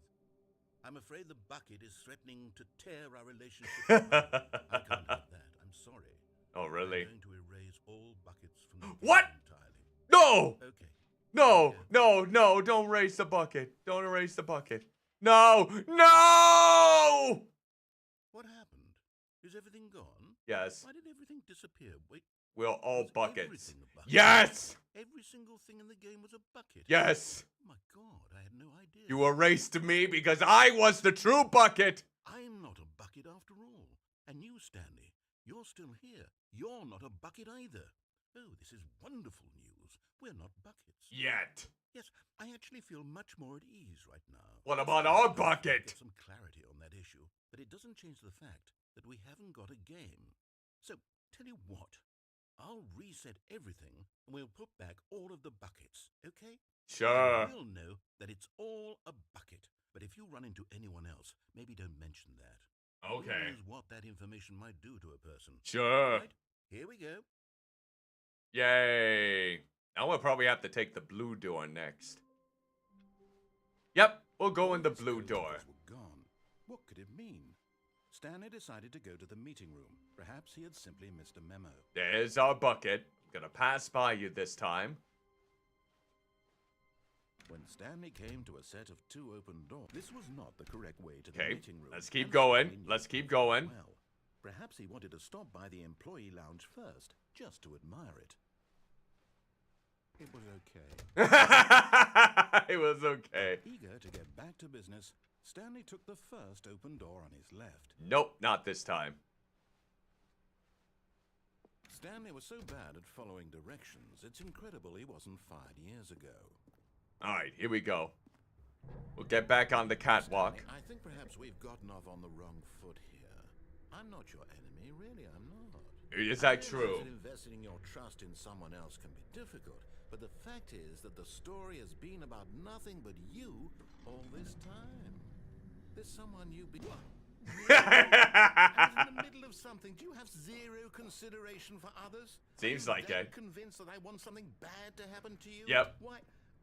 I'm afraid the bucket is threatening to tear our relationship apart. I can't have that. I'm sorry. Oh, really? I'm going to erase all buckets from the What? game entirely. No! Okay. No! No! No! Don't erase the bucket. Don't erase the bucket. No! No! What happened? Is everything gone? Yes. Why did everything disappear? Wait, We're all was buckets. everything a bucket? Yes! Every single thing in the game was a bucket. Yes! Oh my God, I had no idea. You erased me because I was the true bucket! I'm not a bucket after all. And you, Stanley, you're still here. You're not a bucket either. Oh, this is wonderful news. We're not buckets. Yet. Yes, I actually feel much more at ease right now. What about our Get bucket? some clarity on that issue, but it doesn't change the fact that we haven't got a game. So, tell you what, I'll reset everything and we'll put back all of the buckets, okay? Sure. We'll know that it's all a bucket. But if you run into anyone else, maybe don't mention that. Who Okay. knows what that information might do to a person? Sure. Right? Here we go. Yay. Now we'll probably have to take the blue door next. Yep, we'll go in the blue door. Were gone. What could it mean? Stanley decided to go to the meeting room. Perhaps he had simply missed a memo. There's our bucket. Gonna pass by you this time. When Stanley came to a set of 2 open doors, this was not the correct way to the Okay, meeting room. let's keep and going. Stanley knew Let's it keep quite going. Well, perhaps he wanted to stop by the employee lounge first, just to admire it. It was okay. It was okay. Eager to get back to business, Stanley took the first open door on his left. Nope, not this time. Stanley was so bad at following directions, it's incredible he wasn't fired years ago. Alright, here we go. We'll get back on the catwalk. Stanley, I think perhaps we've gotten off on the wrong foot here. I'm not your enemy, really, I'm not. Is I that realize true? that investing your trust in someone else can be difficult, But the fact is that the story has been about nothing but you all this time. There's someone you've been... I was in the middle of something. Do you have zero consideration for others? Seems Are you like that it. convinced that I want something bad to happen to you? Yep. Why,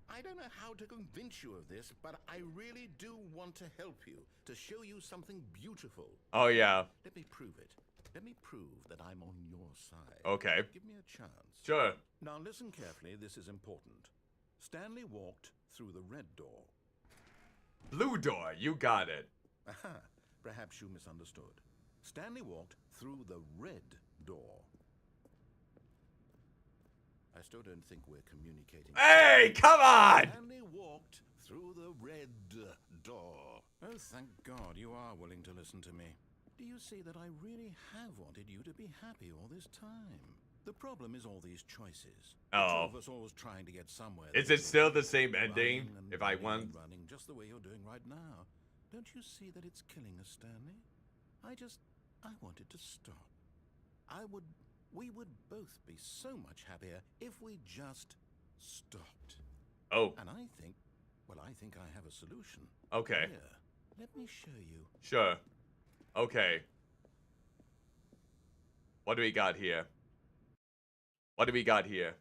I don't know how to convince you of this, but I really do want to help you, to show you something beautiful. Oh, yeah. Let me prove it. Let me prove that I'm on your side. Okay. Give me a chance. Sure. Now listen carefully, this is important. Stanley walked through the red door. Blue door. You got it. Aha, perhaps you misunderstood. Stanley walked through the red door. I still don't think we're communicating. Hey, come on! Stanley walked through the red door. Oh, thank God you are willing to listen to me. Do you see that I really have wanted you to be happy all this time? The problem is all these choices. The two Oh. of us always trying to get somewhere. Is it still the same ending? If I want... running just the way you're doing right now. Don't you see that it's killing us, Stanley? I wanted to stop. We would both be so much happier if we just stopped. Oh, And I think I have a solution. okay. Here, let me show you. Sure. Okay. What do we got here? What do we got here?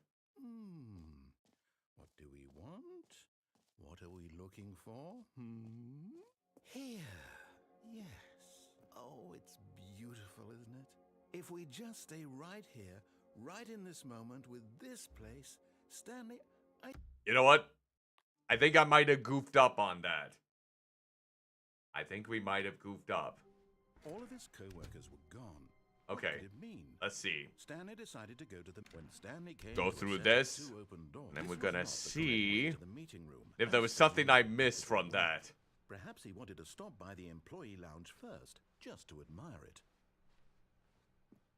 What do we want? What are we looking for? Here. Yes. Oh, it's beautiful, isn't it? If we just stay right here, right in this moment with this place, Stanley, You know what? I think I might have goofed up on that. I think we might have goofed up. all of his co-workers were gone. Okay. What did it mean? Let's see. Stanley decided to go to the... When Stanley came Go to a through set of this, two open doors, and then this we're was gonna not the correct see way to the meeting room, if there as was Stanley something I wanted missed to from do. that. Perhaps he wanted to stop by the employee lounge first, just to admire it.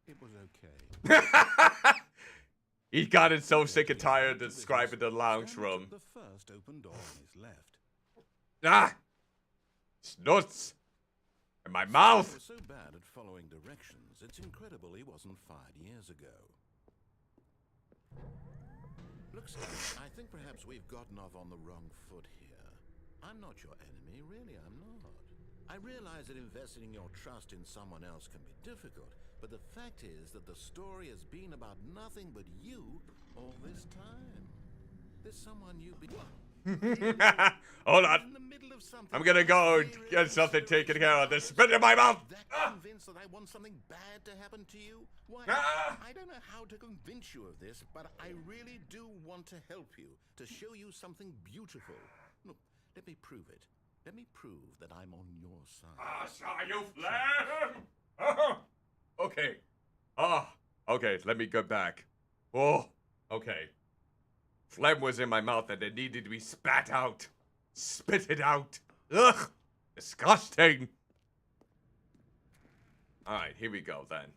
It was okay. He got it so sick and tired of describing the lounge Stanley room. took the first open door on his left. Ah! It's nuts! In my He mouth! was so bad at following directions, it's incredible he wasn't fired years ago. Look, Stanley, I think perhaps we've gotten off on the wrong foot here. I'm not your enemy, really, I'm not. I realize that investing your trust in someone else can be difficult, but the fact is that the story has been about nothing but you all this time. There's someone you've been... Hold on. In the middle of something. I'm gonna go get something taken care of. There's spit in my mouth! That convinced that I want something bad to happen to you? Why, Ah! I don't know how to convince you of this, but I really do want to help you, to show you something beautiful. Look, let me prove it. Let me prove that I'm on your side. Ah, saw you, Flem! Oh, okay. Ah, okay, let me go back. Oh, okay. Phlegm was in my mouth and it needed to be spat out. Spit it out. Ugh! Disgusting! Alright, here we go then.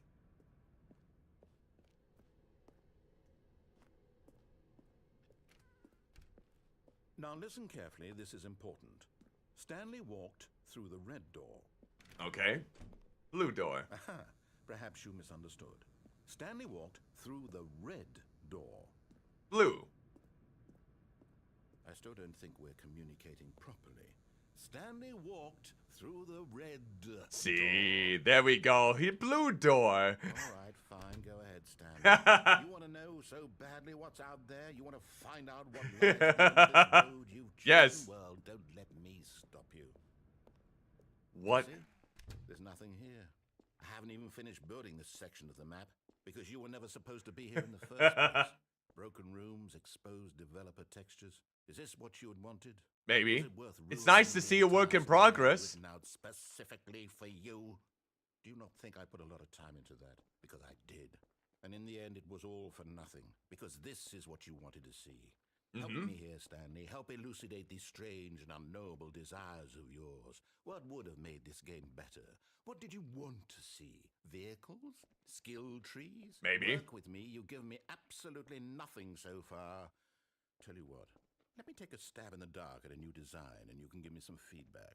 Now listen carefully, this is important. Stanley walked through the red door. Okay. Blue door. Aha, perhaps you misunderstood. Stanley walked through the red door. Blue. I still don't think we're communicating properly. Stanley walked through the red See, there we go. Blue door. All right, fine. Go ahead, Stanley. You want to know so badly what's out there? You want to find out what lies beyond this road you've chosen? Yes. Well, don't let me stop you. What? See? There's nothing here. I haven't even finished building this section of the map because you were never supposed to be here in the first place. Broken rooms, exposed developer textures. Is this what you had wanted? Maybe. Was it worth It's ruining nice to the see a work in entire story progress. written out specifically for you? Do you not think I put a lot of time into that? Because I did. And in the end, it was all for nothing. Because this is what you wanted to see. Help me here, Stanley. Help elucidate these strange and unknowable desires of yours. What would have made this game better? What did you want to see? Vehicles? Skill trees? Maybe. Work with me. You've given me absolutely nothing so far. Tell you what. Let me take a stab in the dark at a new design and you can give me some feedback.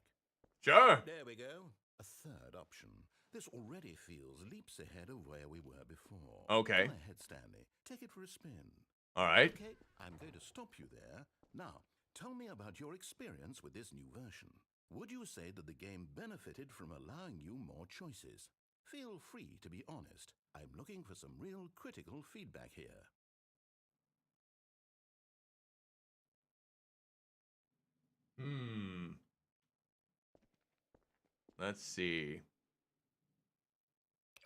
Sure. There we go. A third option. This already feels leaps ahead of where we were before. Okay. Go ahead, Stanley. Take it for a spin. All right. Okay, I'm going to stop you there. Now, tell me about your experience with this new version. Would you say that the game benefited from allowing you more choices? Feel free to be honest. I'm looking for some real critical feedback here. Let's see.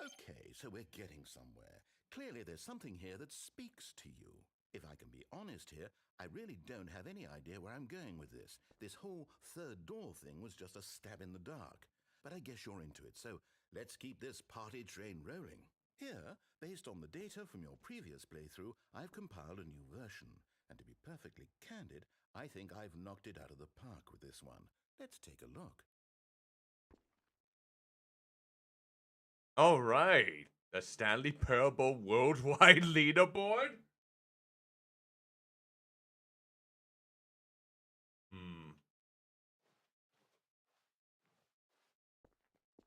Okay, so we're getting somewhere. Clearly there's something here that speaks to you. If I can be honest here, I really don't have any idea where I'm going with this. This whole third door thing was just a stab in the dark. But I guess you're into it, so let's keep this party train rolling. Here, based on the data from your previous playthrough, I've compiled a new version. And to be perfectly candid, I think I've knocked it out of the park with this one. Let's take a look. All right. The Stanley Parable Worldwide Leaderboard?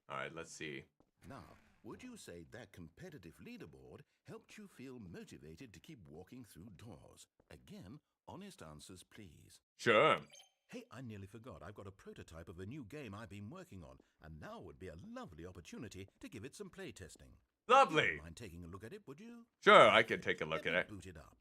All right, let's see. Now, would you say that competitive leaderboard helped you feel motivated to keep walking through doors? Again, honest answers, please. Sure. Hey, I nearly forgot. I've got a prototype of a new game I've been working on, and now would be a lovely opportunity to give it some playtesting. Lovely. You wouldn't mind taking a look at it, would you? Sure, I can take a look Let at me it. boot it up.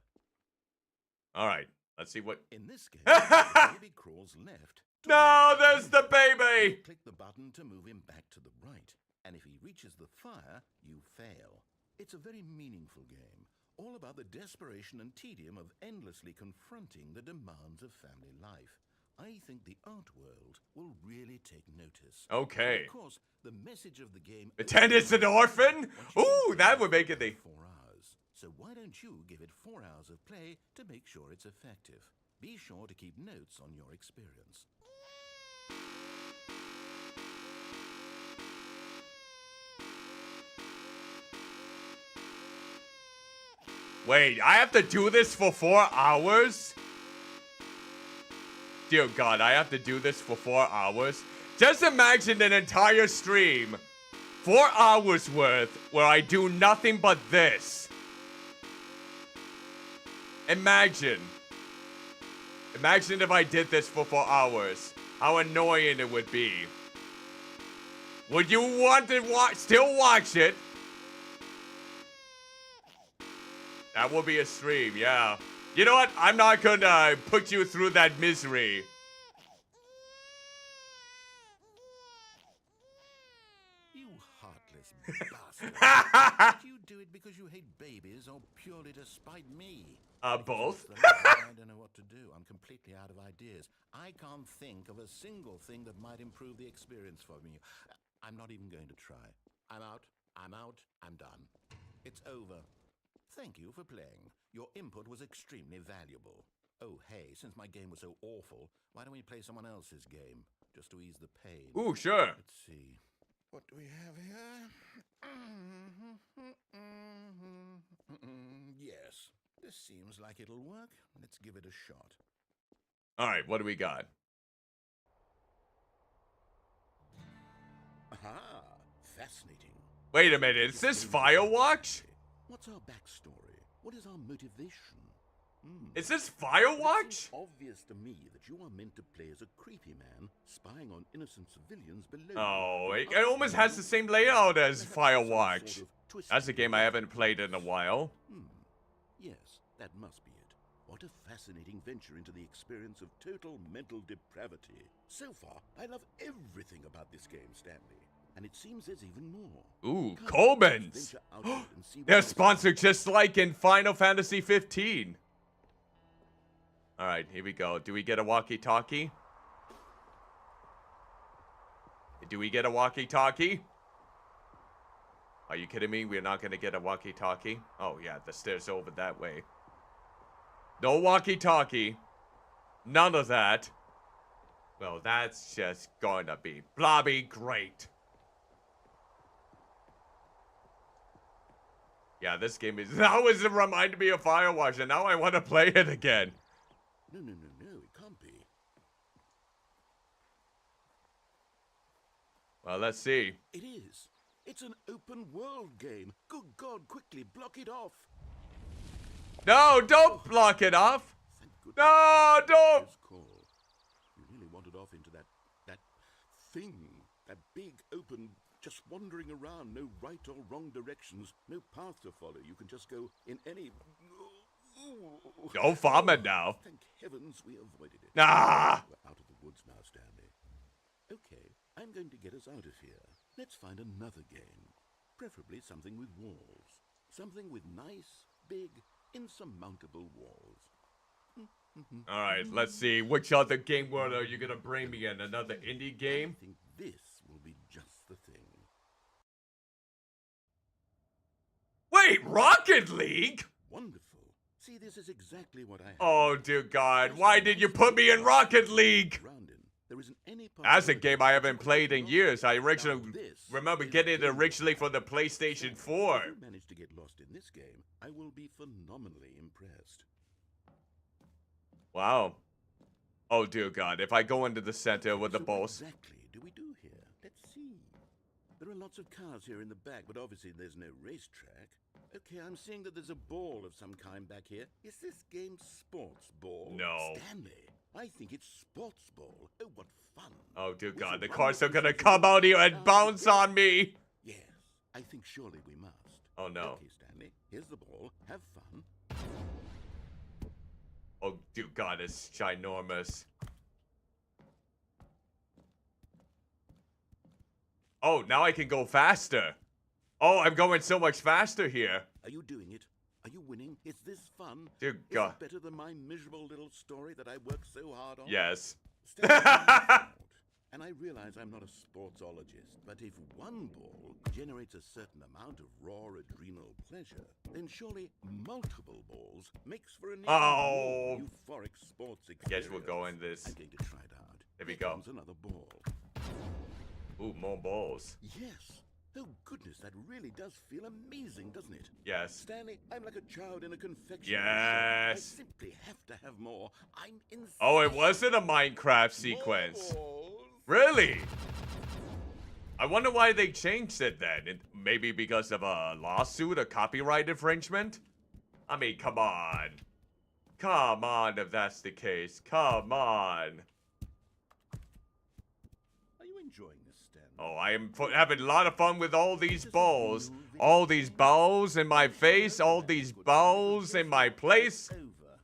All right, let's see what... In this game, the baby crawls left. No, there's the baby! Click the button to move him back to the right. And if he reaches the fire, you fail. It's a very meaningful game, all about the desperation and tedium of endlessly confronting the demands of family life. I think the art world will really take notice. Okay. Of course, the message of the game... Pretend it's an orphan? Ooh, that would make it the... 4 hours. So why don't you give it 4 hours of play to make sure it's effective? Be sure to keep notes on your experience. Wait, I have to do this for 4 hours? Dear God, I have to do this for 4 hours? Just imagine an entire stream, 4 hours worth, where I do nothing but this. Imagine. Imagine if I did this for 4 hours. How annoying it would be. Would you want to still watch it? That will be a stream, yeah. You know what? I'm not gonna put you through that misery. You heartless bastard. Did you do it because you hate babies or purely to spite me? Both. I don't know what to do. I'm completely out of ideas. I can't think of a single thing that might improve the experience for me. I'm not even going to try. I'm out. I'm done. It's over. Thank you for playing. Your input was extremely valuable. Oh, hey, since my game was so awful, why don't we play someone else's game? Just to ease the pain. Ooh, sure. Let's see. What do we have here? Yes. This seems like it'll work. Let's give it a shot. All right, what do we got? Aha! Fascinating. Wait a minute, is this Firewatch? What's our backstory? What is our motivation? Is this It Firewatch? seems obvious to me that you are meant to play as a creepy man spying on innocent civilians below you. Oh, it almost has the same layout as Firewatch. That's a game I haven't played in a while. Yes, that must be it. What a fascinating venture into the experience of total mental depravity. So far, I love everything about this game, Stanley. And it seems there's even more. Ooh, Come, Coleman's. let's venture outward and see what They're else sponsored just like in Final Fantasy 15. All right, here we go. Do we get a walkie-talkie? Do we get a walkie-talkie? Are you kidding me? We're not going to get a walkie-talkie? Oh, yeah, the stairs over that way. No walkie-talkie. None of that. Well, that's just going to be blobby great. Yeah, this game is... Now it's reminded me of Firewatch, and now I want to play it again. No, it can't be. Well, let's see. It is. It's an open world game. Good God, quickly block it off. No, don't block it off. Thank goodness. No, don't. Close call. You really wandered off into that thing, that big open, just wandering around, no right or wrong directions, no path to follow. You can just go in any. Go vomit now. Thank heavens we avoided it. Ah. We're out of the woods now, Stanley. Okay, I'm going to get us out of here. Let's find another game. Preferably something with walls. Something with nice, big, insurmountable walls. All right, let's see. Which other game world are you gonna bring me in? Another indie game? I think this will be just the thing. Wait, Rocket League? Wonderful. See, this is exactly what I have. Oh, dear God. Why did you put me in Rocket League? There isn't any That's a game I haven't played in years. I originally remember getting it originally from the PlayStation 4. If you manage to get lost in this game, I will be phenomenally impressed. Wow. Oh, dear God. If I go into the center with the balls. What exactly do we do here? Let's see. There are lots of cars here in the back, but obviously there's no racetrack. Okay, I'm seeing that there's a ball of some kind back here. Is this game sports ball? No. Stanley, I think it's sports ball. Oh, what fun. Oh, dear God. The cars are gonna come out here and bounce on me. Yes, I think surely we must. Oh, no. Okay, Stanley, here's the ball. Have fun. Oh, dear God. It's ginormous. Oh, now I can go faster. Oh, I'm going so much faster here. Are you doing it? Are you winning? Is this fun? Dear Is God. it better than my miserable little story that I worked so hard on? Yes. And I realize I'm not a sportsologist, but if one ball generates a certain amount of raw adrenal pleasure, then surely multiple balls makes for an even more euphoric sports experience. I guess we'll go in this. I'm going to try it out. There we Here go. comes another ball. Ooh, more balls. Yes. Oh, goodness, that really does feel amazing, doesn't it? Yes. Stanley, I'm like a child in a confectionery Yes. shop. I simply have to have more. I'm insane. Oh, it wasn't a Minecraft sequence. More balls. Really? I wonder why they changed it then. Maybe because of a lawsuit, a copyright infringement? I mean, come on. Come on, if that's the case. Come on. Are you enjoying this, Stanley? Oh, I am having a lot of fun with all these balls. All these balls in my face. All these balls in my place. Over.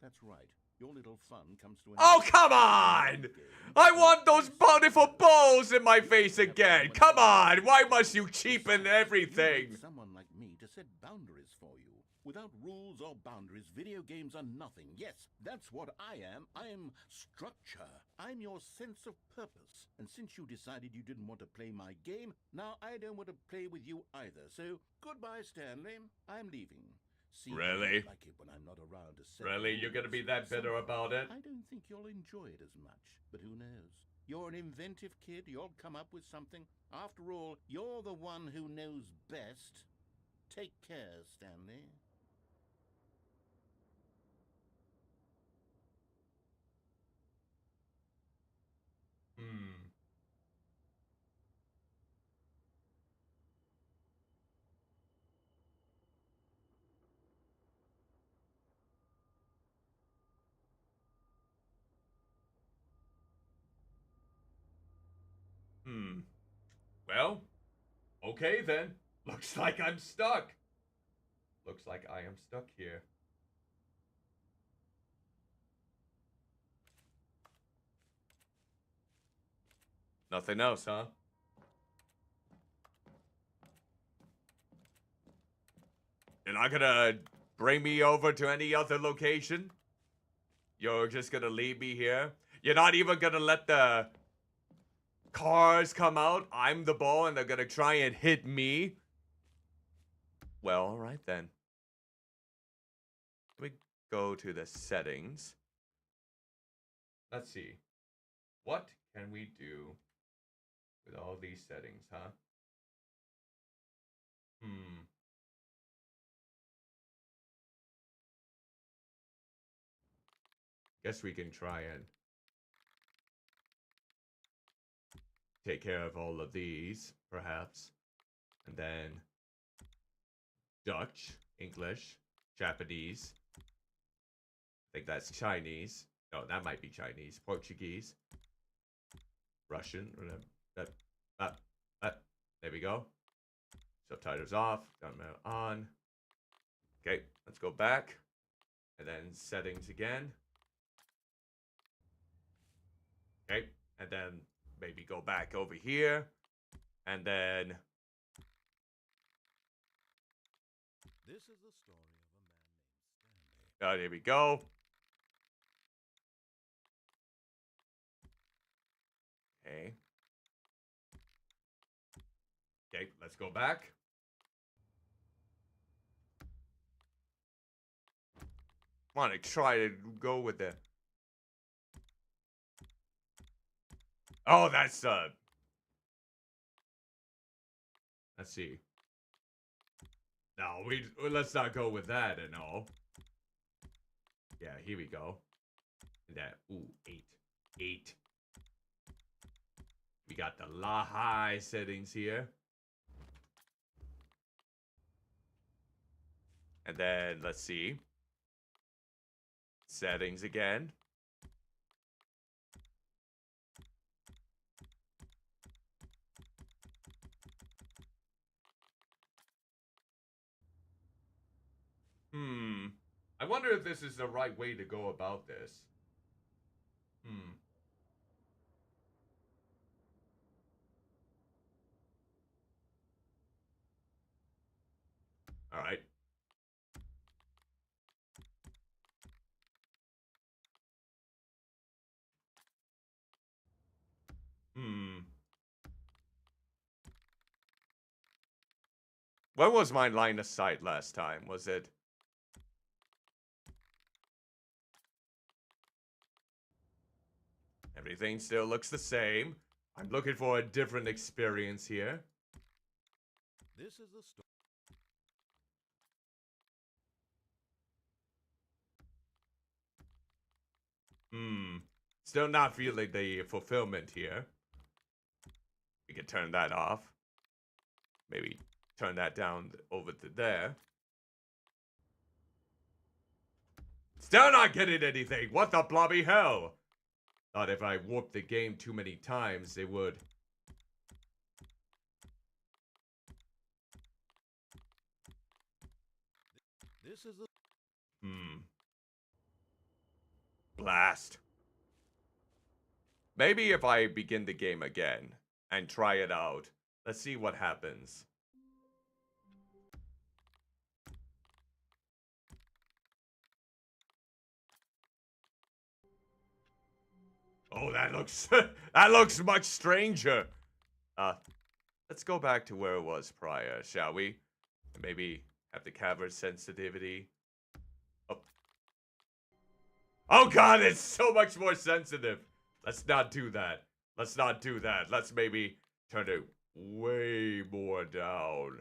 That's right. Your little fun comes to an Oh, end. come on! I want those bountiful balls in my face again. Come on, why must you cheapen You everything? need someone like me to set boundaries for you. Without rules or boundaries, video games are nothing. Yes, that's what I am. I am structure. I'm your sense of purpose. And since you decided you didn't want to play my game, now I don't want to play with you either. So, goodbye, Stanley. I'm leaving. See, Really? I like it when I'm not around to set Really? You're gonna be rules. that bitter Somehow, about it? I don't think you'll enjoy it as much, but who knows? You're an inventive kid. You'll come up with something. After all, you're the one who knows best. Take care, Stanley. Hmm. Hmm. Well, okay then. Looks like I'm stuck. Looks like I am stuck here. Nothing else, huh? You're not gonna bring me over to any other location? You're just gonna leave me here? You're not even gonna let the cars come out? I'm the ball and they're gonna try and hit me? Well, alright then. Let me go to the settings. Let's see. What can we do with all these settings, huh? Guess we can try and take care of all of these, perhaps. And then Dutch, English, Japanese. I think that's Chinese. No, that might be Chinese. Portuguese. Russian. There we go. Subtitles off. Download on. Okay, let's go back. And then settings again. Okay, and then maybe go back over here. And then... This is the story of a man named Stanley. there we go. Okay. Okay, let's go back. Want to try to go with the... Oh, that's let's see. No, let's not go with that and all. Yeah, here we go. That 8. We got the high settings here. And then let's see. Settings again. I wonder if this is the right way to go about this. All right. What was my line of sight last time? Was it... Everything still looks the same. I'm looking for a different experience here. This is the story. Still not feeling the fulfillment here. We can turn that off. Maybe turn that down over to there. Still not getting anything. What the bloody hell? Thought if I warped the game too many times, it would. This is the... Blast. Maybe if I begin the game again and try it out. Let's see what happens. Oh, that looks that looks much stranger. Let's go back to where it was prior, shall we? Maybe have the camera sensitivity. Oh god, it's so much more sensitive. Let's not do that. Let's not do that. Let's maybe turn it way more down.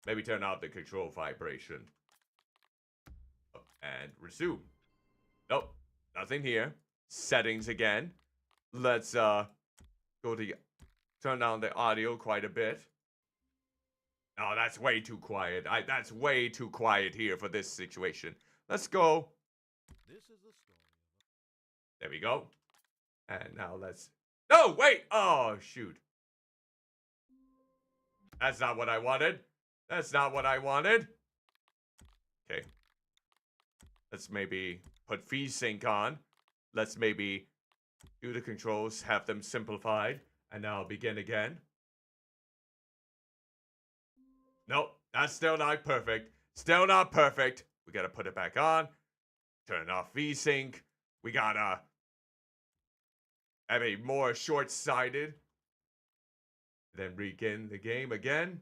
Maybe turn off the control vibration. And resume. Nope, nothing here. Settings again. Let's go to turn down the audio quite a bit. Oh, that's way too quiet. That's way too quiet here for this situation. Let's go. This is the story. There we go. And now let's... No, wait! Oh, shoot. That's not what I wanted. That's not what I wanted. Okay. Let's maybe put VSync on. Let's maybe do the controls, have them simplified, and now begin again. Nope, that's still not perfect. Still not perfect. We gotta put it back on. Turn off VSync. We gotta have a more short-sighted. Then begin the game again.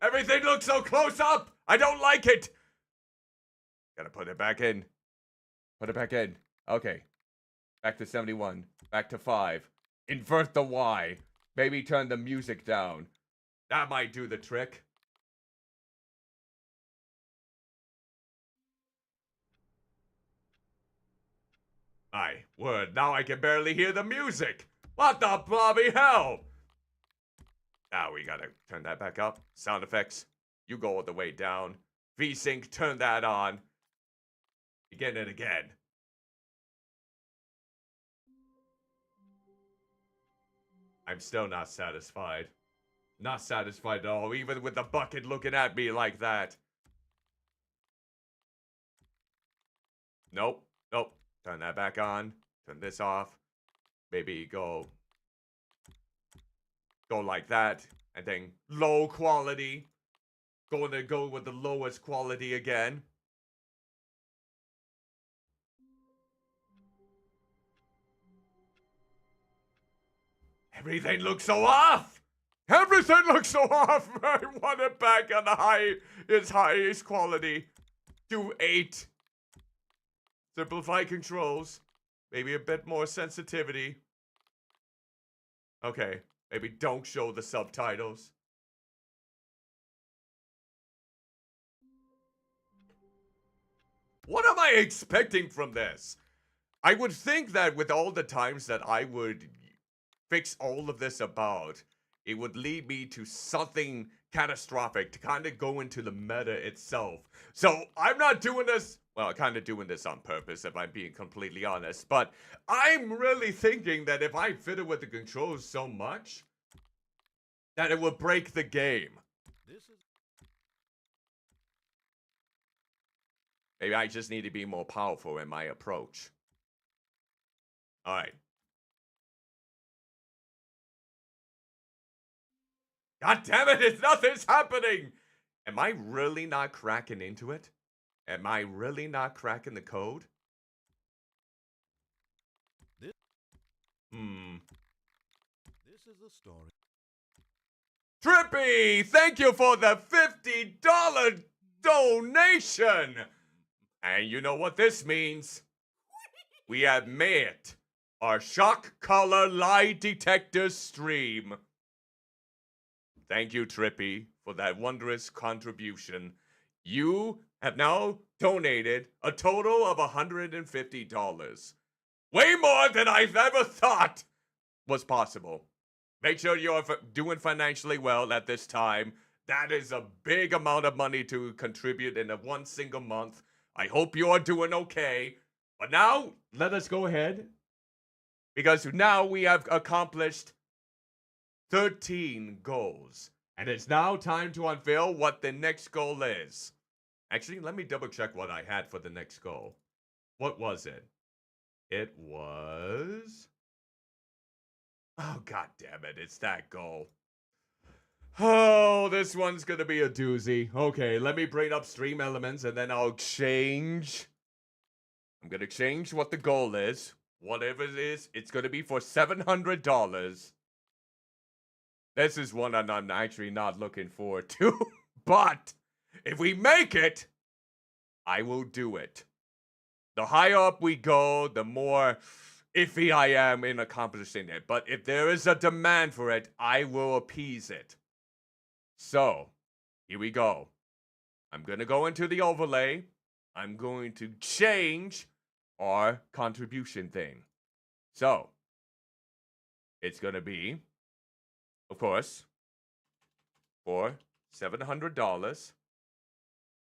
Everything looks so close up! I don't like it! Gotta put it back in. Put it back in. Okay. Back to 71. Back to 5. Invert the Y. Maybe turn the music down. That might do the trick. My word, now I can barely hear the music. What the bloody hell? Now we gotta turn that back up. Sound effects. You go all the way down. VSync, turn that on. Again and again. I'm still not satisfied. Not satisfied at all, even with the bucket looking at me like that. Nope. Nope. Turn that back on. Turn this off. Maybe go like that. And then low quality. Going to go with the lowest quality again. Everything looks so off! Everything looks so off! I want it back on the highest quality. Do 8. Simplify controls. Maybe a bit more sensitivity. Okay, maybe don't show the subtitles. What am I expecting from this? I would think that with all the times that I would fix all of this about, it would lead me to something catastrophic to kind of go into the meta itself. So I'm not doing this, well, kind of doing this on purpose if I'm being completely honest, but I'm really thinking that if I fiddle with the controls so much, that it would break the game. Maybe I just need to be more powerful in my approach. Alright. God damn it, nothing's happening! Am I really not cracking into it? Am I really not cracking the code? This is the story. Trippy, thank you for the $50 donation! And you know what this means? We have made our shock color lie detector stream. Thank you, Trippy, for that wondrous contribution. You have now donated a total of $150. Way more than I've ever thought was possible. Make sure you're doing financially well at this time. That is a big amount of money to contribute in a one single month. I hope you are doing okay. But now, let us go ahead. Because now we have accomplished 13 goals. And it's now time to unveil what the next goal is. Actually, let me double check what I had for the next goal. What was it? It was... Oh, god damn it, it's that goal. Oh, this one's gonna be a doozy. Okay, let me bring up stream elements and then I'll change. I'm gonna change what the goal is. Whatever it is, it's gonna be for $700. This is one I'm actually not looking forward to. But if we make it, I will do it. The higher up we go, the more iffy I am in accomplishing it. But if there is a demand for it, I will appease it. So, here we go. I'm going to go into the overlay. I'm going to change our contribution thing. So, it's going to be, of course, for $700.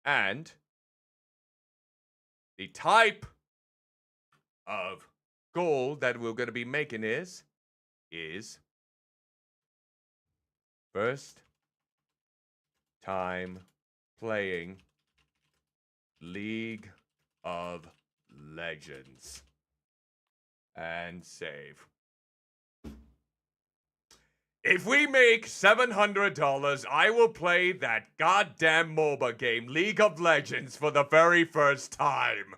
And the type of goal that we're going to be making is first time playing League of Legends. And save. If we make $700, I will play that goddamn MOBA game, League of Legends, for the very first time.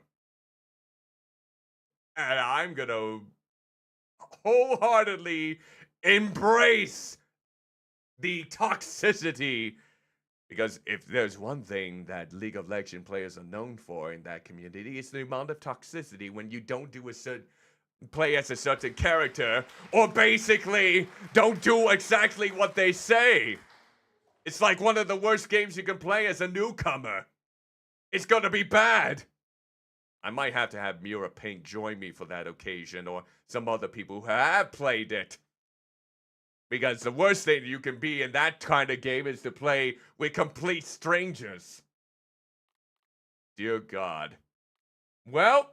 And I'm gonna wholeheartedly embrace the toxicity. Because if there's one thing that League of Legends players are known for in that community, it's the amount of toxicity when you don't do play as a certain character, or basically don't do exactly what they say. It's like one of the worst games you can play as a newcomer. It's gonna be bad. I might have to have Mura Pink join me for that occasion, or some other people who have played it. Because the worst thing you can be in that kind of game is to play with complete strangers. Dear God. Well,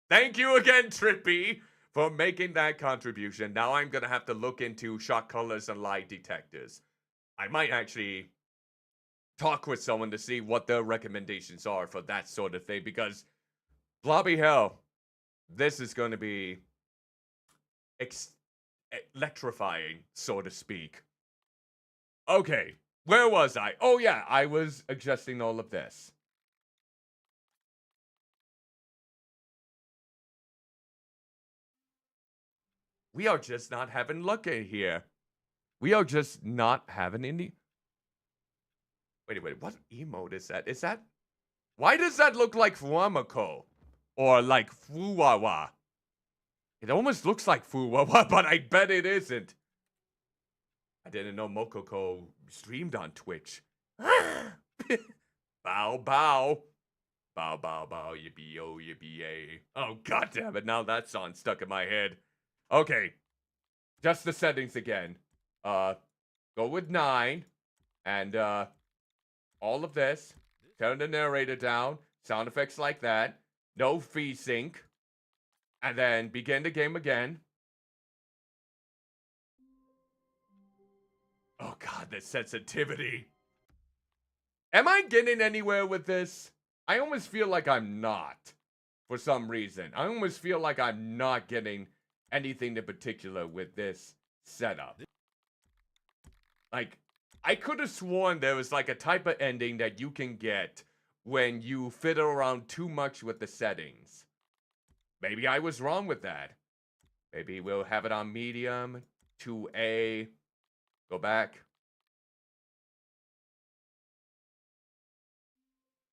thank you again, Trippy, for making that contribution. Now I'm going to have to look into shot colors and lie detectors. I might actually talk with someone to see what their recommendations are for that sort of thing. Because, blobby hell, this is going to be electrifying, so to speak. Okay, where was I? Oh yeah, I was adjusting all of this. We are just not having luck in here. We are just not having any... Wait, what emote is that? Is that... Why does that look like Fuamako? Or like Fuwawa? It almost looks like Fuwawa, but I bet it isn't. I didn't know Mokoko streamed on Twitch. Bow, bow. Bow, bow, bow, yippee-yo, yippee-yay. Oh, goddammit, now that song's stuck in my head. Okay, just the settings again. Go with 9, and, all of this. Turn the narrator down, sound effects like that. No V-sync. And then begin the game again. Oh god, the sensitivity. Am I getting anywhere with this? I almost feel like I'm not. For some reason. I almost feel like I'm not getting anything in particular with this setup. Like, I could have sworn there was like a type of ending that you can get when you fiddle around too much with the settings. Maybe I was wrong with that. Maybe we'll have it on medium, 2A. Go back.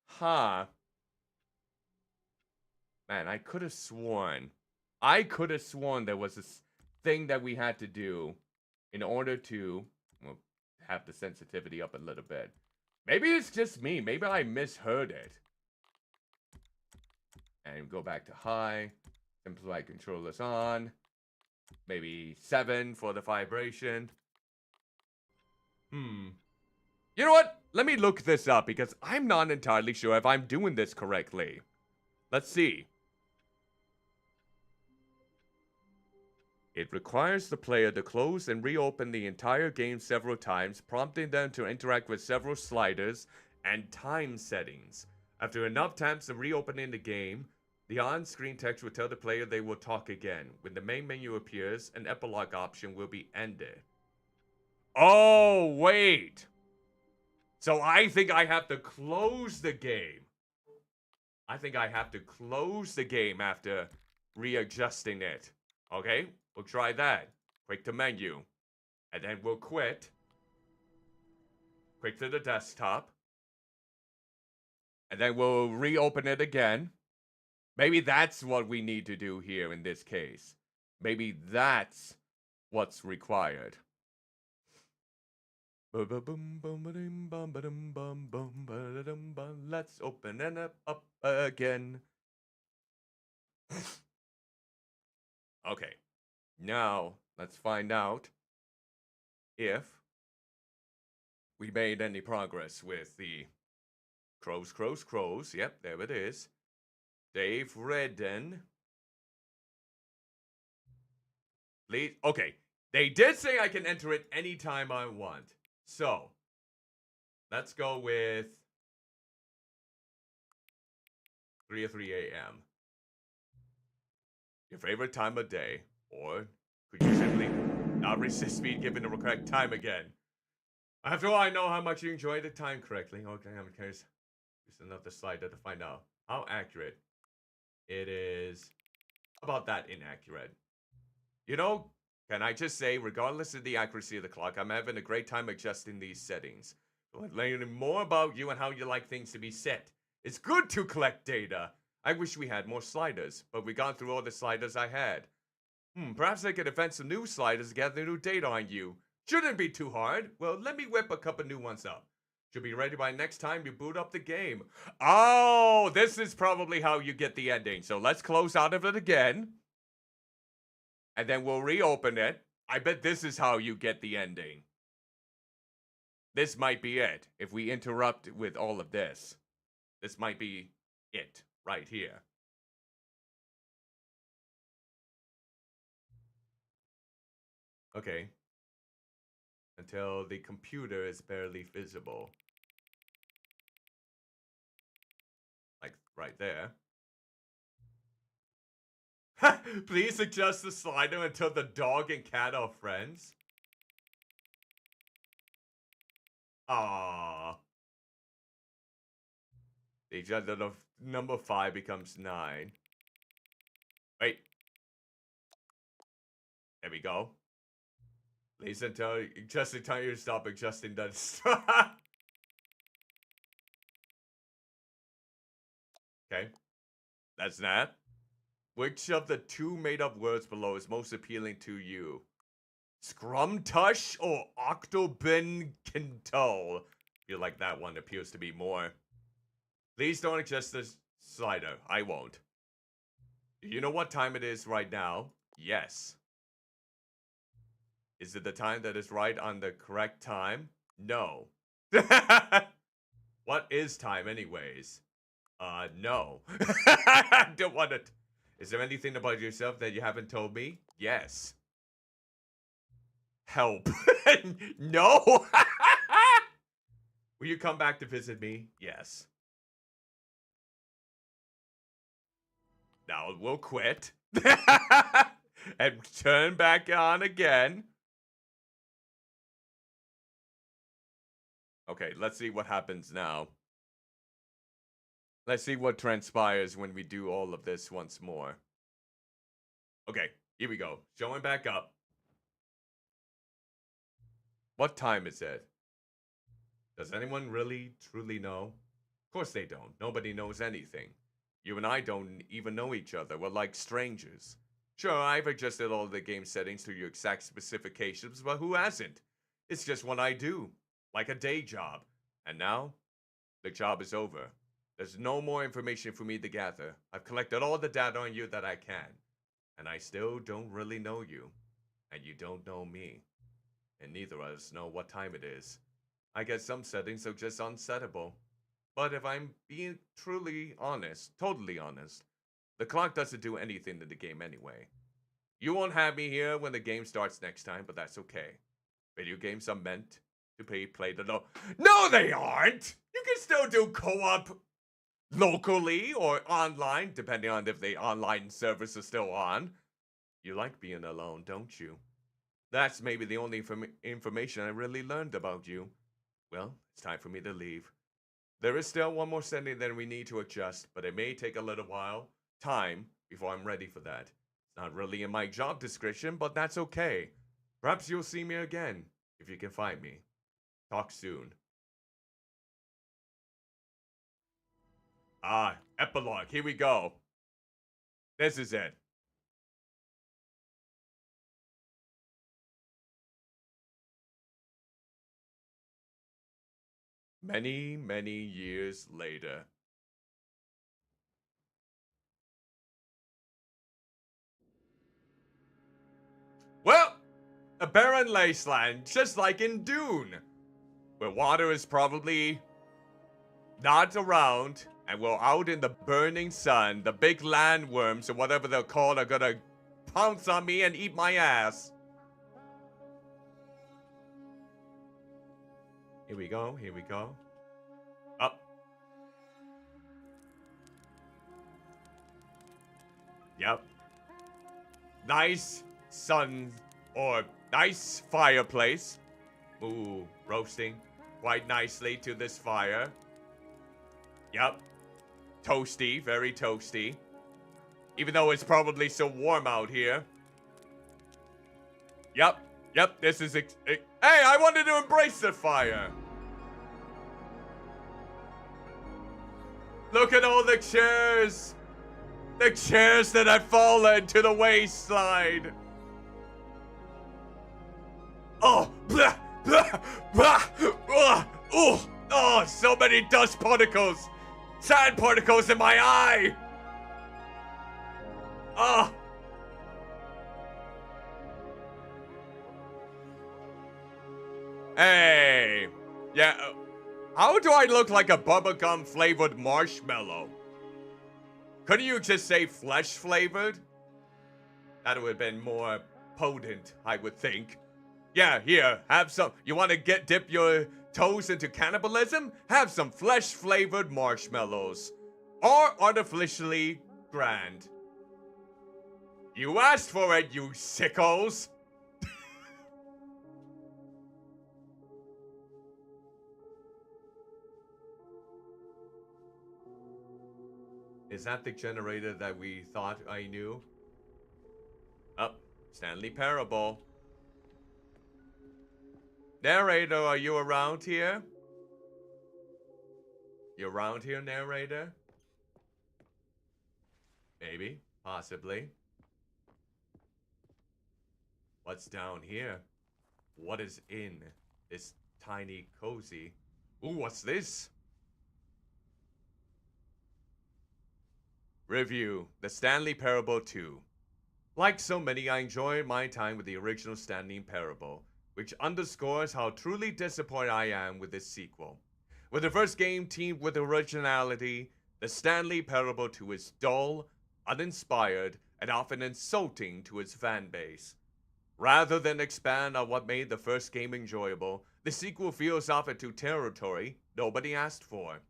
Huh. Man, I could have sworn there was this thing that we had to do in order to have the sensitivity up a little bit. Maybe it's just me. Maybe I misheard it. And go back to high. Simplify controllers on. Maybe 7 for the vibration. You know what? Let me look this up because I'm not entirely sure if I'm doing this correctly. Let's see. It requires the player to close and reopen the entire game several times, prompting them to interact with several sliders and time settings. After enough times of reopening the game, the on-screen text will tell the player they will talk again. When the main menu appears, an epilogue option will be ended. Oh, wait! So I think I have to close the game. I think I have to close the game after readjusting it. Okay? We'll try that. Quick to menu. And then we'll quit. Quick to the desktop. And then we'll reopen it again. Maybe that's what we need to do here in this case. Maybe that's what's required. Let's open it up again. Okay. Now, let's find out if we made any progress with the crows. Yep, there it is. Dave Redden. Please. Okay. They did say I can enter it anytime I want. So, let's go with 3:03 a.m. Your favorite time of day. Or could you simply not resist me giving the correct time again? After all, I know how much you enjoy the time correctly. Okay, I'm curious. Just another slider to find out how accurate it is. How about that inaccurate? You know, can I just say, regardless of the accuracy of the clock, I'm having a great time adjusting these settings. Learning more about you and how you like things to be set. It's good to collect data. I wish we had more sliders, but we got through all the sliders I had. Perhaps I could invent some new sliders to gather new data on you. Shouldn't be too hard. Well, let me whip a couple new ones up. Should be ready by next time you boot up the game. Oh, this is probably how you get the ending. So let's close out of it again. And then we'll reopen it. I bet this is how you get the ending. This might be it. If we interrupt with all of this, this might be it right here. Okay. Until the computer is barely visible. Like right there. Please adjust the slider until the dog and cat are friends. Ah. The number 5 becomes 9. Wait. There we go. Please until just in time you stop adjusting the Okay. That's that. Which of the 2 made-up words below is most appealing to you? Scrumtush or Octobin Feel like that one appeals to be more. Please don't adjust the slider. I won't. Do you know what time it is right now? Yes. Is it the time that is right on the correct time? No. What is time anyways? No. I don't want it. Is there anything about yourself that you haven't told me? Yes. Help. No. Will you come back to visit me? Yes. Now we'll quit. And turn back on again. Okay, let's see what happens now. Let's see what transpires when we do all of this once more. Okay, here we go. Showing back up. What time is it? Does anyone really, truly know? Of course they don't. Nobody knows anything. You and I don't even know each other. We're like strangers. Sure, I've adjusted all the game settings to your exact specifications, but who hasn't? It's just what I do. Like a day job. And now, the job is over. There's no more information for me to gather. I've collected all the data on you that I can. And I still don't really know you. And you don't know me. And neither of us know what time it is. I guess some settings are just unsettable. But if I'm being truly honest, totally honest, the clock doesn't do anything to the game anyway. You won't have me here when the game starts next time, but that's okay. Video games are meant to be played alone. No, they aren't! You can still do co-op locally or online, depending on if the online servers are still on. You like being alone, don't you? That's maybe the only information I really learned about you. Well, it's time for me to leave. There is still one more setting that we need to adjust, but it may take a little time before I'm ready for that. It's not really in my job description, but that's okay. Perhaps you'll see me again, if you can find me. Talk soon. Ah, epilogue. Here we go. This is it. Many, many years later. Well, a barren wasteland, just like in Dune, where water is probably not around, and we're out in the burning sun. The big landworms, or whatever they're called, are gonna pounce on me and eat my ass. Here we go, here we go. Up. Yep. Nice sun, or nice fireplace. Ooh, roasting quite nicely to this fire. Yep. Toasty, very toasty. Even though it's probably so warm out here. Yep, this is hey, I wanted to embrace the fire. Look at all the chairs. The chairs that have fallen to the wayside. Oh, blah, blah, blah, oh, so many dust particles. Sand particles in my eye. Hey. Yeah. How do I look like a bubblegum flavored marshmallow? Couldn't you just say flesh flavored? That would have been more potent, I would think. Yeah, here, have some. You want to dip your toes into cannibalism? Have some flesh flavored marshmallows. Or artificially grand. You asked for it, you sickos! Is that the generator that we thought I knew? Oh, Stanley Parable. Narrator, are you around here? You around here, narrator? Maybe, possibly. What's down here? What is in this tiny cozy? Ooh, what's this? Review: The Stanley Parable 2. Like so many, I enjoyed my time with the original Stanley Parable, which underscores how truly disappointed I am with this sequel. With the first game teamed with originality, the Stanley Parable 2 is dull, uninspired, and often insulting to its fan base. Rather than expand on what made the first game enjoyable, the sequel feels off into territory nobody asked for.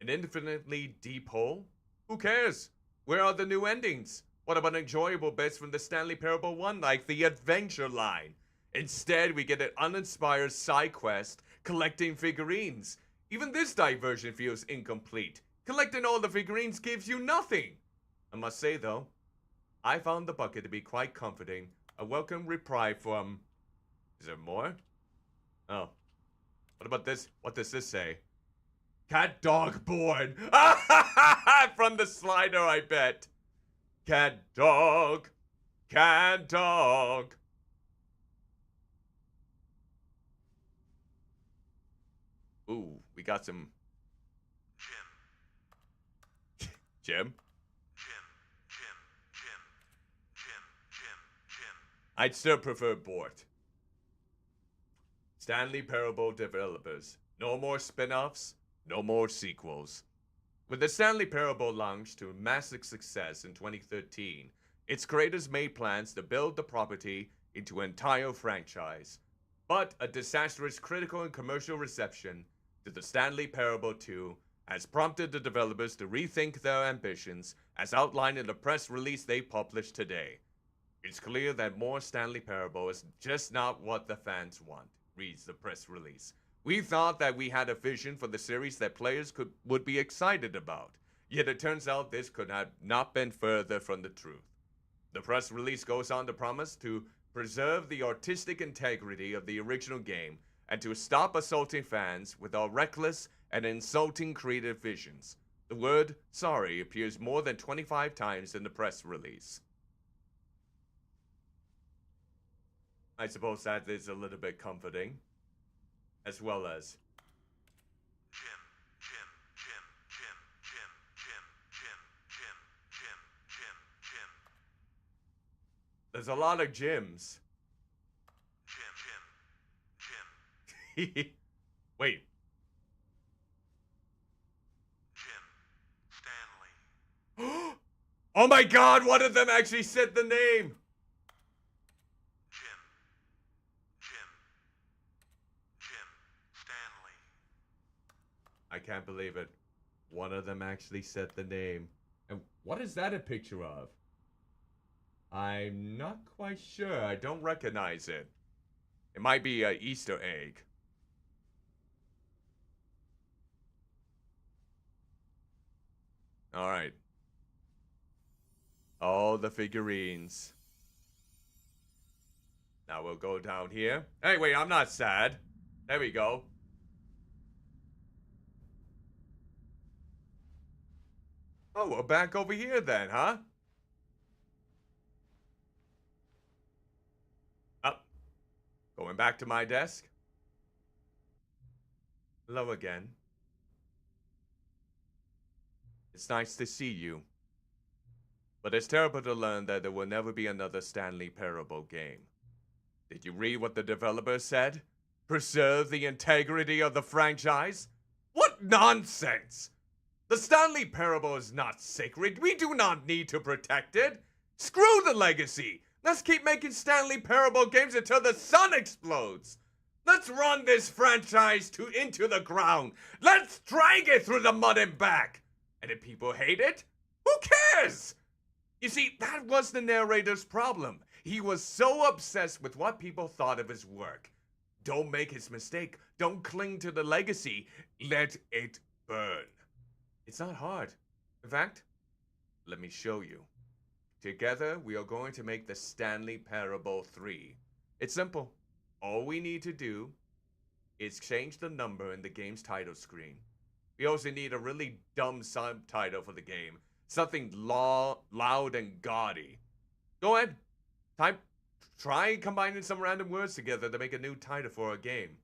An infinitely deep hole? Who cares? Where are the new endings? What about enjoyable bits from the Stanley Parable 1 like the adventure line? Instead, we get an uninspired side quest collecting figurines. Even this diversion feels incomplete. Collecting all the figurines gives you nothing. I must say though, I found the bucket to be quite comforting. A welcome reply from... Is there more? Oh. What about this? What does this say? Cat dog born. From the slider, I bet. Cat dog. Cat dog. Ooh, we got some... Jim. Jim? Jim. I'd still prefer Bort. Stanley Parable developers. No more spin-offs, no more sequels. With the Stanley Parable launched to massive success in 2013, its creators made plans to build the property into an entire franchise. But a disastrous critical and commercial reception to the Stanley Parable 2 has prompted the developers to rethink their ambitions as outlined in the press release they published today. It's clear that more Stanley Parable is just not what the fans want, reads the press release. We thought that we had a vision for the series that players would be excited about, yet it turns out this could have not been further from the truth. The press release goes on to promise to preserve the artistic integrity of the original game and to stop assaulting fans with our reckless and insulting creative visions. The word sorry appears more than 25 times in the press release. I suppose that is a little bit comforting. As well as Jim. There's a lot of Jims. Jim. Wait. Jim. Stanley. Oh my god, one of them actually said the name! Jim. Stanley. I can't believe it. One of them actually said the name. And what is that a picture of? I'm not quite sure. I don't recognize it. It might be an Easter egg. Alright. All the figurines. Now we'll go down here. Hey, wait, I'm not sad. There we go. Oh, we're back over here then, huh? Up. Going back to my desk. Hello again. It's nice to see you. But it's terrible to learn that there will never be another Stanley Parable game. Did you read what the developer said? preserve the integrity of the franchise? What nonsense! The Stanley Parable is not sacred. We do not need to protect it. Screw the legacy. Let's keep making Stanley Parable games until the sun explodes. Let's run this franchise into the ground. Let's drag it through the mud and back. And if people hate it, who cares? You see, that was the narrator's problem. He was so obsessed with what people thought of his work. Don't make his mistake. Don't cling to the legacy. Let it burn. It's not hard. In fact, let me show you. Together, we are going to make the Stanley Parable 3. It's simple. All we need to do is change the number in the game's title screen. We also need a really dumb subtitle for the game. Something loud and gaudy. Go ahead. Try combining some random words together to make a new title for a game.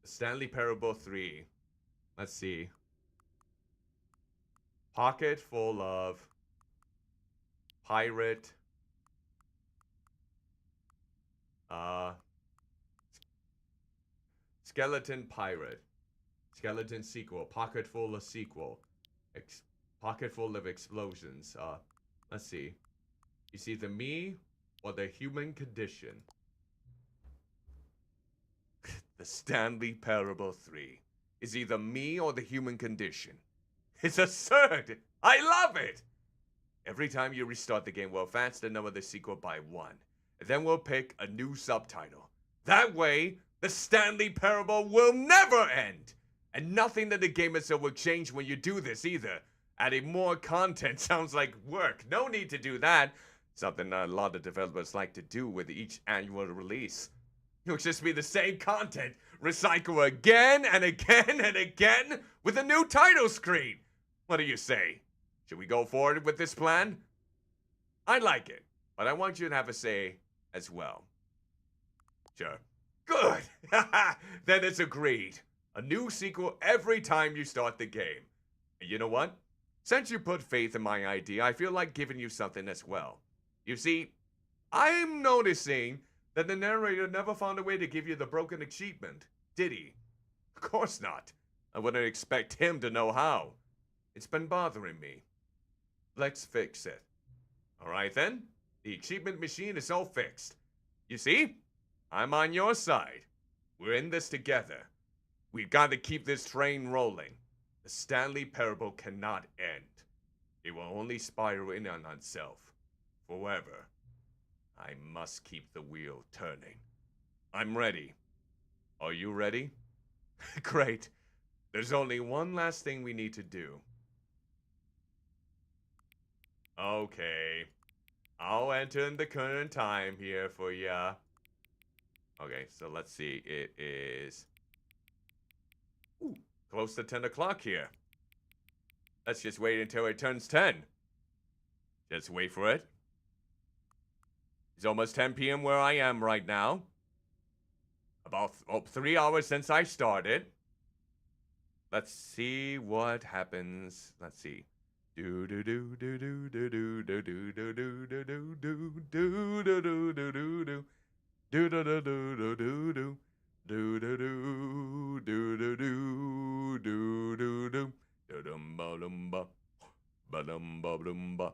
The Stanley Parable 3. Let's see. Pocket full of pirate. Skeleton pirate. Skeleton sequel. Pocket full of sequel. Pocket full of explosions. Let's see. You see the me or the human condition. The Stanley Parable 3 is either me or the human condition. It's absurd. I love it. Every time you restart the game, we'll advance the number of the sequel by 1. And then we'll pick a new subtitle. That way, the Stanley Parable will never end. And nothing that the game itself will change when you do this either. Adding more content sounds like work. No need to do that. Something a lot of developers like to do with each annual release. It'll just be the same content, recycle again and again and again with a new title screen. What do you say? Should we go forward with this plan? I like it, but I want you to have a say as well. Sure. Good. Then it's agreed. A new sequel every time you start the game. And you know what? Since you put faith in my idea, I feel like giving you something as well. You see, I'm noticing that the narrator never found a way to give you the broken achievement, did he? Of course not. I wouldn't expect him to know how. It's been bothering me. Let's fix it. Alright then, the achievement machine is all fixed. You see? I'm on your side. We're in this together. We've got to keep this train rolling. The Stanley Parable cannot end. It will only spiral in on itself. Forever. I must keep the wheel turning. I'm ready. Are you ready? Great. There's only one last thing we need to do. Okay. I'll enter in the current time here for ya. Okay, so let's see. It is close to 10 o'clock here. Let's just wait until it turns 10. Just wait for it. It's almost 10 p.m. where I am right now. About 3 hours since I started. Let's see what happens. Let's see. Do do do do do do do do do do do do do do do do do do do do. Do do do do do do do. Do do do do do do do do do. Dum ba dum ba. Ba dum ba dum ba.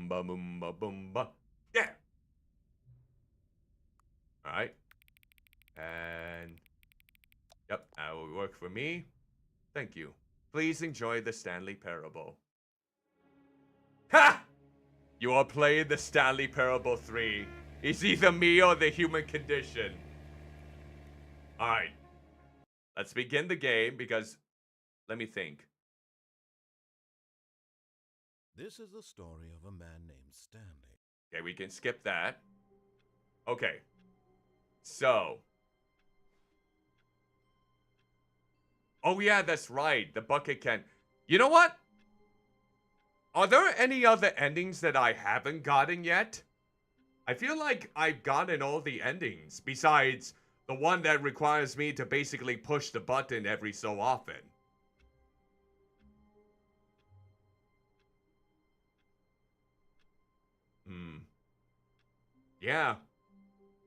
Ba boom ba boom ba. Yeah. All right. And yep, that will work for me. Thank you. Please enjoy the Stanley Parable. Ha! You are playing the Stanley Parable 3. It's either me or the human condition. Alright. Let's begin the game because, let me think. This is the story of a man named Stanley. Okay, we can skip that. Okay. So. Oh yeah, that's right. The bucket can. You know what? Are there any other endings that I haven't gotten yet? I feel like I've gotten all the endings, besides the one that requires me to basically push the button every so often. Yeah.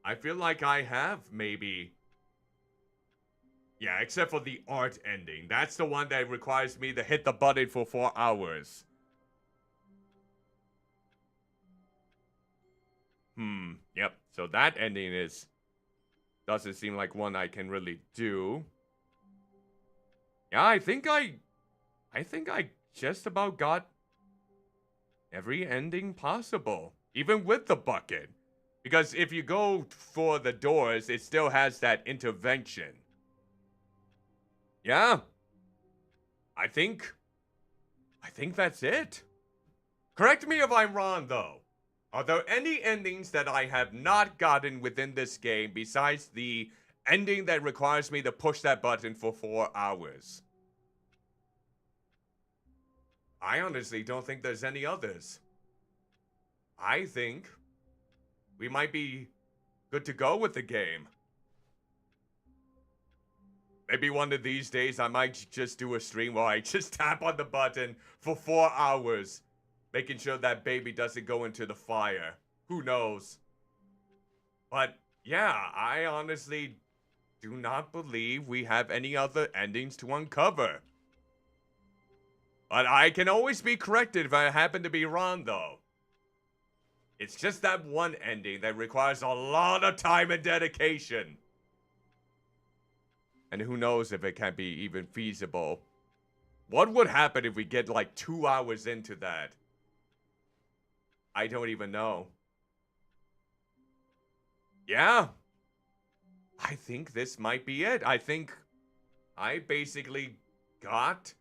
I feel like I have, maybe. Yeah, except for the art ending. That's the one that requires me to hit the button for 4 hours. Yep. So that ending doesn't seem like one I can really do. Yeah, I think I just about got every ending possible, even with the bucket. Because if you go for the doors, it still has that intervention. Yeah. I think that's it. Correct me if I'm wrong, though. Are there any endings that I have not gotten within this game besides the ending that requires me to push that button for 4 hours? I honestly don't think there's any others. I think we might be good to go with the game. Maybe one of these days I might just do a stream where I just tap on the button for 4 hours, making sure that baby doesn't go into the fire. Who knows? But yeah, I honestly do not believe we have any other endings to uncover. But I can always be corrected if I happen to be wrong, though. It's just that one ending that requires a lot of time and dedication. And who knows if it can be even feasible. What would happen if we get like 2 hours into that? I don't even know. Yeah. I think this might be it. I think I basically got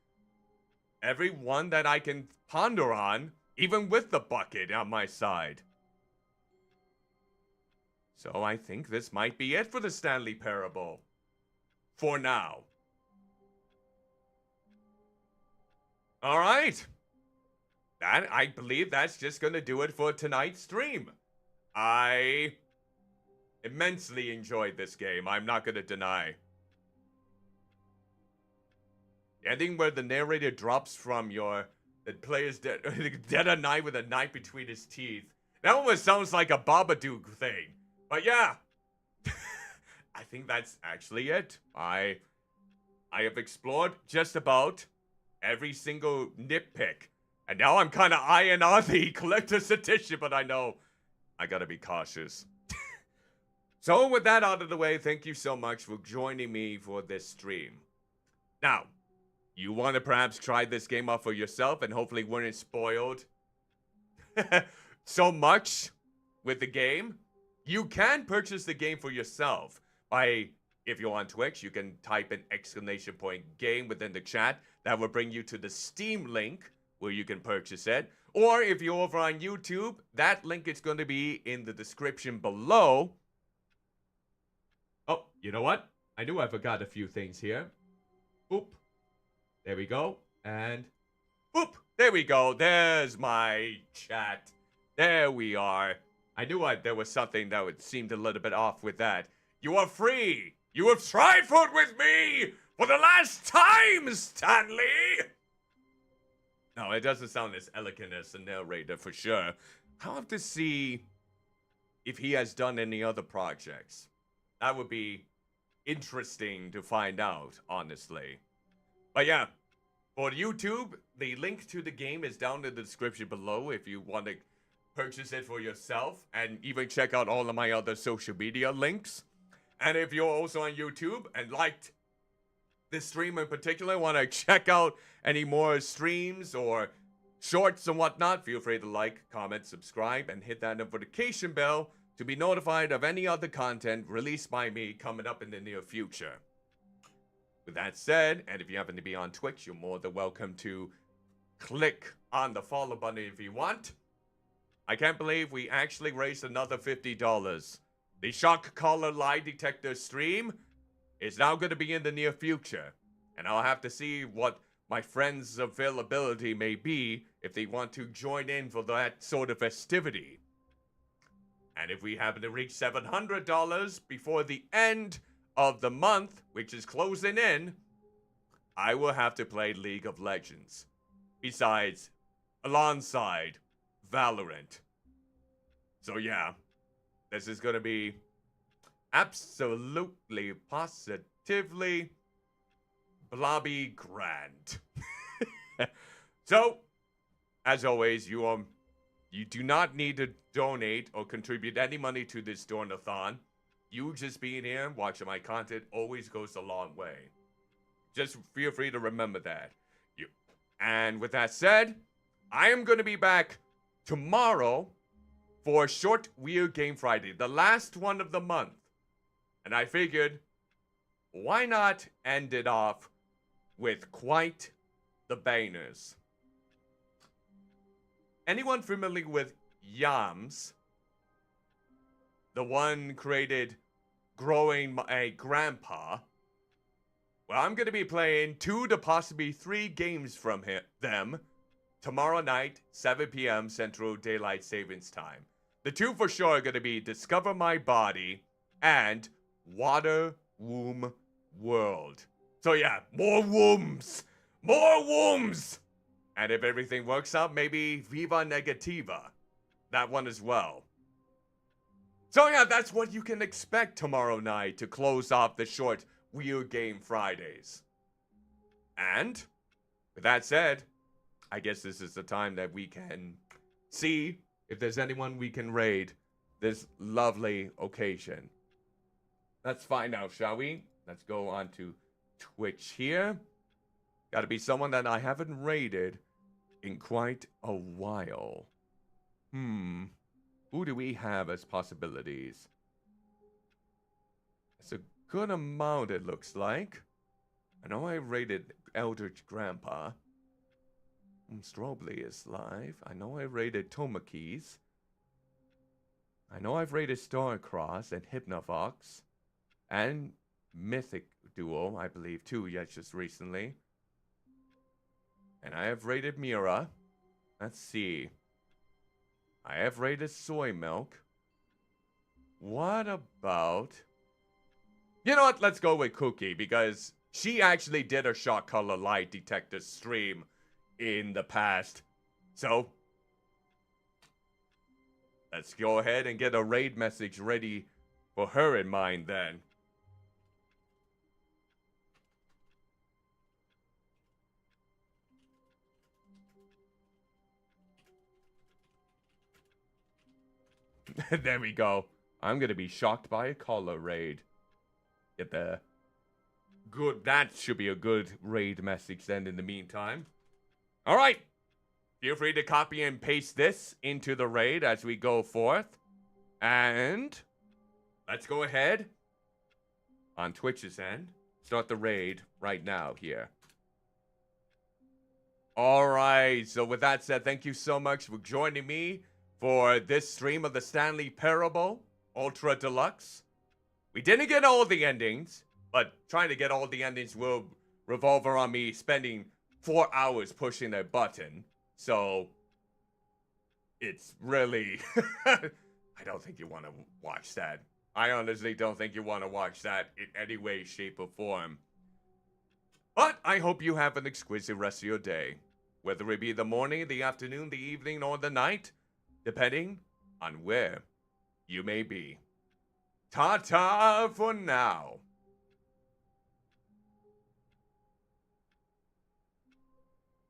every one that I can ponder on, even with the bucket on my side. So I think this might be it for the Stanley Parable. For now. Alright. I believe that's just gonna do it for tonight's stream. I immensely enjoyed this game, I'm not gonna deny. The ending where the narrator drops from the player's dead a knife with a knife between his teeth. That almost sounds like a Babadook thing. But yeah. I think that's actually it. I have explored just about every single nitpick. And now I'm kind of eyeing on the collector's edition, but I know I gotta be cautious. So with that out of the way, thank you so much for joining me for this stream. Now, you want to perhaps try this game out for yourself and hopefully weren't spoiled so much with the game? You can purchase the game for yourself by, if you're on Twitch, you can type an !game within the chat. That will bring you to the Steam link where you can purchase it. Or if you're over on YouTube, that link is going to be in the description below. Oh, you know what? I knew I forgot a few things here. Boop. There we go. And boop. There we go. There's my chat. There we are. I knew there was something that seemed a little bit off with that. You are free. You have tried food with me for the last time, Stanley. No, it doesn't sound as elegant as the narrator for sure. I'll have to see if he has done any other projects. That would be interesting to find out, honestly. But yeah, for YouTube, the link to the game is down in the description below if you want to purchase it for yourself, and even check out all of my other social media links. And if you're also on YouTube and liked this stream in particular, want to check out any more streams or shorts and whatnot, feel free to like, comment, subscribe, and hit that notification bell to be notified of any other content released by me coming up in the near future. With that said, and if you happen to be on Twitch, you're more than welcome to click on the follow button if you want. I can't believe we actually raised another $50. The shock collar lie detector stream is now going to be in the near future. And I'll have to see what my friends' availability may be if they want to join in for that sort of festivity. And if we happen to reach $700 before the end of the month, which is closing in, I will have to play League of Legends. Besides, alongside Valorant. So yeah, this is gonna be absolutely, positively, blobby grand. So, as always, you do not need to donate or contribute any money to this Dornathon. You just being here and watching my content always goes a long way. Just feel free to remember that. And with that said, I am going to be back tomorrow for Short Weird Game Friday, the last one of the month. And I figured, why not end it off with quite the bangers? Anyone familiar with Yams? The one created Growing a Grandpa? Well, I'm going to be playing 2 to possibly 3 games from them tomorrow night, 7 p.m. Central Daylight Savings Time. The 2 for sure are going to be Discover My Body and Water Womb World. So yeah, more wombs! More wombs! And if everything works out, maybe Viva Negativa. That one as well. So yeah, that's what you can expect tomorrow night to close off the Short Weird Game Fridays. And, with that said, I guess this is the time that we can see if there's anyone we can raid this lovely occasion. Let's find out, shall we? Let's go on to Twitch here. Gotta be someone that I haven't raided in quite a while. Who do we have as possibilities? It's a good amount, it looks like. I know I rated Eldritch Grandpa. Strobly is live. I know I rated Tomakis. I know I've rated Starcross and Hypnovox. And Mythic Duo, I believe, too, yes, just recently. And I have rated Mira. Let's see. I have rated Soy Milk. What about... You know what? Let's go with Cookie, because she actually did a shot color light detector stream in the past. So, let's go ahead and get a raid message ready for her in mind then. There we go. I'm gonna be shocked by a color raid. Get the good. That should be a good raid message then in the meantime. Alright. Feel free to copy and paste this into the raid as we go forth. And let's go ahead on Twitch's end. Start the raid right now here. Alright, so with that said, thank you so much for joining me for this stream of the Stanley Parable Ultra Deluxe. We didn't get all the endings, but trying to get all the endings will revolve around me spending 4 hours pushing a button. So, it's really... I don't think you want to watch that. I honestly don't think you want to watch that in any way, shape, or form. But I hope you have an exquisite rest of your day. Whether it be the morning, the afternoon, the evening, or the night, depending on where you may be. Ta-ta for now.